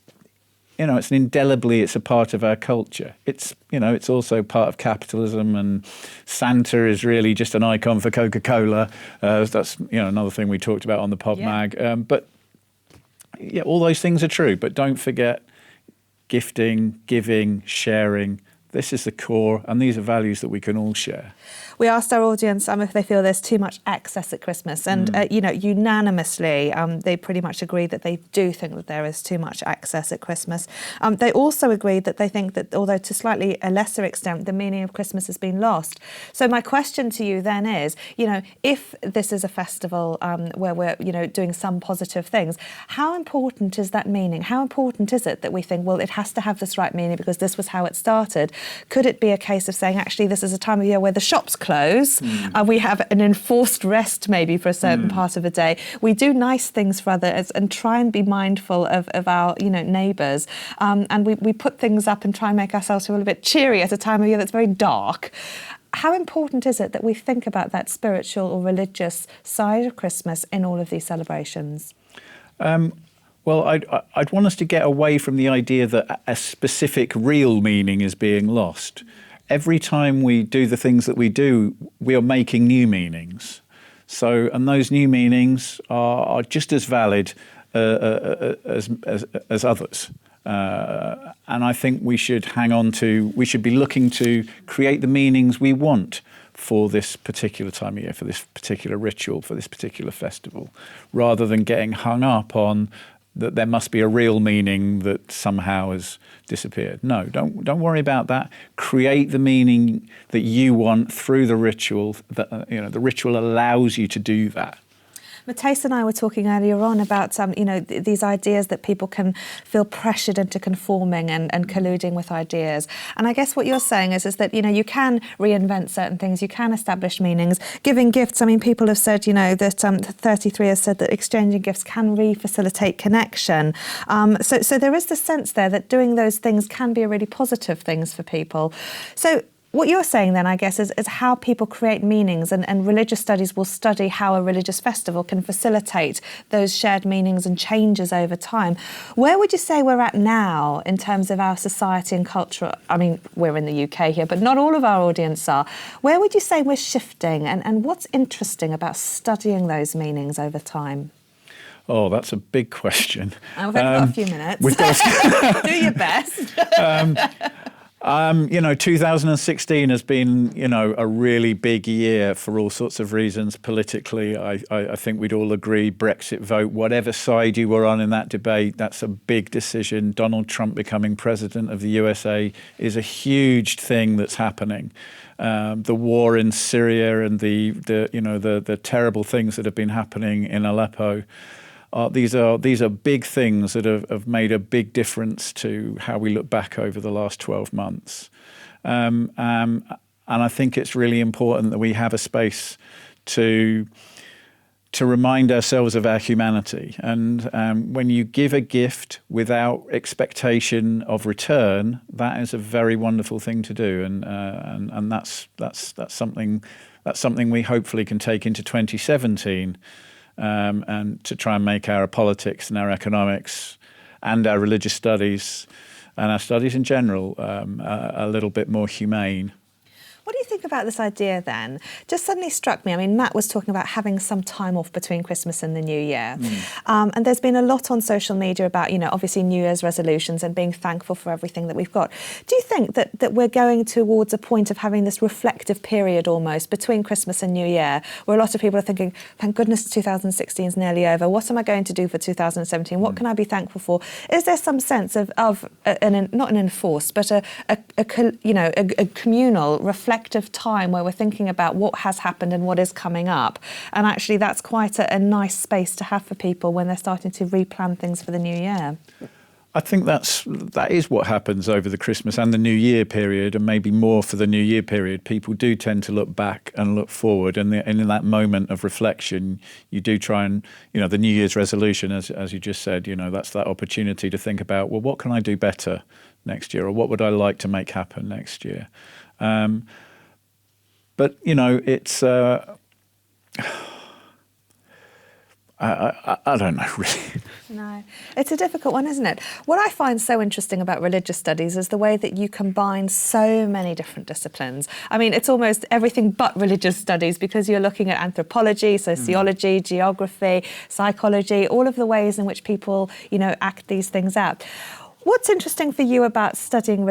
Speaker 7: a part of our culture. It's also part of capitalism, and Santa is really just an icon for Coca-Cola. That's another thing we talked about on the Pod Mag. But yeah, all those things are true. But don't forget gifting, giving, sharing. This is the core, and these are values that we can all share.
Speaker 1: We asked our audience if they feel there's too much excess at Christmas, and unanimously they pretty much agreed that they do think that there is too much excess at Christmas. They also agreed that they think that, although to slightly a lesser extent, the meaning of Christmas has been lost. So my question to you then is, if this is a festival where we're doing some positive things, how important is that meaning? How important is it that we think, well, it has to have this right meaning because this was how it started? Could it be a case of saying, actually, this is a time of year where the shops close, and we have an enforced rest maybe for a certain part of the day. We do nice things for others and try and be mindful of our neighbours, and we put things up and try and make ourselves feel a bit cheery at a time of year that's very dark. How important is it that we think about that spiritual or religious side of Christmas in all of these celebrations?
Speaker 7: Well, I'd want us to get away from the idea that a specific real meaning is being lost. Every time we do the things that we do, we are making new meanings. And those new meanings are just as valid as others. And I think we should we should be looking to create the meanings we want for this particular time of year, for this particular ritual, for this particular festival, rather than getting hung up on that there must be a real meaning that somehow has disappeared. No, don't worry about that. Create the meaning that you want through the ritual. The ritual allows you to do that.
Speaker 1: Matthias and I were talking earlier on about these ideas that people can feel pressured into conforming and colluding with ideas. And I guess what you're saying is that you can reinvent certain things, you can establish meanings. Giving gifts, people have said that 33 has said that exchanging gifts can re-facilitate connection. So there is the sense there that doing those things can be a really positive things for people. So what you're saying then, I guess, is how people create meanings, and religious studies will study how a religious festival can facilitate those shared meanings and changes over time. Where would you say we're at now in terms of our society and culture? We're in the UK here, but not all of our audience are. Where would you say we're shifting, and what's interesting about studying those meanings over time?
Speaker 7: Oh, that's a big question.
Speaker 1: We've only got a few minutes. Do your best.
Speaker 7: 2016 has been, a really big year for all sorts of reasons. Politically, I think we'd all agree, Brexit vote, whatever side you were on in that debate, that's a big decision. Donald Trump becoming president of the USA is a huge thing that's happening. The war in Syria and the terrible things that have been happening in Aleppo. These are big things that have made a big difference to how we look back over the last 12 months. And I think it's really important that we have a space to remind ourselves of our humanity. And when you give a gift without expectation of return, that is a very wonderful thing to do. And that's something we hopefully can take into 2017. And to try and make our politics and our economics and our religious studies and our studies in general a little bit more humane.
Speaker 1: What do you think about this idea then? Just suddenly struck me. Matt was talking about having some time off between Christmas and the New Year. And there's been a lot on social media about, obviously New Year's resolutions and being thankful for everything that we've got. Do you think that we're going towards a point of having this reflective period almost between Christmas and New Year, where a lot of people are thinking, thank goodness 2016 is nearly over. What am I going to do for 2017? What can I be thankful for? Is there some sense of not an enforced, but a communal reflection reflective time where we're thinking about what has happened and what is coming up. And actually that's quite a nice space to have for people when they're starting to replan things for the new year.
Speaker 7: I think that is what happens over the Christmas and the New Year period, and maybe more for the New Year period. People do tend to look back and look forward, and in that moment of reflection, you do try and, the New Year's resolution, as you just said, that's that opportunity to think about, well, what can I do better next year, or what would I like to make happen next year? But it's. I don't know, really.
Speaker 1: No, it's a difficult one, isn't it? What I find so interesting about religious studies is the way that you combine so many different disciplines. I mean, it's almost everything but religious studies, because you're looking at anthropology, sociology, geography, psychology, all of the ways in which people, act these things out. What's interesting for you about studying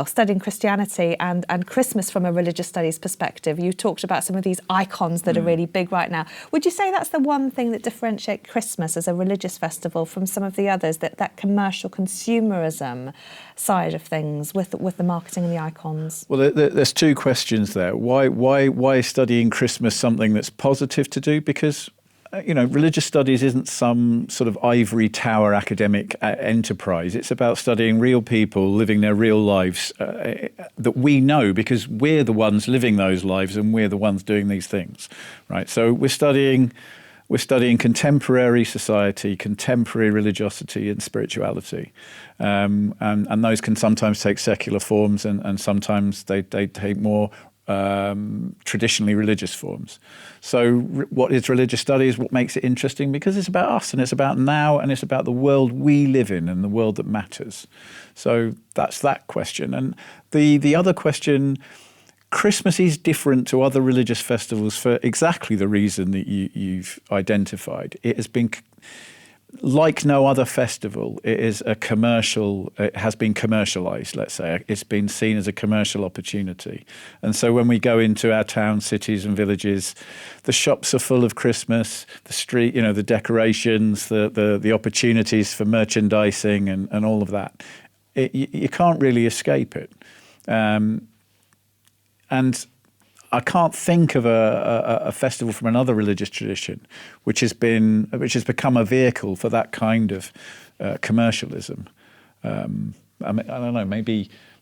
Speaker 1: studying Christianity and Christmas from a religious studies perspective? You talked about some of these icons that are really big right now. Would you say that's the one thing that differentiates Christmas as a religious festival from some of the others, that commercial consumerism side of things with the marketing and the icons?
Speaker 7: Well, there's two questions there. Why is studying Christmas something that's positive to do? Because religious studies isn't some sort of ivory tower academic enterprise. It's about studying real people living their real lives that we know, because we're the ones living those lives and we're the ones doing these things, right? So we're studying contemporary society, contemporary religiosity and spirituality, and those can sometimes take secular forms, and sometimes they take more traditionally religious forms. So what is religious studies? What makes it interesting? Because it's about us, and it's about now, and it's about the world we live in and the world that matters. So that's that question. And the other question, Christmas is different to other religious festivals for exactly the reason that you've identified. It has been, like no other festival, it has been commercialized, let's say. It's been seen as a commercial opportunity. And so when we go into our towns, cities and villages, the shops are full of Christmas, the street, the decorations, the opportunities for merchandising and all of that. You can't really escape it. And I can't think of a festival from another religious tradition which has become a vehicle for that kind of commercialism. I don't know.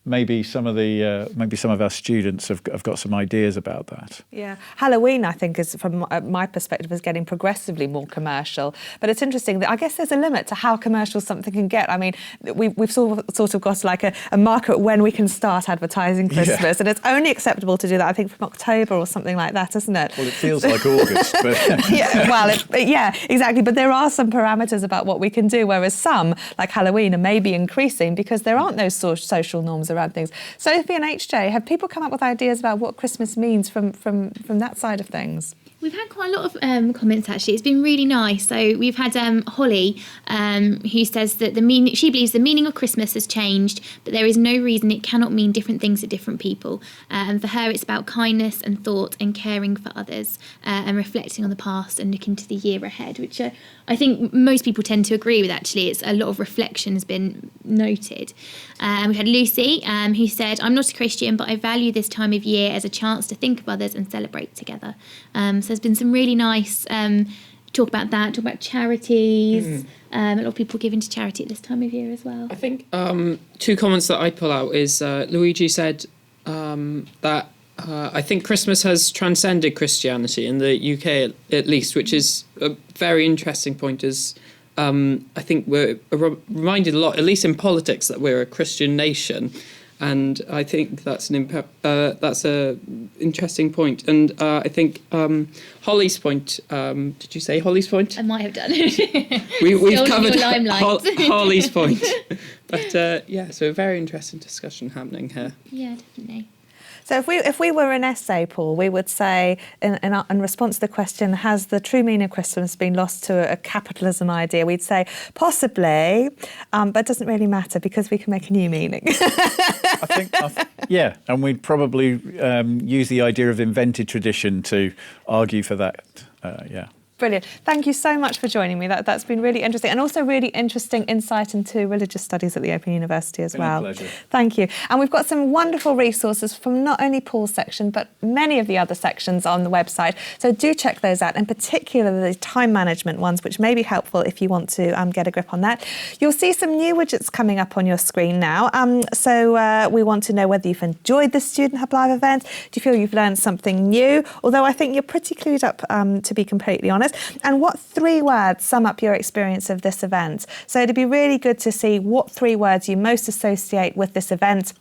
Speaker 7: Maybe some of our students have got some ideas about that.
Speaker 1: Yeah, Halloween, I think, is, from my perspective, is getting progressively more commercial. But it's interesting that I guess there's a limit to how commercial something can get. I mean, we've sort of got like a marker when we can start advertising Christmas, and it's only acceptable to do that, I think, from October or something like that, isn't it?
Speaker 7: Well, it feels like August, but
Speaker 1: yeah, exactly. But there are some parameters about what we can do, whereas some, like Halloween, are maybe increasing because there aren't those social norms around things. Sophie and HJ, have people come up with ideas about what Christmas means from that side of things?
Speaker 2: We've had quite a lot of comments, actually. It's been really nice. So we've had Holly, who says that she believes the meaning of Christmas has changed, but there is no reason it cannot mean different things to different people. And for her, it's about kindness and thought and caring for others, and reflecting on the past and looking to the year ahead, which I think most people tend to agree with, actually. It's a lot of reflection has been noted. We've had Lucy, who said, I'm not a Christian, but I value this time of year as a chance to think of others and celebrate together. So there's been some really nice talk about charities. A lot of people giving to charity at this time of year as well.
Speaker 3: I think two comments that I'd pull out is Luigi said that I think Christmas has transcended Christianity in the UK at least, which is a very interesting point. As I think we're reminded a lot, at least in politics, that we're a Christian nation. And I think that's a interesting point. And I think Holly's point. Did you say Holly's point?
Speaker 2: I might have done.
Speaker 3: We've covered Holly's point. But so a very interesting discussion happening here.
Speaker 2: Yeah, definitely.
Speaker 1: So if we were an essay, Paul, we would say, in response to the question, has the true meaning of Christmas been lost to a capitalism idea? We'd say, possibly, but it doesn't really matter because we can make a new meaning.
Speaker 7: I think, and we'd probably use the idea of invented tradition to argue for that,
Speaker 1: Brilliant. Thank you so much for joining me. That's been really interesting, and also really interesting insight into religious studies at the Open University as
Speaker 7: Been a
Speaker 1: well.
Speaker 7: pleasure.
Speaker 1: Thank you. And we've got some wonderful resources from not only Paul's section, but many of the other sections on the website. So do check those out, and particularly the time management ones, which may be helpful if you want to get a grip on that. You'll see some new widgets coming up on your screen now. So we want to know whether you've enjoyed the Student Hub Live event. Do you feel you've learned something new? Although I think you're pretty clued up, to be completely honest. And what 3 words sum up your experience of this event? So it'd be really good to see what 3 words you most associate with this event.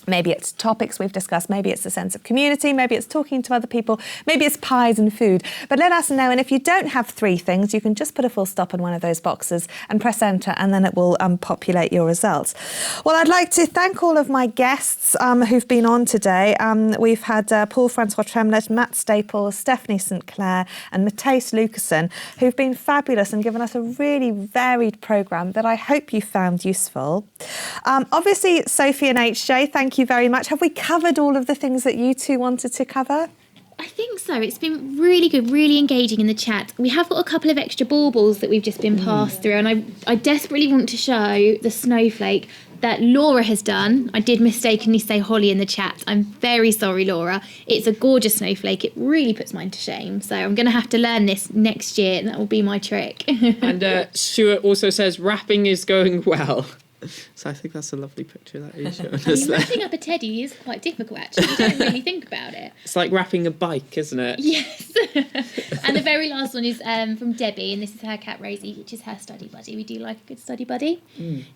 Speaker 1: Maybe it's topics we've discussed, maybe it's a sense of community, maybe it's talking to other people, maybe it's pies and food. But let us know, and if you don't have 3 things, you can just put a full stop in one of those boxes and press enter, and then it will populate your results. Well, I'd like to thank all of my guests who've been on today. We've had Paul-Francois Tremlett, Matt Staples, Stephanie St Clair and Matthijs Lucassen, who've been fabulous and given us a really varied programme that I hope you found useful. Obviously, Sophie and HJ, thank you very much. Have we covered all of the things that you two wanted to cover?
Speaker 2: I think so. It's been really good, really engaging in the chat. We have got a couple of extra baubles that we've just been passed through, and I desperately want to show the snowflake that Laura has done. I did mistakenly say Holly in the chat. I'm very sorry, Laura. It's a gorgeous snowflake. It really puts mine to shame. So I'm going to have to learn this next year, and that will be my trick.
Speaker 3: And Stuart also says wrapping is going well. So I think that's a lovely picture that he's shown us there.
Speaker 2: Wrapping up a teddy is quite difficult, actually. You don't really think about it.
Speaker 3: It's like wrapping a bike, isn't it?
Speaker 2: Yes. And the very last one is from Debbie, and this is her cat Rosie, which is her study buddy. We do like a good study buddy.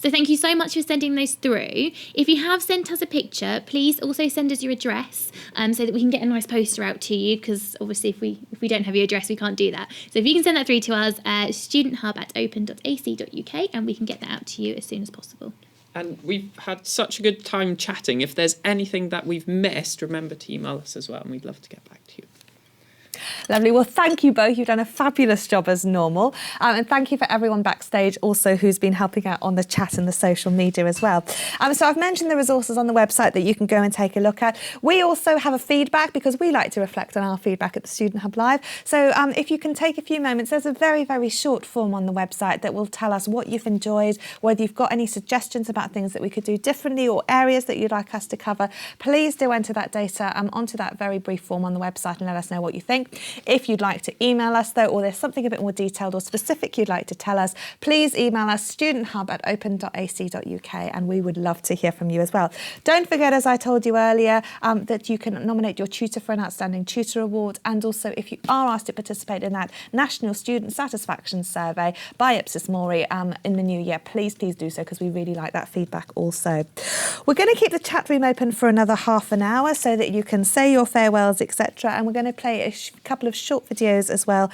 Speaker 2: So thank you so much for sending those through. If you have sent us a picture, please also send us your address so that we can get a nice poster out to you, because obviously if we don't have your address, we can't do that. So if you can send that through to us, studenthub@open.ac.uk, and we can get that out to you as soon as possible.
Speaker 3: And we've had such a good time chatting. If there's anything that we've missed, remember to email us as well, and we'd love to get back to you.
Speaker 1: Lovely. Well, thank you both. You've done a fabulous job as normal. And thank you for everyone backstage also who's been helping out on the chat and the social media as well. So I've mentioned the resources on the website that you can go and take a look at. We also have a feedback, because we like to reflect on our feedback at the Student Hub Live. So if you can take a few moments, there's a very, very short form on the website that will tell us what you've enjoyed, whether you've got any suggestions about things that we could do differently or areas that you'd like us to cover. Please do enter that data onto that very brief form on the website and let us know what you think. If you'd like to email us, though, or there's something a bit more detailed or specific you'd like to tell us, please email us studenthub@open.ac.uk, and we would love to hear from you as well. Don't forget, as I told you earlier, that you can nominate your tutor for an Outstanding Tutor Award, and also if you are asked to participate in that National Student Satisfaction Survey by Ipsos Mori in the new year, please do so, because we really like that feedback also. We're going to keep the chat room open for another half an hour so that you can say your farewells, etc., and we're going to play a couple of short videos as well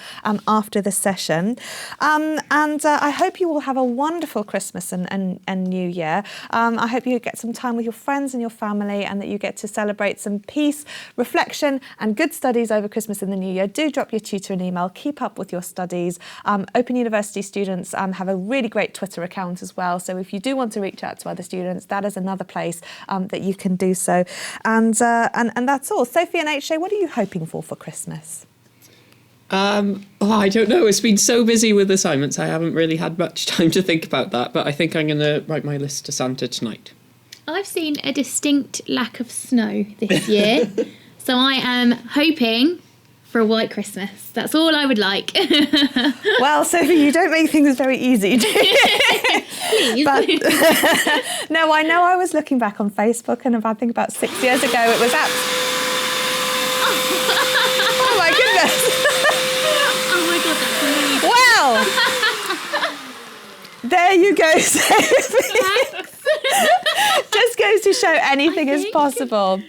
Speaker 1: after the session. I hope you will have a wonderful Christmas and New Year. I hope you get some time with your friends and your family, and that you get to celebrate some peace, reflection and good studies over Christmas and the New Year. Do drop your tutor an email. Keep up with your studies. Open University students have a really great Twitter account as well. So if you do want to reach out to other students, that is another place that you can do so. And that's all. Sophie and HJ, what are you hoping for Christmas?
Speaker 3: I don't know. It's been so busy with assignments. I haven't really had much time to think about that, but I think I'm going to write my list to Santa tonight.
Speaker 2: I've seen a distinct lack of snow this year, so I am hoping for a white Christmas. That's all I would like.
Speaker 1: Well, Sophie, you don't make things very easy, do you?
Speaker 2: Please.
Speaker 1: But, no, I know I was looking back on Facebook, and I think about 6 years ago it was Oh my goodness.
Speaker 2: Oh my God, that's amazing.
Speaker 1: Well, there you go, Sophie. Just goes to show anything is possible.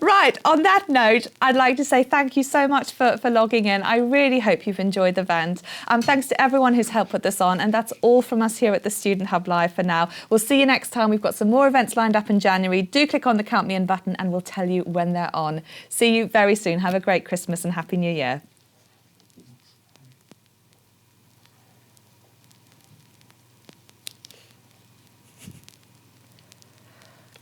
Speaker 1: Right, on that note, I'd like to say thank you so much for logging in. I really hope you've enjoyed the event. Thanks to everyone who's helped put this on, and that's all from us here at the Student Hub Live for now. We'll see you next time. We've got some more events lined up in January. Do click on the Count Me In button and we'll tell you when they're on. See you very soon. Have a great Christmas and Happy New Year.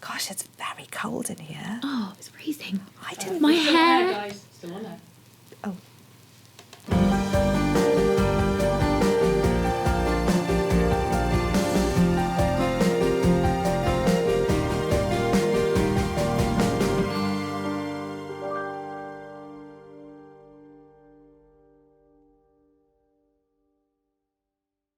Speaker 1: Gosh, it's very cold in here.
Speaker 2: Oh, it's freezing.
Speaker 1: I didn't.
Speaker 2: My hair.
Speaker 3: Guys, still on it.